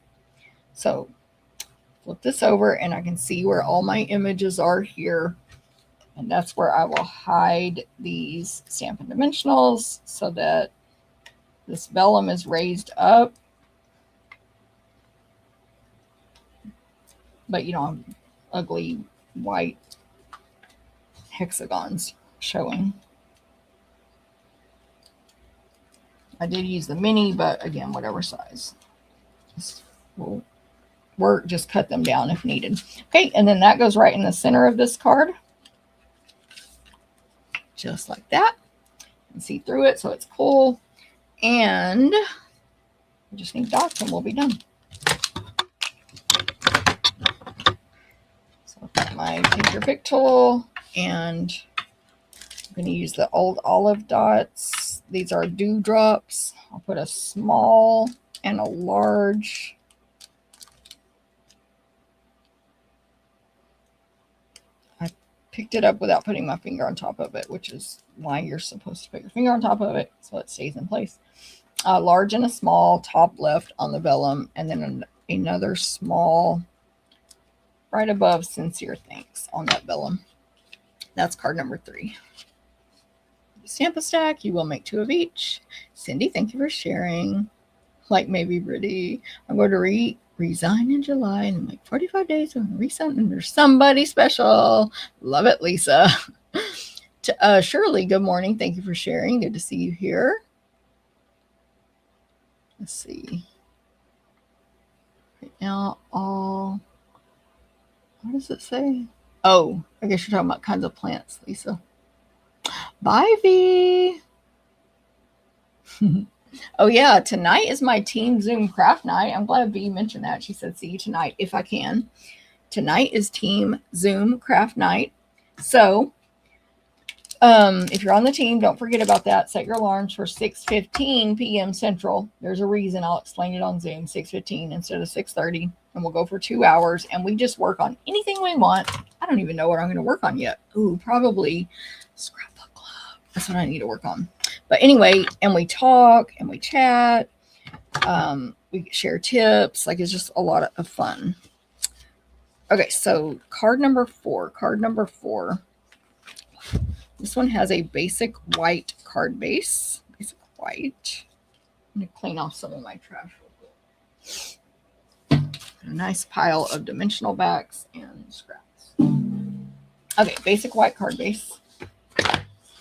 So flip this over and I can see where all my images are here. And that's where I will hide these Stampin' Dimensionals so that this vellum is raised up. But you don't have ugly white hexagons showing. I did use the mini, but again, whatever size. Just will work, just cut them down if needed. Okay, and then that goes right in the center of this card. Just like that. You can see through it, so it's cool. And we just need dots and we'll be done. So I've got my Tinker Pick tool and I'm going to use the old olive dots. These are dewdrops. I'll put a small and a large. I picked it up without putting my finger on top of it, which is why you're supposed to put your finger on top of it so it stays in place. A large and a small top left on the vellum, and then another small right above Sincere Thanks on that vellum. That's card number 3. Stamp a stack. You will make 2 of each. Cindy, thank you for sharing. Like maybe Brittany. I'm going to resign in July and in like 45 days I'm going to resign under somebody special. Love it, Lisa. Shirley, good morning. Thank you for sharing. Good to see you here. Let's see. Right now, all... What does it say? Oh, I guess you're talking about kinds of plants, Lisa. Bye, V. Oh, yeah. Tonight is my Team Zoom craft night. I'm glad V mentioned that. She said, see you tonight if I can. Tonight is Team Zoom craft night. So if you're on the team, don't forget about that. Set your alarms for 6:15 p.m. Central. There's a reason. I'll explain it on Zoom. 6:15 instead of 6:30. And we'll go for 2 hours. And we just work on anything we want. I don't even know what I'm going to work on yet. Ooh, probably scrapbook club. That's what I need to work on. But anyway, and we talk and we chat. We share tips. Like, it's just a lot of fun. Okay, so card number 4. Card number 4. This one has a basic white card base. Basic white. I'm going to clean off some of my trash real quick. A nice pile of dimensional backs and scraps. Okay, basic white card base.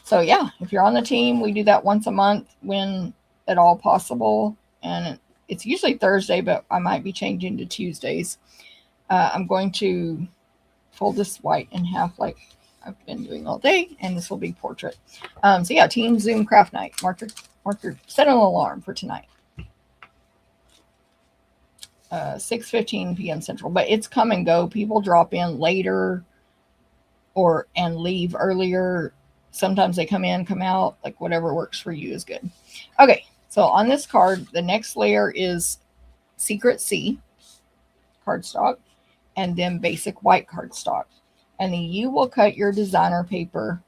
So yeah, if you're on the team, we do that once a month when at all possible. And it's usually Thursday, but I might be changing to Tuesdays. I'm going to fold this white in half like I've been doing all day, and this will be portrait. So yeah, Team Zoom craft night. Set an alarm for tonight. 6:15 p.m. Central, but it's come and go. People drop in later and leave earlier. Sometimes they come in, come out, like whatever works for you is good. Okay, so on this card, the next layer is Secret C cardstock, and then basic white cardstock. And then you will cut your designer paper.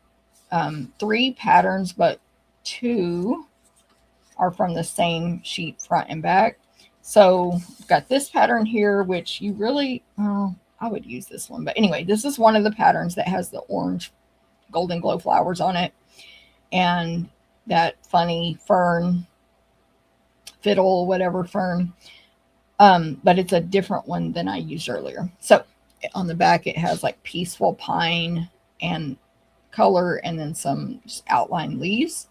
3 patterns, but 2 are from the same sheet front and back. So I've got this pattern here, which you really, I would use this one. But anyway, this is one of the patterns that has the orange golden glow flowers on it. And that funny fern, fiddle, whatever fern. but it's a different one than I used earlier. So on the back, it has like peaceful pine and color, and then some just outline leaves.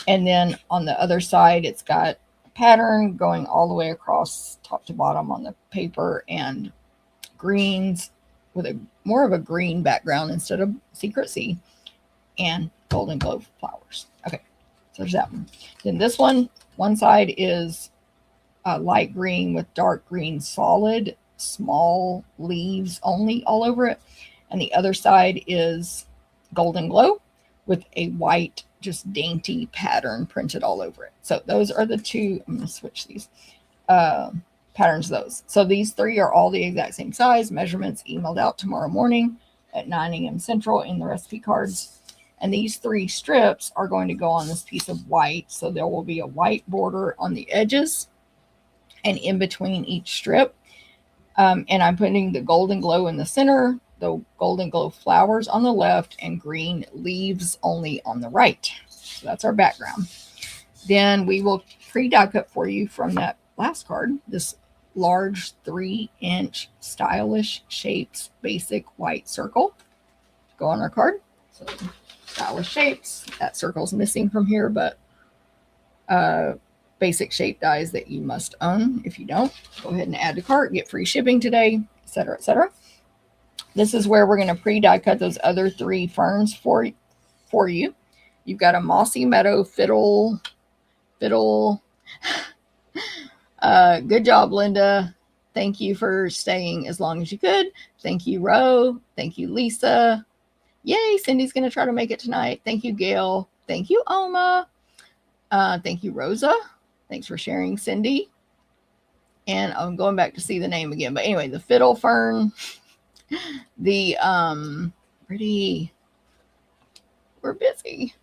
And then on the other side, it's got a pattern going all the way across top to bottom on the paper, and greens with a more of a green background instead of Secret Sea, and golden glow flowers. Okay, so there's that one. Then this one side is light green with dark green solid, small leaves only all over it. And the other side is golden glow with a white, just dainty pattern printed all over it. So those are the two. I'm going to switch these patterns, those. So these three are all the exact same size. Measurements emailed out tomorrow morning at 9 a.m. Central in the recipe cards. And these three strips are going to go on this piece of white. So there will be a white border on the edges and in between each strip. And I'm putting the golden glow in the center, the golden glow flowers on the left, and green leaves only on the right. So that's our background. Then we will pre-die cut for you from that last card, this large 3-inch stylish shapes basic white circle. Go on our card. So stylish shapes. That circle's missing from here, but basic shape dies that you must own. If you don't, go ahead and add to cart, get free shipping today, etc., etc. This is where we're going to pre-die cut those other three ferns for you. You've got a mossy meadow fiddle. Good job, Linda. Thank you for staying as long as you could. Thank you, Ro. Thank you, Lisa. Yay, Cindy's going to try to make it tonight. Thank you, Gail. Thank you, Oma. Thank you, Rosa. Thanks for sharing, Cindy. And I'm going back to see the name again. But anyway, the fiddle fern, the pretty, we're busy.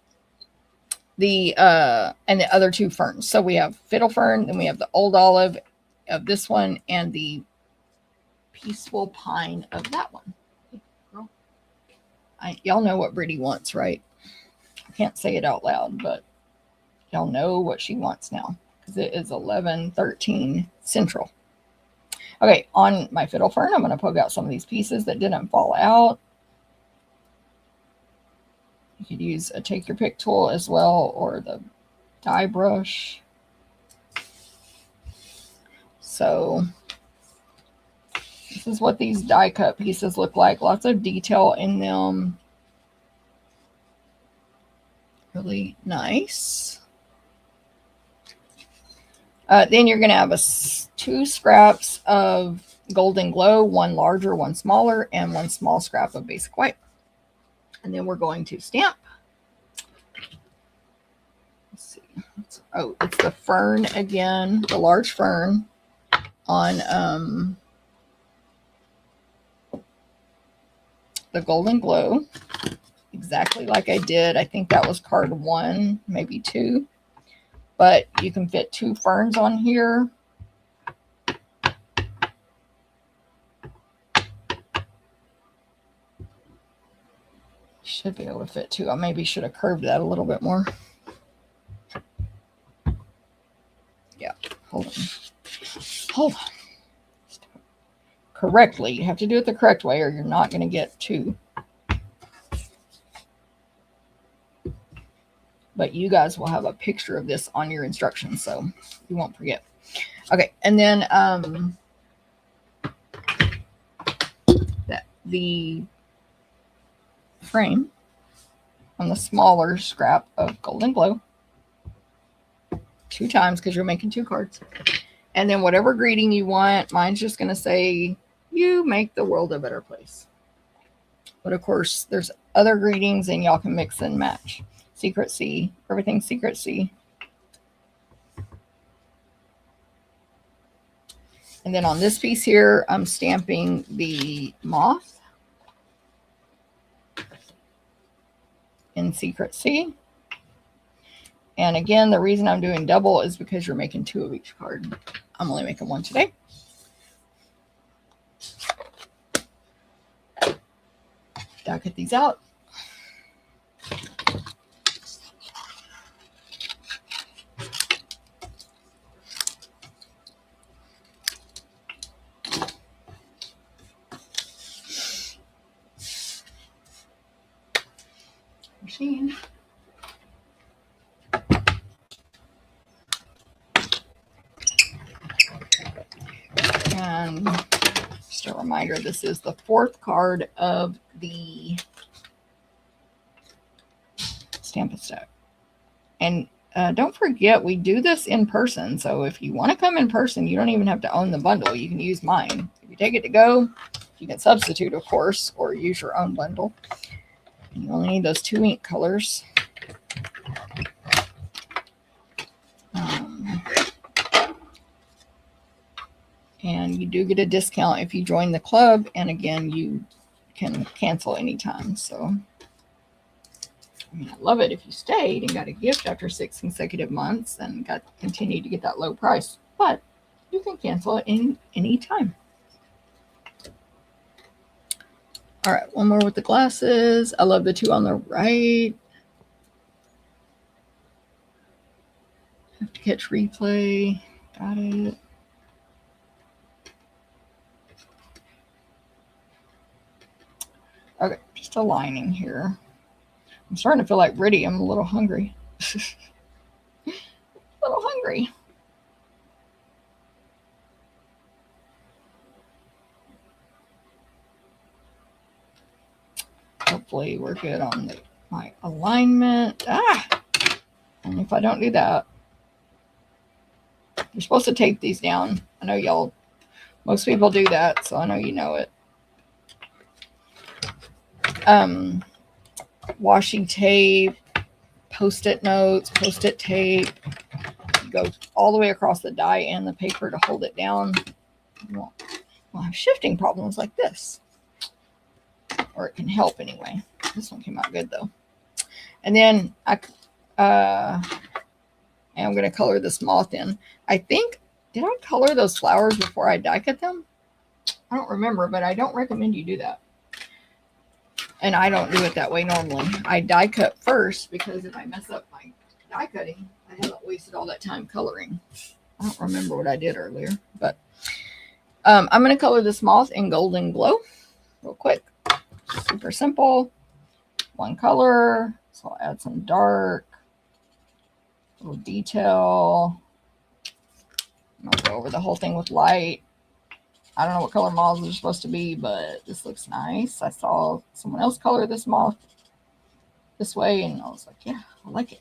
The and the other two ferns. So we have fiddle fern, then we have the old olive of this one, and the peaceful pine of that one. Y'all know what Brittany wants, right? I can't say it out loud, but y'all know what she wants now, because it is 11:13 Central. Okay, on my fiddle fern, I'm going to poke out some of these pieces that didn't fall out. You could use a take your pick tool as well, or the die brush. So this is what these die cut pieces look like. Lots of detail in them. Really nice. Then you're going to have two scraps of golden glow, one larger, one smaller, and one small scrap of basic white. And then we're going to stamp. Let's see. Oh, it's the fern again, the large fern on the golden glow. Exactly like I did. I think that was card 1, maybe 2. But you can fit 2 ferns on here. Should be able to fit 2. I maybe should have curved that a little bit more. Yeah, hold on. Correctly. You have to do it the correct way, or you're not going to get 2. But you guys will have a picture of this on your instructions, so you won't forget. Okay, and then the frame on the smaller scrap of golden glow 2 times, because you're making 2 cards. And then whatever greeting you want, mine's just going to say, you make the world a better place. But of course, there's other greetings, and y'all can mix and match. Secret Sea, everything Secret Sea. And then on this piece here, I'm stamping the moth in Secret Sea. And again, the reason I'm doing double is because you're making 2 of each card. I'm only making 1 today. I'll get these out. machine. And just a reminder, this is the 4th card of the Stampin' Stack. And don't forget, we do this in person. So if you want to come in person, you don't even have to own the bundle. You can use mine. If you take it to go, you can substitute, of course, or use your own bundle. And you only need those 2 ink colors. And you do get a discount if you join the club. And again, you can cancel anytime. So I mean, I love it if you stayed and got a gift after 6 consecutive months and continued to get that low price. But you can cancel it any time. All right, one more with the glasses. I love the 2 on the right. Have to catch replay. Got it. Okay, just aligning here. I'm starting to feel like Riddy. I'm a little hungry. A little hungry. Hopefully we're good on my alignment. And if I don't do that, you're supposed to tape these down. I know most people do that, so I know you know it. Washi tape, Post-it notes, Post-it tape. You go all the way across the die and the paper to hold it down. You won't have shifting problems like this. Or it can help anyway. This one came out good though. And then I am going to color this moth in. I think, did I color those flowers before I die cut them? I don't remember, but I don't recommend you do that. And I don't do it that way normally. I die cut first because if I mess up my die cutting, I haven't wasted all that time coloring. I don't remember what I did earlier, but I'm going to color this moth in Golden Glow real quick. Super simple. One color. So I'll add some dark, little detail. I'll go over the whole thing with light. I don't know what color moths are supposed to be, but this looks nice. I saw someone else color this moth this way, and I was like, yeah, I like it.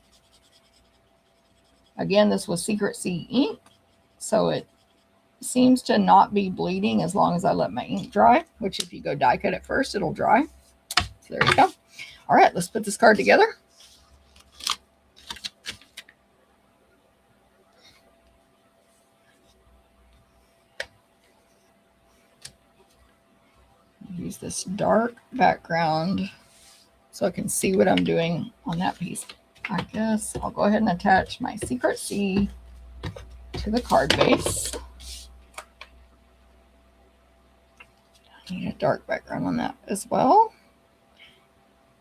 Again, this was Secret Sea ink, so it seems to not be bleeding as long as I let my ink dry, which if you go die cut it first, it'll dry. So there you go. All right, let's put this card together. Use this dark background so I can see what I'm doing on that piece. I guess I'll go ahead and attach my Secret Sea to the card base. I need a dark background on that as well.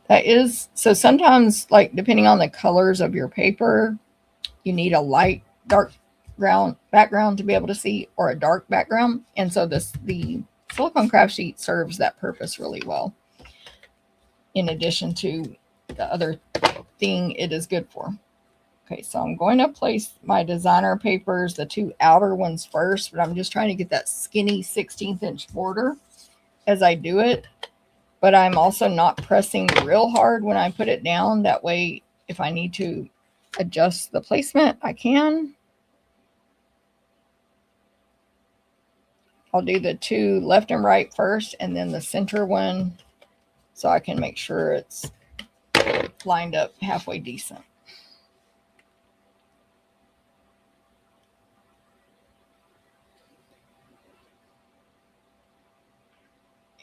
That is, so sometimes, like, depending on the colors of your paper, you need a light, dark background to be able to see, or a dark background. And so the silicone craft sheet serves that purpose really well, in addition to the other thing it is good for. Okay, so I'm going to place my designer papers, the 2 outer ones first, but I'm just trying to get that skinny 16th inch border as I do it. But I'm also not pressing real hard when I put it down. That way, if I need to adjust the placement, I can. I'll do the 2 left and right first, and then the center one, so I can make sure it's lined up halfway decent.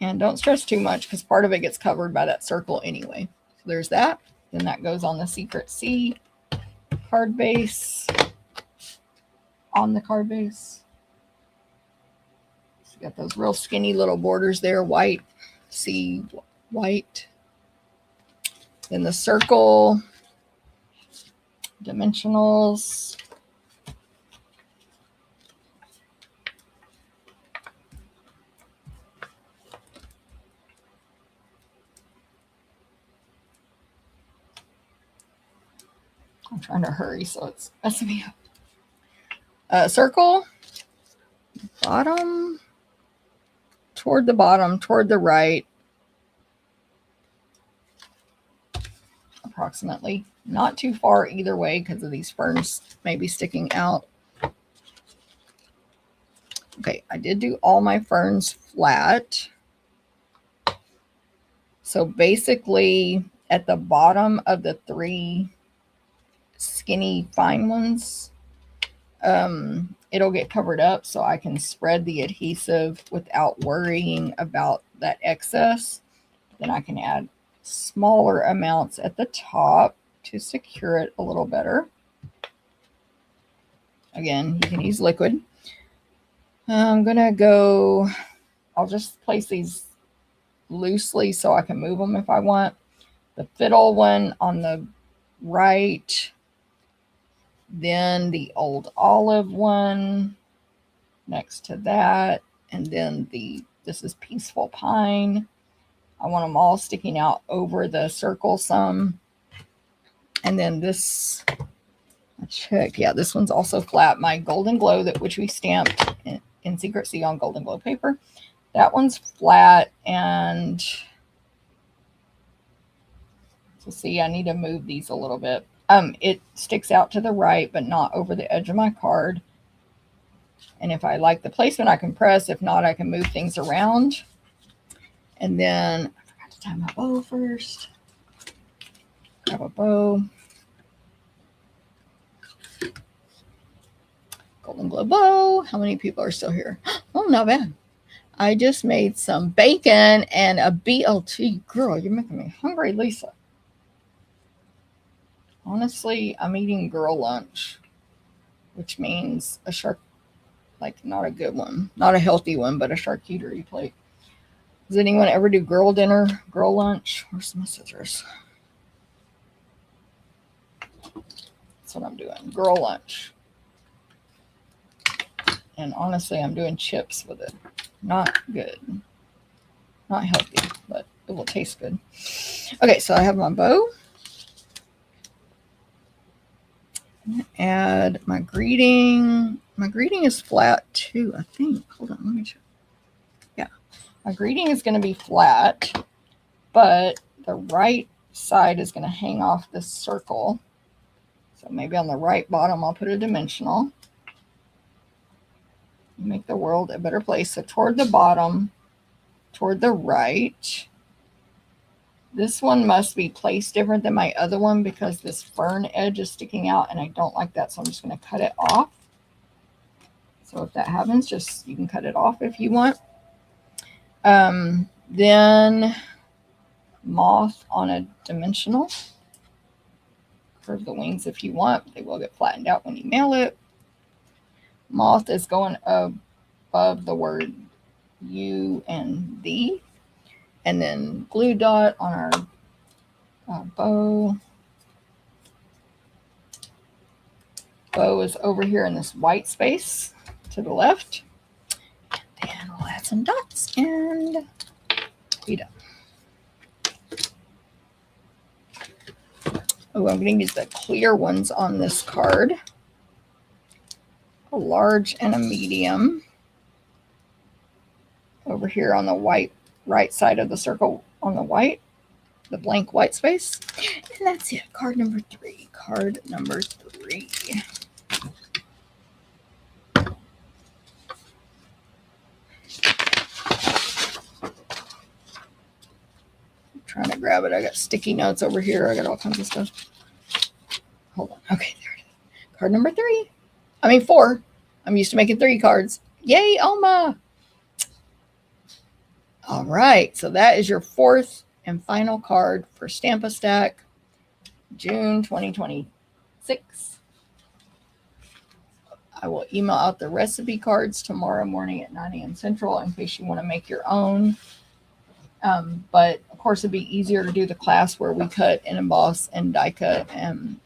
And don't stress too much because part of it gets covered by that circle anyway. So there's that. Then that goes on the Secret Sea card base. On the card base. So you got those real skinny little borders there. White, sea, white. Then the circle. Dimensionals. I'm trying to hurry, so it's messing me up. Circle, bottom, toward the right, approximately. Not too far either way because of these ferns maybe sticking out. Okay, I did do all my ferns flat. So basically at the bottom of the 3 skinny fine ones, it'll get covered up so I can spread the adhesive without worrying about that excess. Then I can add smaller amounts at the top to secure it a little better. Again, you can use liquid. I'm gonna go, I'll just place these loosely so I can move them if I want. The fiddle one on the right, then the old olive one next to that, and then this is peaceful pine. I want them all sticking out over the circle some. And then this, I checked, yeah, this one's also flat. My golden glow, which we stamped in Secrecy on golden glow paper, that one's flat. And so see, I need to move these a little bit. It sticks out to the right, but not over the edge of my card. And if I like the placement, I can press. If not, I can move things around. And then I forgot to tie my bow first. Grab a bow. Golden glow bow. How many people are still here? Oh, not bad. I just made some bacon and a BLT. Girl, you're making me hungry, Lisa. Honestly, I'm eating girl lunch, which means a shark, like not a good one, not a healthy one, but a charcuterie plate. Does anyone ever do girl dinner, girl lunch? Where's my scissors? That's what I'm doing, girl lunch. And honestly, I'm doing chips with it. Not good. Not healthy, but it will taste good. Okay, so I have my bow. Add my greeting. My greeting is flat too, I think. Hold on, let me check. Yeah, my greeting is going to be flat, but the right side is going to hang off this circle. So maybe on the right bottom, I'll put a dimensional. Make the world a better place. So toward the bottom, toward the right. This one must be placed different than my other one because this fern edge is sticking out and I don't like that. So I'm just going to cut it off. So if that happens, just you can cut it off if you want. Then moth on a dimensional. Curve the wings if you want. They will get flattened out when you mail it. Moth is going above the word you and thee. And then glue dot on our bow. Bow is over here in this white space to the left. And then we'll add some dots and be done. Oh, I'm going to use the clear ones on this card. A large and a medium. Over here on the white right side of the circle on the white, the blank white space. And that's it. Card number 3. Card number 3. I'm trying to grab it. I got sticky notes over here. I got all kinds of stuff. Hold on. Okay, there it is. Card number 3. I mean 4. I'm used to making 3 cards. Yay, Alma! All right, so that is your 4th and final card for Stamp-A-Stack, June 2026. I will email out the recipe cards tomorrow morning at 9 a.m. Central in case you want to make your own. But, of course, it'd be easier to do the class where we cut and emboss and die cut and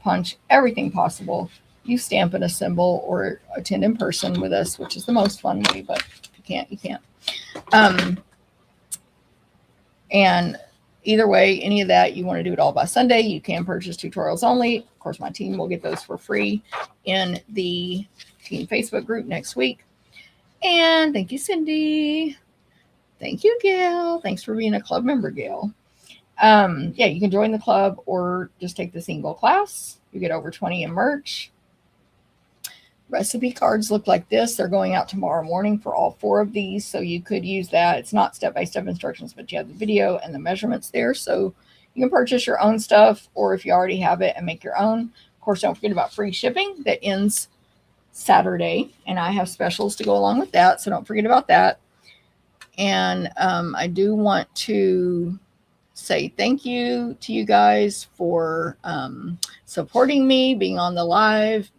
punch everything possible. You stamp and assemble or attend in person with us, which is the most fun way, but if you can't, you can't. And either way, any of that, you want to do it all by Sunday, you can purchase tutorials only. Of course, my team will get those for free in the team Facebook group next week. And thank you, Cindy. Thank you, Gail. Thanks for being a club member, Gail. Yeah, you can join the club or just take the single class. You get over 20 in merch. Recipe cards look like this. They're going out tomorrow morning for all 4 of these, so you could use that. It's not step-by-step instructions, but you have the video and the measurements there, so you can purchase your own stuff, or if you already have it, and make your own. Of course, don't forget about free shipping. That ends Saturday, and I have specials to go along with that, so don't forget about that. And I do want to say thank you to you guys for supporting me, being on the live,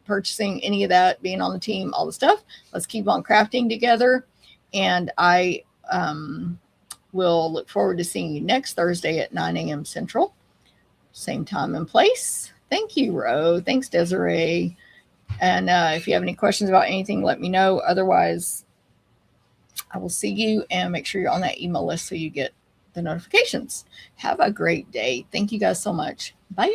purchasing any of that, being on the team, all the stuff. Let's keep on crafting together. And I will look forward to seeing you next Thursday at 9 a.m. Central. Same time and place. Thank you, Ro. Thanks, Desiree. And if you have any questions about anything, let me know. Otherwise, I will see you, and make sure you're on that email list so you get the notifications. Have a great day. Thank you guys so much. Bye.